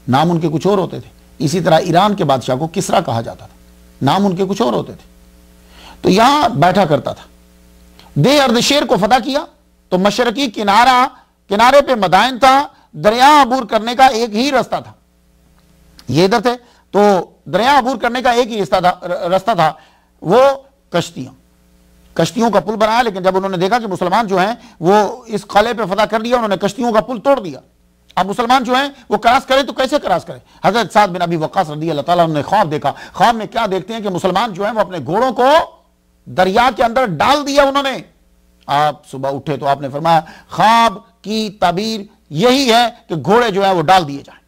نام ان کے کچھ اور ہوتے تھے، اسی طرح ایران کے بادشاہ کو کسرا کہا جاتا تھا، نام ان کے کچھ اور ہوتے تھے. تو یہاں بیٹھا کرتا تھا. دہ اردشیر کو فتح کیا تو مشرقی کنارے پہ مدائن تھا. دریا عبور کرنے کا ایک ہی رستہ تھا، یہ ادھر تھے تو دریا عبور کرنے کا ایک ہی رستہ تھا، وہ کشتیوں کا پل بنایا. لیکن جب انہوں نے دیکھا کہ مسلمان جو ہیں وہ اس قلعے پہ فتح کر لیا، انہوں نے کشتیوں کا پل توڑ دیا. اب مسلمان جو ہیں وہ کراس کرے تو کیسے کراس کرے؟ حضرت سعد بن ابی وقاص رضی اللہ تعالیٰ نے خواب دیکھا. خواب میں کیا دیکھتے ہیں کہ مسلمان جو ہیں وہ اپنے گھوڑوں کو دریا کے اندر ڈال دیا انہوں نے. آپ صبح اٹھے تو آپ نے فرمایا خواب کی تعبیر یہی ہے کہ گھوڑے جو ہیں وہ ڈال دیے جائیں.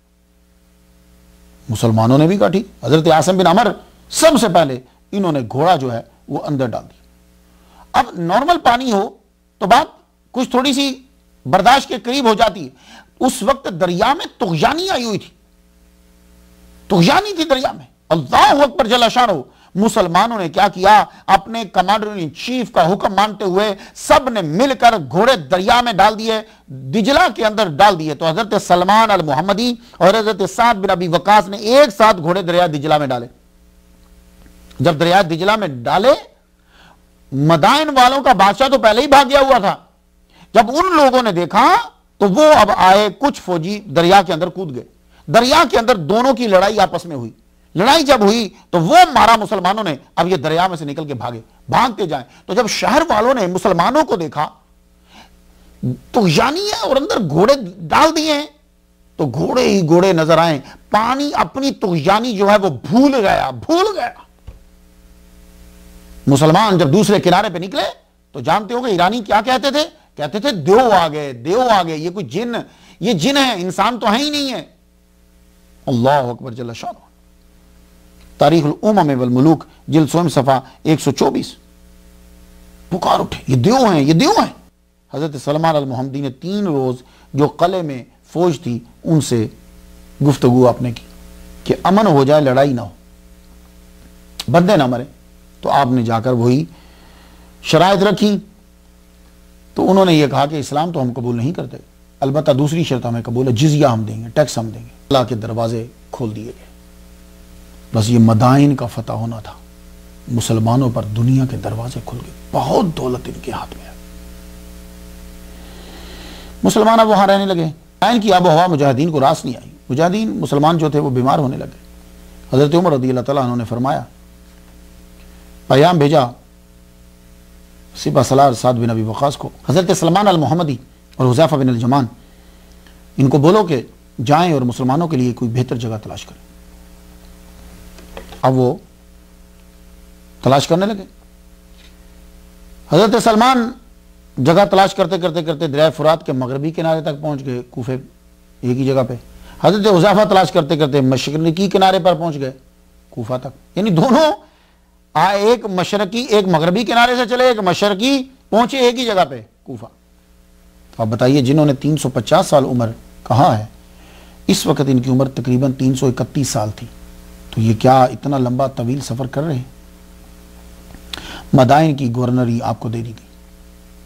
مسلمانوں نے بھی کہا ٹھیک. حضرت عاصم بن عمر سب سے پہلے انہوں نے گھوڑا جو ہے وہ اندر ڈال دیا. اب نارمل پانی ہو تو بات کچھ تھوڑی سی برداشت کے قریب ہو جاتی ہے. اس وقت دریا میں طغیانی آئی ہوئی تھی، طغیانی تھی دریا میں. اللہ اکبر جل شانہ. مسلمانوں نے کیا کیا؟ اپنے کمانڈر ان چیف کا حکم مانتے ہوئے سب نے مل کر گھوڑے دریا میں ڈال دیے، دجلہ کے اندر ڈال دیے. تو حضرت سلمان المحمدی اور حضرت سعد بن ابی وقاص نے ایک ساتھ گھوڑے دریا دجلہ میں ڈالے. جب دریا دجلہ میں ڈالے، مدائن والوں کا بادشاہ تو پہلے ہی بھاگ گیا ہوا تھا. جب ان لوگوں نے دیکھا تو وہ اب آئے، کچھ فوجی دریا کے اندر کود گئے. دریا کے اندر دونوں کی لڑائی آپس میں ہوئی. لڑائی جب ہوئی تو وہ مارا مسلمانوں نے. اب یہ دریا میں سے نکل کے بھاگتے جائیں. تو جب شہر والوں نے مسلمانوں کو دیکھا تو یعنی ہے اور اندر گھوڑے ڈال دیے ہیں تو گھوڑے ہی گھوڑے نظر آئیں. پانی اپنی طغیانی جو ہے وہ بھول گیا. مسلمان جب دوسرے کنارے پہ نکلے تو جانتے ہو کہ ایرانی کیا کہتے تھے؟ کہتے تھے دیو آ گئے، دیو آ گئے، یہ کوئی جن، یہ جن ہے، انسان تو ہے ہی نہیں ہے۔ اللہ اکبر جل شانہ۔ تاریخ الامم والملوک جلد 100 صفحہ 124۔ پکار اٹھے یہ دیو ہیں، یہ دیو ہیں۔ حضرت سلمان المحمدی نے 3 روز جو قلعے میں فوج تھی ان سے گفتگو آپ نے کی کہ امن ہو جائے، لڑائی نہ ہو، بندے نہ مرے۔ تو آپ نے جا کر وہی شرائط رکھی۔ تو انہوں نے یہ کہا کہ اسلام تو ہم قبول نہیں کرتے، البتہ دوسری شرط ہمیں قبول ہے، جزیہ ہم دیں گے، ٹیکس ہم دیں گے۔ اللہ کے دروازے کھول دیے گئے۔ بس یہ مدائن کا فتح ہونا تھا، مسلمانوں پر دنیا کے دروازے کھل گئے، بہت دولت ان کے ہاتھ میں ہے۔ مسلمان اب وہاں رہنے لگے۔ مدائن کی آب و ہوا مجاہدین کو راس نہیں آئی، مجاہدین مسلمان جو تھے وہ بیمار ہونے لگے۔ حضرت عمر رضی اللہ تعالیٰ عنہ نے فرمایا، پیام بھیجا سپہ سالار سعد بن ابی وقاص کو، حضرت سلمان المحمدی اور حذیفہ بن الجمان، ان کو بولو کہ جائیں اور مسلمانوں کے لیے کوئی بہتر جگہ تلاش کریں۔ اب وہ تلاش کرنے لگے۔ حضرت سلمان جگہ تلاش کرتے کرتے کرتے دریائے فرات کے مغربی کنارے تک پہنچ گئے، کوفے ایک ہی جگہ پہ۔ حضرت حذیفہ تلاش کرتے کرتے مشرقی کنارے پر پہنچ گئے، کوفہ تک۔ یعنی دونوں ایک مشرقی ایک مغربی کنارے سے چلے، ایک مشرقی، پہنچے ایک ہی جگہ پہ، کوفہ۔ تو آپ بتائیے جنہوں نے 350 سال عمر کہا ہے، اس وقت ان کی عمر تقریباً 331 سال تھی، تو یہ کیا اتنا لمبا طویل سفر کر رہے ہیں؟ مدائن کی گورنری آپ کو دے دی گئی،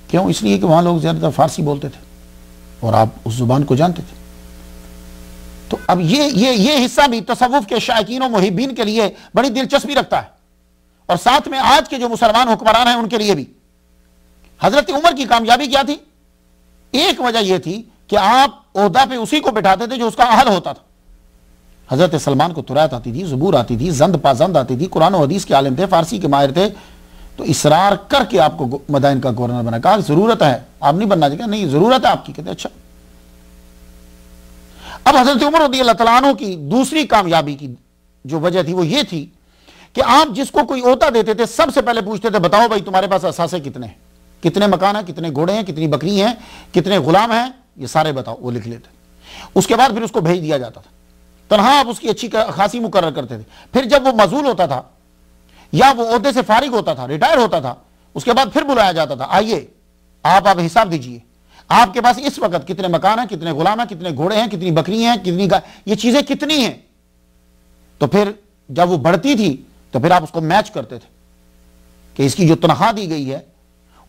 کیوں؟ اس لیے کہ وہاں لوگ زیادہ تر فارسی بولتے تھے اور آپ اس زبان کو جانتے تھے۔ تو اب یہ حصہ بھی تصوف کے شائقین و محبین کے لیے بڑی دلچسپی رکھتا ہے، اور ساتھ میں آج کے جو مسلمان حکمران ہیں ان کے لیے بھی۔ حضرت عمر کی کامیابی کیا تھی؟ ایک وجہ یہ تھی کہ آپ عہدہ پہ اسی کو بٹھاتے تھے جو اس کا اہل ہوتا تھا۔ حضرت سلمان کو تورات آتی تھی، زبور آتی تھی، زند پازند آتی تھی، قرآن و حدیث کے عالم تھے، فارسی کے ماہر تھے، تو اصرار کر کے آپ کو مدائن کا گورنر بنا۔ کہا ضرورت ہے، آپ نہیں بننا چاہیے، نہیں ضرورت ہے آپ کی، کہتے اچھا۔ اب حضرت عمر رضی اللہ تعالیٰ عنہ کی دوسری کامیابی کی جو وجہ تھی وہ یہ تھی کہ آپ جس کو کوئی عہدہ دیتے تھے سب سے پہلے پوچھتے تھے بتاؤ بھائی تمہارے پاس اثاثے کتنے ہیں، کتنے مکان ہیں، کتنے گھوڑے ہیں، کتنی بکری ہیں، کتنے غلام ہیں، یہ سارے بتاؤ۔ وہ لکھ لیتے، اس کے بعد پھر اس کو بھیج دیا جاتا تھا۔ تنہا آپ اس کی اچھی خاصی مقرر کرتے تھے۔ پھر جب وہ معزول ہوتا تھا یا وہ عہدے سے فارغ ہوتا تھا، ریٹائر ہوتا تھا، اس کے بعد پھر بلایا جاتا تھا، آئیے آپ حساب دیجئے، آپ کے پاس اس وقت کتنے مکان ہیں، کتنے غلام ہیں، کتنے گھوڑے ہیں، کتنی بکری ہیں، کتنی یہ چیزیں کتنی ہیں۔ تو پھر جب وہ بڑھتی تھی تو پھر آپ اس کو میچ کرتے تھے کہ اس کی جو تنخواہ دی گئی ہے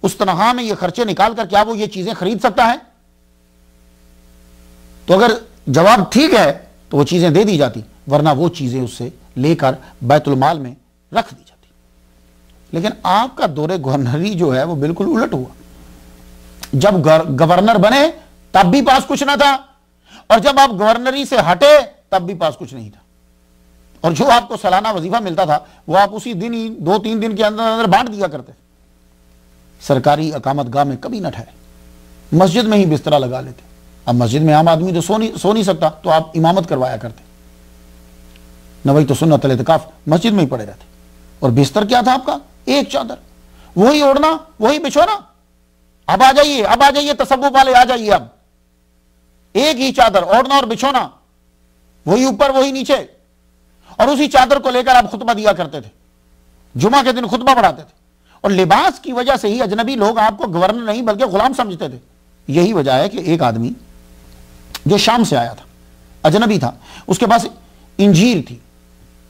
اس تنخواہ میں یہ خرچے نکال کر کیا وہ یہ چیزیں خرید سکتا ہے؟ تو اگر جواب ٹھیک ہے تو وہ چیزیں دے دی جاتی، ورنہ وہ چیزیں اس سے لے کر بیت المال میں رکھ دی جاتی۔ لیکن آپ کا دور گورنری جو ہے وہ بالکل الٹ ہوا۔ جب گورنر بنے تب بھی پاس کچھ نہ تھا، اور جب آپ گورنری سے ہٹے تب بھی پاس کچھ نہیں تھا، اور جو آپ کو سالانہ وظیفہ ملتا تھا وہ آپ اسی دن ہی 2-3 دن کے اندر بانٹ دیا کرتے۔ سرکاری اقامت گاہ میں کبھی نہ ٹھہرے، مسجد میں ہی بستر لگا لیتے۔ اب مسجد میں عام آدمی تو سو نہیں سکتا، تو آپ امامت کروایا کرتے، نویت سنت الاعتکاف، مسجد میں ہی پڑے رہتے۔ اور بستر کیا تھا آپ کا؟ ایک چادر، وہی اوڑھنا، وہی بچھونا۔ اب آ جائیے تصوف والے، آ جائیے، اب ایک ہی چادر اوڑھنا اور بچھونا، وہی اوپر وہی نیچے، اور اسی چادر کو لے کر آپ خطبہ دیا کرتے تھے، جمعہ کے دن خطبہ پڑھاتے تھے۔ اور لباس کی وجہ سے ہی اجنبی لوگ آپ کو گورنر نہیں بلکہ غلام سمجھتے تھے۔ یہی وجہ ہے کہ ایک آدمی جو شام سے آیا تھا، اجنبی تھا، اس کے پاس انجیر تھی،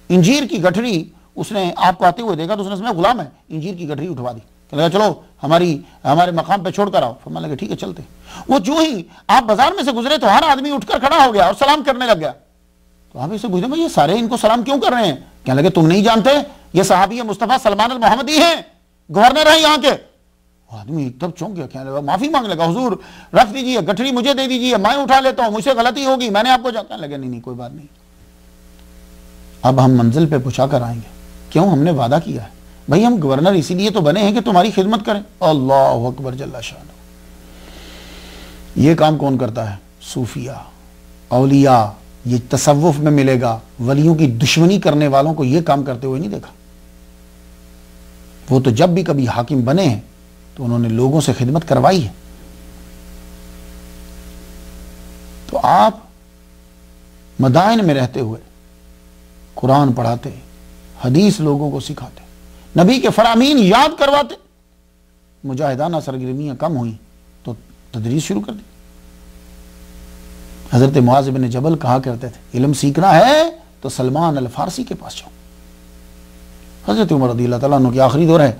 انجیر کی گٹھری اس نے آپ کو آتے ہوئے دیکھا تو اس نے سمجھا غلام ہے، انجیر کی گٹھری اٹھوا دی، کہ لگا چلو ہمارے مقام پہ چھوڑ کر آؤ۔ فرمانے لگا ٹھیک ہے چلتے۔ وہ جو ہی آپ بازار میں سے گزرے تو ہر آدمی اٹھ کر کھڑا ہو گیا اور سلام کرنے لگ گیا۔ تو آپ اسے پوچھتے ہیں یہ سارے ان کو سلام کیوں کر رہے ہیں؟ کہنے لگے تم نہیں جانتے یہ صحابی مصطفیٰ سلمان المحمدی ہیں، گورنر ہیں یہاں کے۔ آدمی ایک دم چونک گیا، کہنے لگا معافی مانگ لگا، حضور رکھ دیجئے، گٹھڑی مجھے دے دیجئے، میں اٹھا لیتا ہوں، مجھ سے غلطی ہوگی، میں نے آپ کو کہنے لگا نہیں کوئی بات نہیں، اب ہم منزل پہ پہنچا کر آئیں گے، کیوں؟ ہم نے وعدہ کیا ہے بھائی، ہم گورنر اسی لیے تو بنے ہیں کہ تمہاری خدمت کریں۔ اللہ اکبر جل شانہ۔ یہ کام کون کرتا ہے؟ صوفیہ، اولیاء۔ یہ تصوف میں ملے گا، ولیوں کی دشمنی کرنے والوں کو یہ کام کرتے ہوئے نہیں دیکھا۔ وہ تو جب بھی کبھی حاکم بنے ہیں تو انہوں نے لوگوں سے خدمت کروائی ہے، تو آپ مدائن میں رہتے ہوئے قرآن پڑھاتے، حدیث لوگوں کو سکھاتے، نبی کے فرامین یاد کرواتے، مجاہدانہ سرگرمیاں کم ہوئیں تو تدریس شروع کر دی۔ حضرت معاذ بن جبل کہا کرتے تھے علم سیکھنا ہے تو سلمان الفارسی کے پاس جاؤ۔ حضرت عمر رضی اللہ تعالیٰ عنہ کی آخری دور ہے،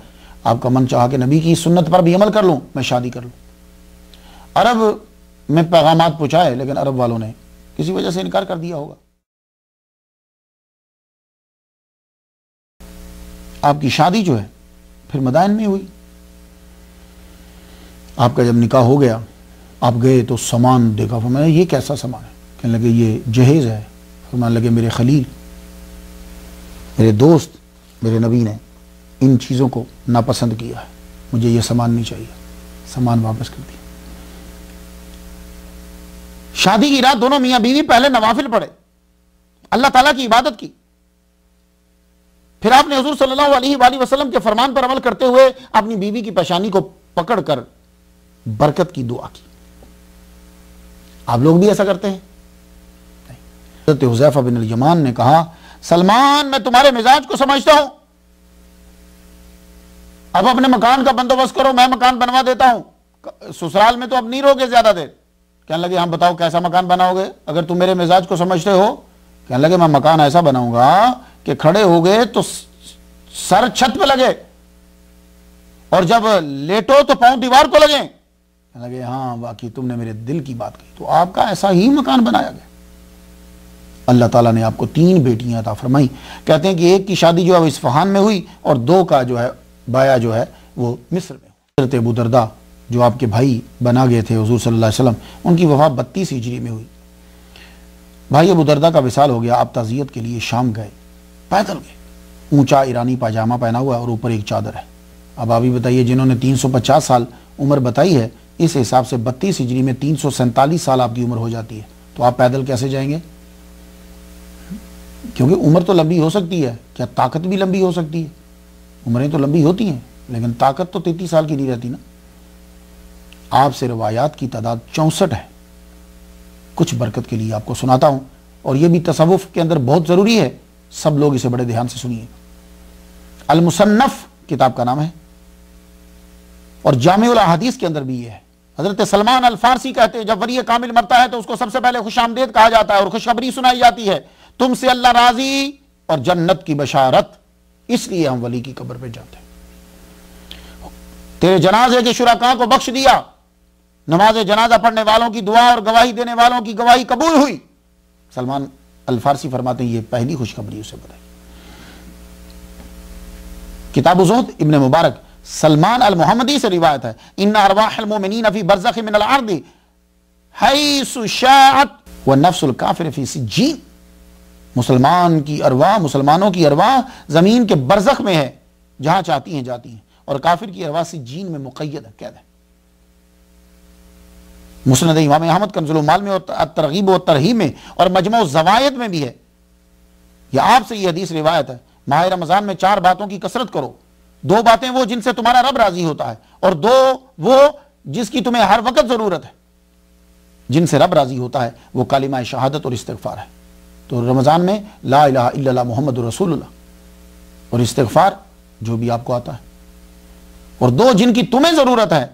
آپ کا من چاہا کہ نبی کی سنت پر بھی عمل کر لوں، میں شادی کر لوں۔ عرب میں پیغامات پہنچائے لیکن عرب والوں نے کسی وجہ سے انکار کر دیا ہوگا۔ آپ کی شادی جو ہے پھر مدائن میں ہوئی۔ آپ کا جب نکاح ہو گیا، آپ گئے تو سامان دیکھا، فرمایا یہ کیسا سامان ہے؟ کہنے لگے یہ جہیز ہے۔ فرمانے لگے میرے خلیل، میرے دوست، میرے نبی نے ان چیزوں کو ناپسند کیا ہے، مجھے یہ سامان نہیں چاہیے، سامان واپس کر دیا۔ شادی کی رات دونوں میاں بیوی پہلے نوافل پڑھے، اللہ تعالیٰ کی عبادت کی، پھر آپ نے حضور صلی اللہ علیہ وآلہ وسلم کے فرمان پر عمل کرتے ہوئے اپنی بیوی کی پیشانی کو پکڑ کر برکت کی دعا کی۔ آپ لوگ بھی ایسا کرتے ہیں؟ حضرت حذیفہ بن الیمان نے کہا سلمان میں تمہارے مزاج کو سمجھتا ہوں، اب اپنے مکان کا بندوبست کرو، میں مکان بنوا دیتا ہوں، سسرال میں تو اب نہیں رہوگے زیادہ دیر۔ کہنے لگے ہم بتاؤ کیسا مکان بناؤ گے اگر تم میرے مزاج کو سمجھتے ہو؟ کہنے لگے میں مکان ایسا بناؤں گا کہ کھڑے ہو گئے تو سر چھت پہ لگے اور جب لیٹو تو پاؤں دیوار کو لگیں۔ کہنے لگے ہاں واقعی تم نے میرے دل کی بات کی۔ تو آپ کا ایسا ہی مکان بنایا گیا۔ اللہ تعالیٰ نے آپ کو 3 بیٹیاں عطا فرمائی۔ کہتے ہیں کہ ایک کی شادی جو ہے وہ اصفہان میں ہوئی اور 2 کا جو ہے بایا جو ہے وہ مصر میں ہوئی۔ حضرت ابو درداء جو آپ کے بھائی بنا گئے تھے حضور صلی اللہ علیہ وسلم، ان کی وفات 32 ہجری میں ہوئی۔ بھائی ابو درداء کا وصال ہو گیا، آپ تعزیت کے لیے شام گئے، پیدل گئے، اونچا ایرانی پاجامہ پہنا ہوا ہے اور اوپر ایک چادر ہے۔ اب آپ ہی بتائیے جنہوں نے 350 سال عمر بتائی ہے، اس حساب سے 32 ہجری میں 347 سال آپ کی عمر ہو جاتی ہے، تو آپ پیدل کیسے جائیں گے؟ کیونکہ عمر تو لمبی ہو سکتی ہے، کیا طاقت بھی لمبی ہو سکتی ہے؟ عمریں تو لمبی ہوتی ہیں لیکن طاقت تو 33 سال کی نہیں رہتی نا۔ آپ سے روایات کی تعداد 64 ہے، کچھ برکت کے لیے آپ کو سناتا ہوں، اور یہ بھی تصوف کے اندر بہت ضروری ہے، سب لوگ اسے بڑے دھیان سے سنیے۔ المصنف کتاب کا نام ہے اور جامع الاحادیث کے اندر بھی یہ ہے۔ حضرت سلمان الفارسی کہتے ہیں جب ولی کامل مرتا ہے تو اس کو سب سے پہلے خوش آمدید کہا جاتا ہے اور خوشخبری سنائی جاتی ہے، تم سے اللہ راضی اور جنت کی بشارت، اس لیے ہم ولی کی قبر پہ جاتے ہیں۔ تیرے جنازے کے شرکاء کو بخش دیا، نماز جنازہ پڑھنے والوں کی دعا اور گواہی دینے والوں کی گواہی قبول ہوئی۔ سلمان الفارسی فرماتے ہیں یہ پہلی خوشخبری اسے بتائی۔ کتاب الزہد ابن مبارک سلمان المحمدی سے روایت ہے، ان ارواح المؤمنین فی برزخ من الارض حیث شاءت والنفس الکافر فی سجین۔ مسلمان کی ارواح، مسلمانوں کی ارواح زمین کے برزخ میں ہے، جہاں چاہتی ہیں جاتی ہیں، اور کافر کی ارواح سجین میں مقید ہے، قید ہے۔ مسند امام احمد کنز المال میں اور ترغیب و ترہیب میں اور مجموع الزوائد میں بھی ہے۔ یہ آپ سے یہ حدیث روایت ہے، ماہ رمضان میں 4 باتوں کی کثرت کرو، 2 باتیں وہ جن سے تمہارا رب راضی ہوتا ہے، اور 2 وہ جس کی تمہیں ہر وقت ضرورت ہے۔ جن سے رب راضی ہوتا ہے وہ کلمہ شہادت اور استغفار ہے۔ تو رمضان میں لا الہ الا اللہ محمد رسول اللہ اور استغفار جو بھی آپ کو آتا ہے، اور 2 جن کی تمہیں ضرورت ہے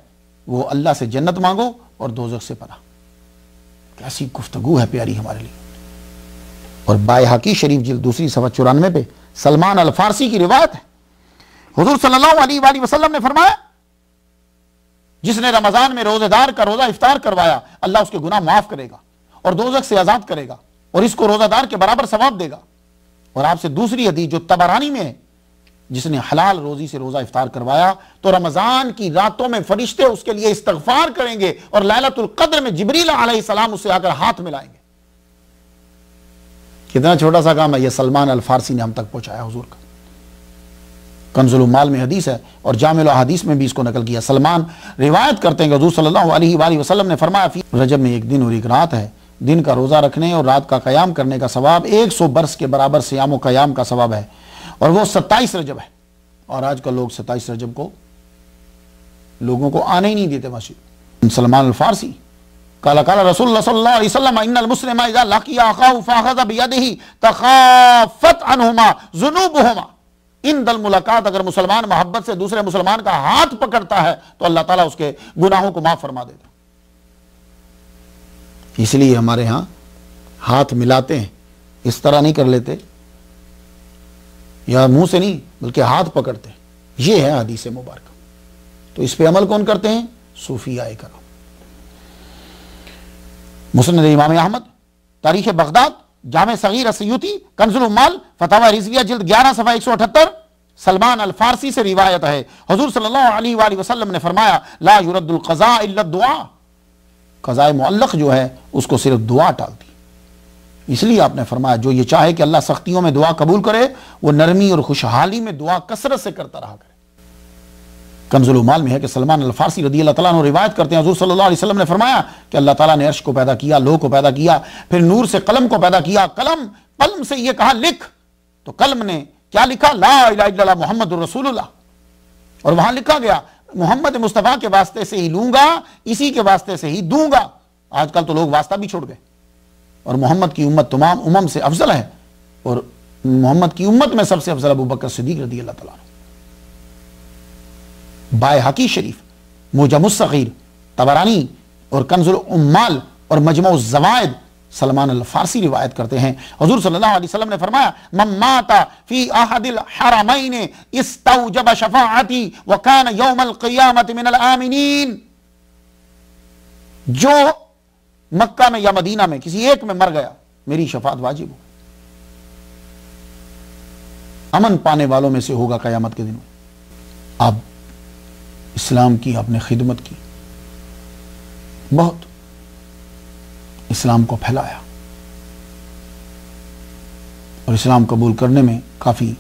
وہ اللہ سے جنت مانگو اور دوزخ سے پناہ۔ کیسی گفتگو ہے پیاری ہمارے لیے۔ اور بائحقی شریف جلد 2 صفحہ 94 پہ سلمان الفارسی کی روایت ہے، حضور صلی اللہ علیہ وآلہ وسلم نے فرمایا جس نے رمضان میں روزہ دار کا روزہ افطار کروایا اللہ اس کے گناہ معاف کرے گا اور دوزخ سے آزاد کرے گا اور اس کو روزہ دار کے برابر ثواب دے گا۔ اور آپ سے دوسری حدیث جو طبرانی میں ہے، جس نے حلال روزی سے روزہ افطار کروایا تو رمضان کی راتوں میں فرشتے اس کے لیے استغفار کریں گے اور لیلۃ القدر میں جبریل علیہ السلام اسے آ کر ہاتھ ملائیں گے۔ کتنا چھوٹا سا کام ہے، یہ سلمان الفارسی نے ہم تک پہنچایا حضور کا۔ کنز المال میں حدیث ہے اور جامع الاحادیث میں بھی اس کو نقل کیا۔ سلمان روایت کرتے ہیں کہ حضور صلی اللہ علیہ وآلہ وسلم نے فرمایا فی رجب میں 1 دن اور 1 رات ہے، دن کا روزہ رکھنے اور رات کا قیام کرنے کا ثواب 100 برس کے برابر صیام و قیام کا ثواب ہے، اور وہ 27 رجب ہے۔ اور آج کل لوگ 27 رجب کو لوگوں کو آنے ہی نہیں دیتے مسجد۔ سلمان الفارسی قال قال رسول اللہ صلی اللہ علیہ وسلم ان المسلم اذا لقي اخاه فاخذ بيده تخافت عنهما ذنوبهما. ان دل ملاقات اگر مسلمان محبت سے دوسرے مسلمان کا ہاتھ پکڑتا ہے تو اللہ تعالیٰ اس کے گناہوں کو معاف فرما دیتا. اس لیے ہمارے ہاں ہاتھ ملاتے ہیں، اس طرح نہیں کر لیتے یا منہ سے نہیں بلکہ ہاتھ پکڑتے ہیں. یہ ہے حدیث مبارکہ. تو اس پہ عمل کون کرتے ہیں؟ صوفیاء کرام. مسند امام احمد، تاریخ بغداد، جامع صغیر السیوطی، کنز العمال، فتاوی رضویہ جلد 11 صفحہ 178، سلمان الفارسی سے روایت ہے حضور صلی اللہ علیہ وآلہ وسلم نے فرمایا لا يرد القضاء الا الدعاء. قضاء معلق جو ہے اس کو صرف دعا ٹالتی. اس لیے آپ نے فرمایا جو یہ چاہے کہ اللہ سختیوں میں دعا قبول کرے وہ نرمی اور خوشحالی میں دعا کثرت سے کرتا رہا کرے. کنز العمال میں ہے کہ سلمان الفارسی رضی اللہ تعالیٰ عنہ روایت کرتے ہیں حضور صلی اللہ علیہ وسلم نے فرمایا کہ اللہ تعالیٰ نے عرش کو پیدا کیا، لوح کو پیدا کیا، پھر نور سے قلم کو پیدا کیا. قلم سے یہ کہا لکھ، تو قلم نے کیا لکھا؟ لا الہ الا اللہ محمد الرسول اللہ. اور وہاں لکھا گیا محمد مصطفیٰ کے واسطے سے ہی لوں گا، اسی کے واسطے سے ہی دوں گا. آج کل تو لوگ واسطہ بھی چھوڑ گئے، اور محمد کی امت تمام امم سے افضل ہے، اور محمد کی امت میں سب سے افضل ابو بکر صدیق رضی اللہ تعالیٰ عنہ. بائحقی شریف، معجم الصغیر، طبرانی اور کنز العمال اور مجمع الزوائد سلمان الفارسی روایت کرتے ہیں حضور صلی اللہ علیہ وسلم نے فرمایا من مات فی احد الحرمین استوجب شفاعتی وکان یوم القیامت من الآمنین. جو مکہ میں یا مدینہ میں کسی ایک میں مر گیا میری شفاعت واجب ہو، امن پانے والوں میں سے ہوگا قیامت کے دن میں. آپ اسلام کی آپ نے خدمت کی، بہت اسلام کو پھیلایا اور اسلام قبول کرنے میں کافی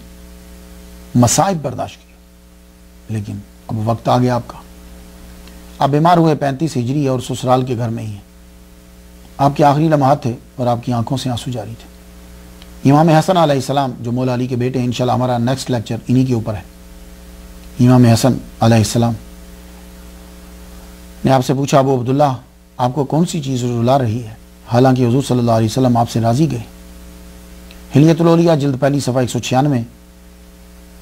مصائب برداشت کیے، لیکن اب وقت آ گیا آپ کا. آپ بیمار ہوئے 35 ہجری اور سسرال کے گھر میں ہی ہیں. آپ کے آخری لمحات تھے اور آپ کی آنکھوں سے آنسو جاری تھے. امام حسن علیہ السلام جو مولا علی کے بیٹے ہیں، انشاءاللہ ہمارا نیکسٹ لیکچر انہی کے اوپر ہے. امام حسن علیہ السلام نے آپ سے پوچھا ابو عبداللہ آپ کو کون سی چیز رلا رہی ہے؟ حالانکہ حضور صلی اللہ علیہ وسلم آپ سے راضی گئے. حلیۃ الاولیاء جلد پہلی صفحہ 196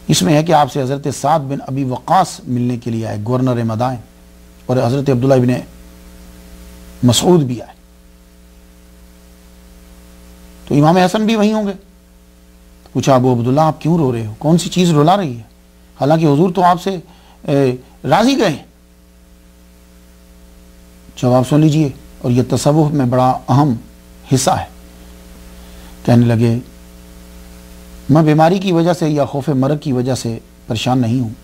اس میں ہے کہ آپ سے حضرت سعد بن ابی وقاص ملنے کے لیے آئے، گورنر مدائن، اور حضرت عبداللہ بن مسعود بھی آئے. تو امام حسن بھی وہیں ہوں گے. پوچھا ابو عبداللہ آپ کیوں رو رہے ہو؟ کون سی چیز رلا رہی ہے؟ حالانکہ حضور تو آپ سے راضی گئے. جواب سن لیجئے، اور یہ تصوف میں بڑا اہم حصہ ہے. کہنے لگے میں بیماری کی وجہ سے یا خوف مرگ کی وجہ سے پریشان نہیں ہوں،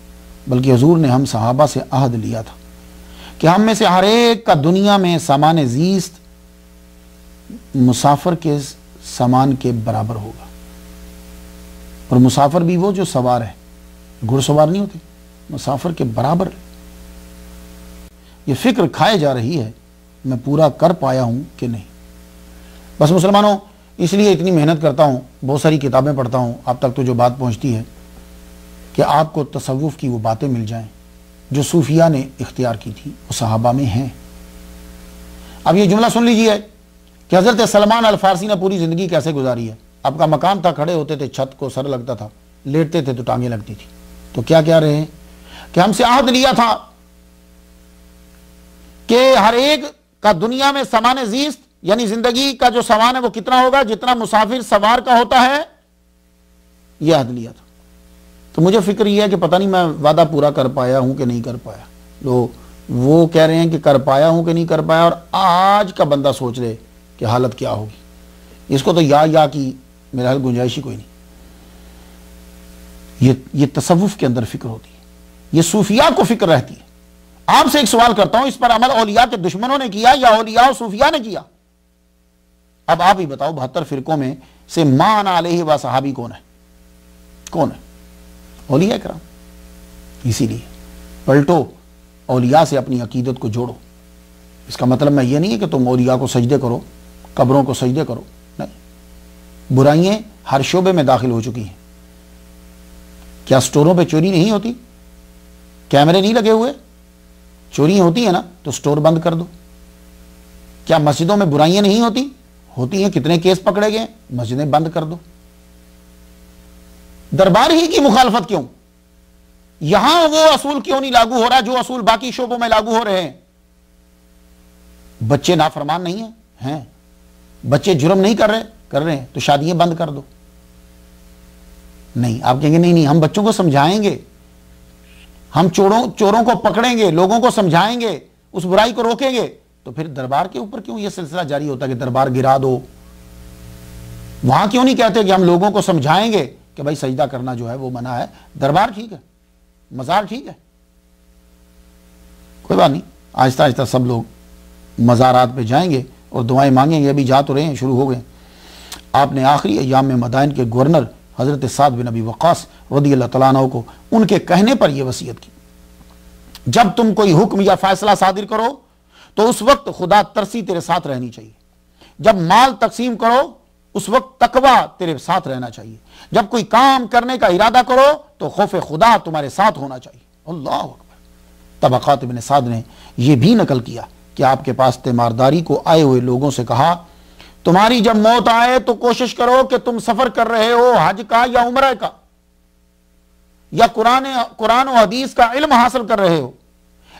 بلکہ حضور نے ہم صحابہ سے عہد لیا تھا کہ ہم میں سے ہر ایک کا دنیا میں سامان زیست مسافر کے سامان کے برابر ہوگا. اور مسافر بھی وہ جو سوار ہے، گھڑ سوار نہیں ہوتے، مسافر کے برابر. یہ فکر کھائے جا رہی ہے میں پورا کر پایا ہوں کہ نہیں. بس مسلمانوں اس لیے اتنی محنت کرتا ہوں، بہت ساری کتابیں پڑھتا ہوں، آپ تک تو جو بات پہنچتی ہے کہ آپ کو تصوف کی وہ باتیں مل جائیں جو صوفیاء نے اختیار کی تھی، وہ صحابہ میں ہیں. اب یہ جملہ سن لیجئے کہ حضرت سلمان الفارسی نے پوری زندگی کیسے گزاری ہے. آپ کا مکان تھا، کھڑے ہوتے تھے، چھت کو سر لگتا تھا، لیٹتے تھے تو ٹانگیں لگتی تھی. تو کیا کہہ رہے ہیں کہ ہم سے عہد لیا تھا کہ ہر ایک کا دنیا میں سامان زیست یعنی زندگی کا جو سامان ہے وہ کتنا ہوگا جتنا مسافر سوار کا ہوتا ہے. یہ عہد لیا تھا. تو مجھے فکر یہ ہے کہ پتہ نہیں میں وعدہ پورا کر پایا ہوں کہ نہیں کر پایا. وہ کہہ رہے ہیں کہ کر پایا ہوں کہ نہیں کر پایا، اور آج کا بندہ سوچ لے کہ حالت کیا ہوگی. اس کو تو یا کی میرا حال گنجائش ہی کوئی نہیں. یہ تصوف کے اندر فکر ہوتی ہے، یہ صوفیاء کو فکر رہتی ہے. آپ سے ایک سوال کرتا ہوں، اس پر عمل اولیاء کے دشمنوں نے کیا یا اولیاء و صوفیاء نے کیا؟ اب آپ ہی بتاؤ 72 فرقوں میں سے مان علیہ و صحابی کون ہے؟ کون ہے؟ اولیاء کرام. اسی لیے پلٹو، اولیاء سے اپنی عقیدت کو جوڑو. اس کا مطلب میں یہ نہیں ہے کہ تم اولیاء کو سجدے کرو، قبروں کو سجدے کرو، نہیں. برائیاں ہر شعبے میں داخل ہو چکی ہیں. کیا سٹوروں پہ چوری نہیں ہوتی؟ کیمرے نہیں لگے ہوئے؟ چوری ہوتی ہے نا تو سٹور بند کر دو. کیا مسجدوں میں برائیاں نہیں ہوتی؟ ہوتی ہیں. کتنے کیس پکڑے گئے؟ مسجدیں بند کر دو. دربار ہی کی مخالفت کیوں؟ یہاں وہ اصول کیوں نہیں لاگو ہو رہا جو اصول باقی شعبوں میں لاگو ہو رہے ہیں؟ بچے نافرمان نہیں ہیں؟ بچے جرم نہیں کر رہے ہیں تو شادیاں بند کر دو. نہیں، آپ کہیں گے نہیں ہم بچوں کو سمجھائیں گے، ہم چوروں کو پکڑیں گے، لوگوں کو سمجھائیں گے، اس برائی کو روکیں گے. تو پھر دربار کے اوپر کیوں یہ سلسلہ جاری ہوتا ہے کہ دربار گرا دو؟ وہاں کیوں نہیں کہتے کہ ہم لوگوں کو سمجھائیں گے کہ بھائی سجدہ کرنا جو ہے وہ منع ہے، دربار ٹھیک ہے، مزار ٹھیک ہے. کوئی بات نہیں، آہستہ آہستہ سب لوگ مزارات پہ جائیں گے اور دعائیں مانگیں گے. ابھی جا تو رہے ہیں، شروع ہو گئے. آپ نے آخری ایام میں مدائن کے گورنر حضرت سعد بن ابی وقاص رضی اللہ تعالیٰ عنہ کو ان کے کہنے پر یہ وصیت کی، جب تم کوئی حکم یا فیصلہ صادر کرو تو اس وقت خدا ترسی تیرے ساتھ رہنی چاہیے. جب مال تقسیم کرو اس وقت تقوی تیرے ساتھ رہنا چاہیے. جب کوئی کام کرنے کا ارادہ کرو تو خوف خدا تمہارے ساتھ ہونا چاہیے. اللہ اکبر. طبقات ابن سعد نے یہ بھی نقل کیا کہ آپ کے پاس تیمارداری کو آئے ہوئے لوگوں سے کہا، تمہاری جب موت آئے تو کوشش کرو کہ تم سفر کر رہے ہو حج کا یا عمرہ کا، یا قرآن و حدیث کا علم حاصل کر رہے ہو.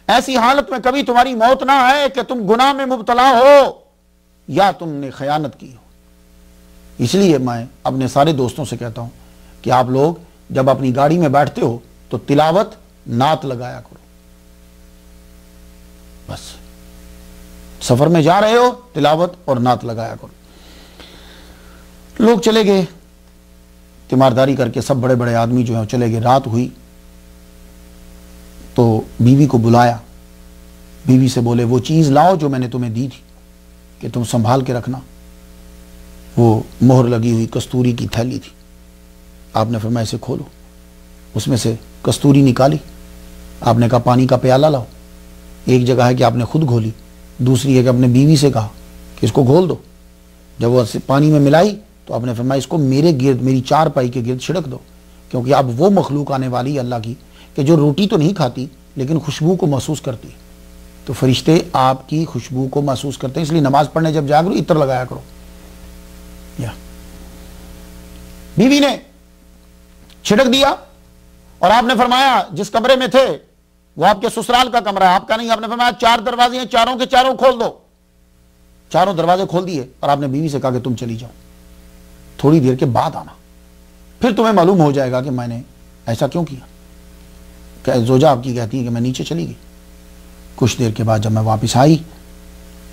ایسی حالت میں کبھی تمہاری موت نہ آئے کہ تم گناہ میں مبتلا ہو یا تم نے خیانت کی ہو. اس لیے میں اپنے سارے دوستوں سے کہتا ہوں کہ آپ لوگ جب اپنی گاڑی میں بیٹھتے ہو تو تلاوت نعت لگایا کرو. بس سفر میں جا رہے ہو تلاوت اور نعت لگایا کرو. لوگ چلے گئے تیمارداری کر کے، سب بڑے بڑے آدمی جو ہیں چلے گئے. رات ہوئی تو بیوی کو بلایا. بیوی سے بولے وہ چیز لاؤ جو میں نے تمہیں دی تھی کہ تم سنبھال کے رکھنا. وہ مہر لگی ہوئی کستوری کی تھیلی تھی. آپ نے فرمایا اسے کھولو. اس میں سے کستوری نکالی. آپ نے کہا پانی کا پیالہ لاؤ. ایک جگہ ہے کہ آپ نے خود گھولی، دوسری ہے کہ اپنے بیوی سے کہا کہ اس کو گھول دو. جب وہ پانی میں ملائی تو آپ نے فرمایا اس کو میرے گرد، میری چار پائی کے گرد چھڑک دو، کیونکہ اب وہ مخلوق آنے والی ہے اللہ کی کہ جو روٹی تو نہیں کھاتی لیکن خوشبو کو محسوس کرتی. تو فرشتے آپ کی خوشبو کو محسوس کرتے ہیں. اس لیے نماز پڑھنے جب جا کرو عطر لگایا کرو. بیوی نے چھڑک دیا اور آپ نے فرمایا جس کمرے میں تھے وہ آپ کے سسرال کا کمرہ ہے، آپ کا نہیں. آپ نے فرمایا 4 دروازے ہیں، چاروں کے چاروں کھول دو. چاروں دروازے کھول دیے اور آپ نے بیوی سے کہا کہ تم چلی جاؤ، تھوڑی دیر کے بعد آنا، پھر تمہیں معلوم ہو جائے گا کہ میں نے ایسا کیوں کیا. کہ زوجہ آپ کی کہتی ہے کہ میں نیچے چلی گئی. کچھ دیر کے بعد جب میں واپس آئی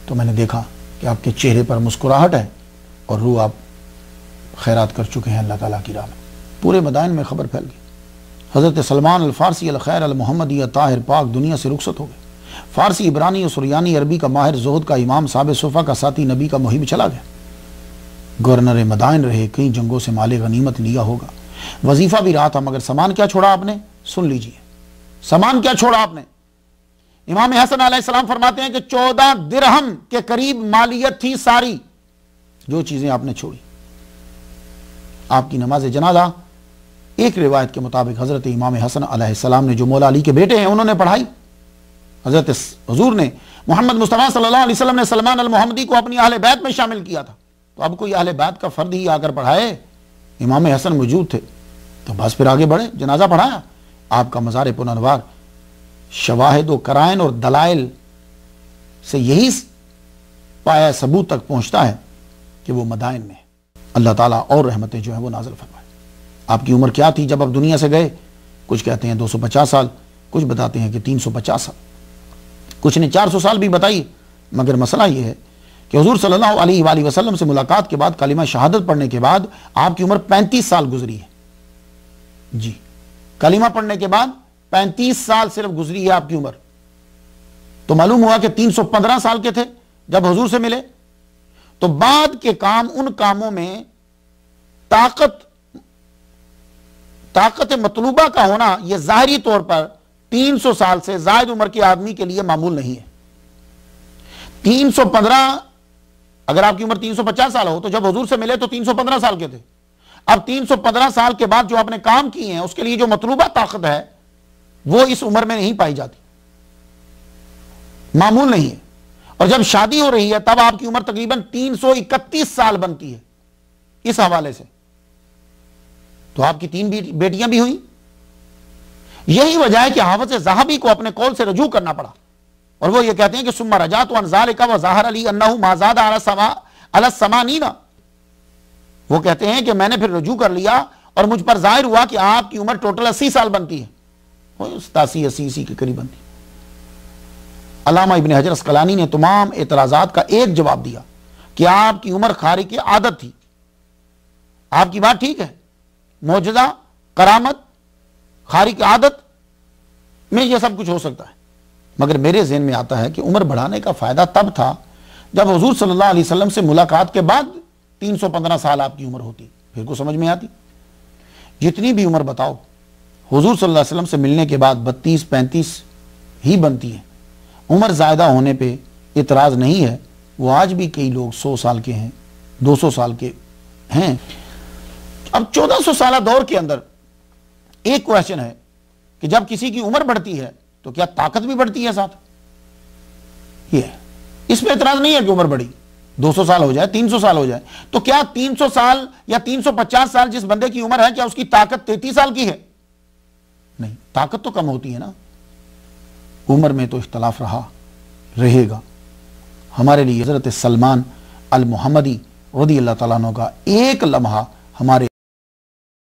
تو میں نے دیکھا کہ آپ کے چہرے پر مسکراہٹ ہے اور روح آپ خیرات کر چکے ہیں اللہ تعالیٰ کی راہ میں. پورے مدائن میں خبر پھیل گئی. حضرت سلمان الفارسی الخیر المحمدی طاہر پاک دنیا سے رخصت ہو گئے. فارسی، عبرانی اور سریانی عربی کا ماہر، زہد کا امام، صاحب صفا کا ساتھی، نبی کا محب چلا گیا. گورنر مدائن رہے، کئی جنگوں سے مال غنیمت لیا ہوگا، وظیفہ بھی رہا تھا، مگر سامان کیا چھوڑا آپ نے؟ سن لیجئے سامان کیا چھوڑا آپ نے. امام حسن علیہ السلام فرماتے ہیں کہ 14 درہم کے قریب مالیت تھی ساری جو چیزیں آپ نے چھوڑی. آپ کی نماز جنازہ ایک روایت کے مطابق حضرت امام حسن علیہ السلام نے، جو مولا علی کے بیٹے ہیں، انہوں نے پڑھائی. حضرت حضور نے، محمد مصطفیٰ صلی اللہ علیہ وسلم نے سلمان المحمدی کو اپنی اہل بیت میں شامل کیا تھا. تو اب کوئی اہل بیت کا فرد ہی آ کر پڑھائے. امام حسن موجود تھے تو بس پھر آگے بڑھے، جنازہ پڑھایا. آپ کا مزار پرانوار شواہد و قرائن اور دلائل سے یہی پایا ثبوت تک پہنچتا ہے کہ وہ مدائن میں ہے. اللہ تعالیٰ اور رحمتیں جو ہیں وہ نازل فرمائے. آپ کی عمر کیا تھی جب آپ دنیا سے گئے؟ کچھ کہتے ہیں 250 سال، کچھ بتاتے ہیں کہ 350 سال، کچھ نے 400 سال بھی بتائی. مگر مسئلہ یہ ہے کہ حضور صلی اللہ علیہ وآلہ وسلم سے ملاقات کے بعد، کلمہ شہادت پڑھنے کے بعد آپ کی عمر 35 سال گزری ہے. جی، کلمہ پڑھنے کے بعد 35 سال صرف گزری ہے آپ کی عمر. تو معلوم ہوا کہ 315 سال کے تھے جب حضور سے ملے. تو بعد کے کام، ان کاموں میں طاقت مطلوبہ کا ہونا یہ ظاہری طور پر 300 سال سے زائد عمر کے آدمی کے لیے معمول نہیں ہے. 315، اگر آپ کی عمر 350 سال ہو تو جب حضور سے ملے تو 315 سال کے تھے. اب 315 سال کے بعد جو آپ نے کام کیے ہیں اس کے لیے جو مطلوبہ طاقت ہے وہ اس عمر میں نہیں پائی جاتی، معمول نہیں ہے. اور جب شادی ہو رہی ہے تب آپ کی عمر تقریباً 331 سال بنتی ہے اس حوالے سے. تو آپ کی 3 بیٹیاں بھی ہوئیں. یہی وجہ ہے کہ حافظ ذہبی کو اپنے قول سے رجوع کرنا پڑا، اور وہ یہ کہتے ہیں کہ ثم رجعت عن ذلك وظهر لي انه ما زاد على الثمانين. وہ کہتے ہیں کہ میں نے پھر رجوع کر لیا اور مجھ پر ظاہر ہوا کہ آپ کی عمر ٹوٹل 80 سال بنتی ہے، 87-80 کے قریب بنتی ہے. علامہ ابن حجر اسقلانی نے تمام اعتراضات کا ایک جواب دیا کہ آپ کی عمر خارق عادت تھی. آپ کی بات ٹھیک ہے، معجزہ، کرامت، خارق عادت میں یہ سب کچھ ہو سکتا ہے، مگر میرے ذہن میں آتا ہے کہ عمر بڑھانے کا فائدہ تب تھا جب حضور صلی اللہ علیہ وسلم سے ملاقات کے بعد 315 سال آپ کی عمر ہوتی، پھر کو سمجھ میں آتی. جتنی بھی عمر بتاؤ حضور صلی اللہ علیہ وسلم سے ملنے کے بعد 32-35 ہی بنتی ہے. عمر زائدہ ہونے پہ اعتراض نہیں ہے. وہ آج بھی کئی لوگ 100 سال کے ہیں، 200 سال کے ہیں. اب 1400 سالہ دور کے اندر ایک کویشچن ہے کہ جب کسی کی عمر بڑھتی ہے تو کیا طاقت بھی بڑھتی ہے ساتھ؟ یہ ہے. اس پہ اعتراض نہیں ہے کہ عمر بڑھی، 200 سال ہو جائے، 300 سال ہو جائے، تو کیا 300 سال یا 350 سال جس بندے کی عمر ہے کیا اس کی طاقت 33 سال کی ہے؟ نہیں، طاقت تو کم ہوتی ہے نا. عمر میں تو اختلاف رہے گا. ہمارے لیے حضرت سلمان المحمدی رضی اللہ تعالیٰ عنہ کا ایک لمحہ ہمارے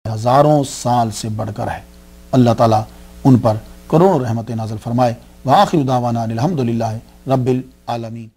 ہزاروں سال سے بڑھ کر ہے. اللہ تعالیٰ ان پر کروڑوں رحمت نازل فرمائے. وآخر دعوانا الحمدللہ رب العالمین.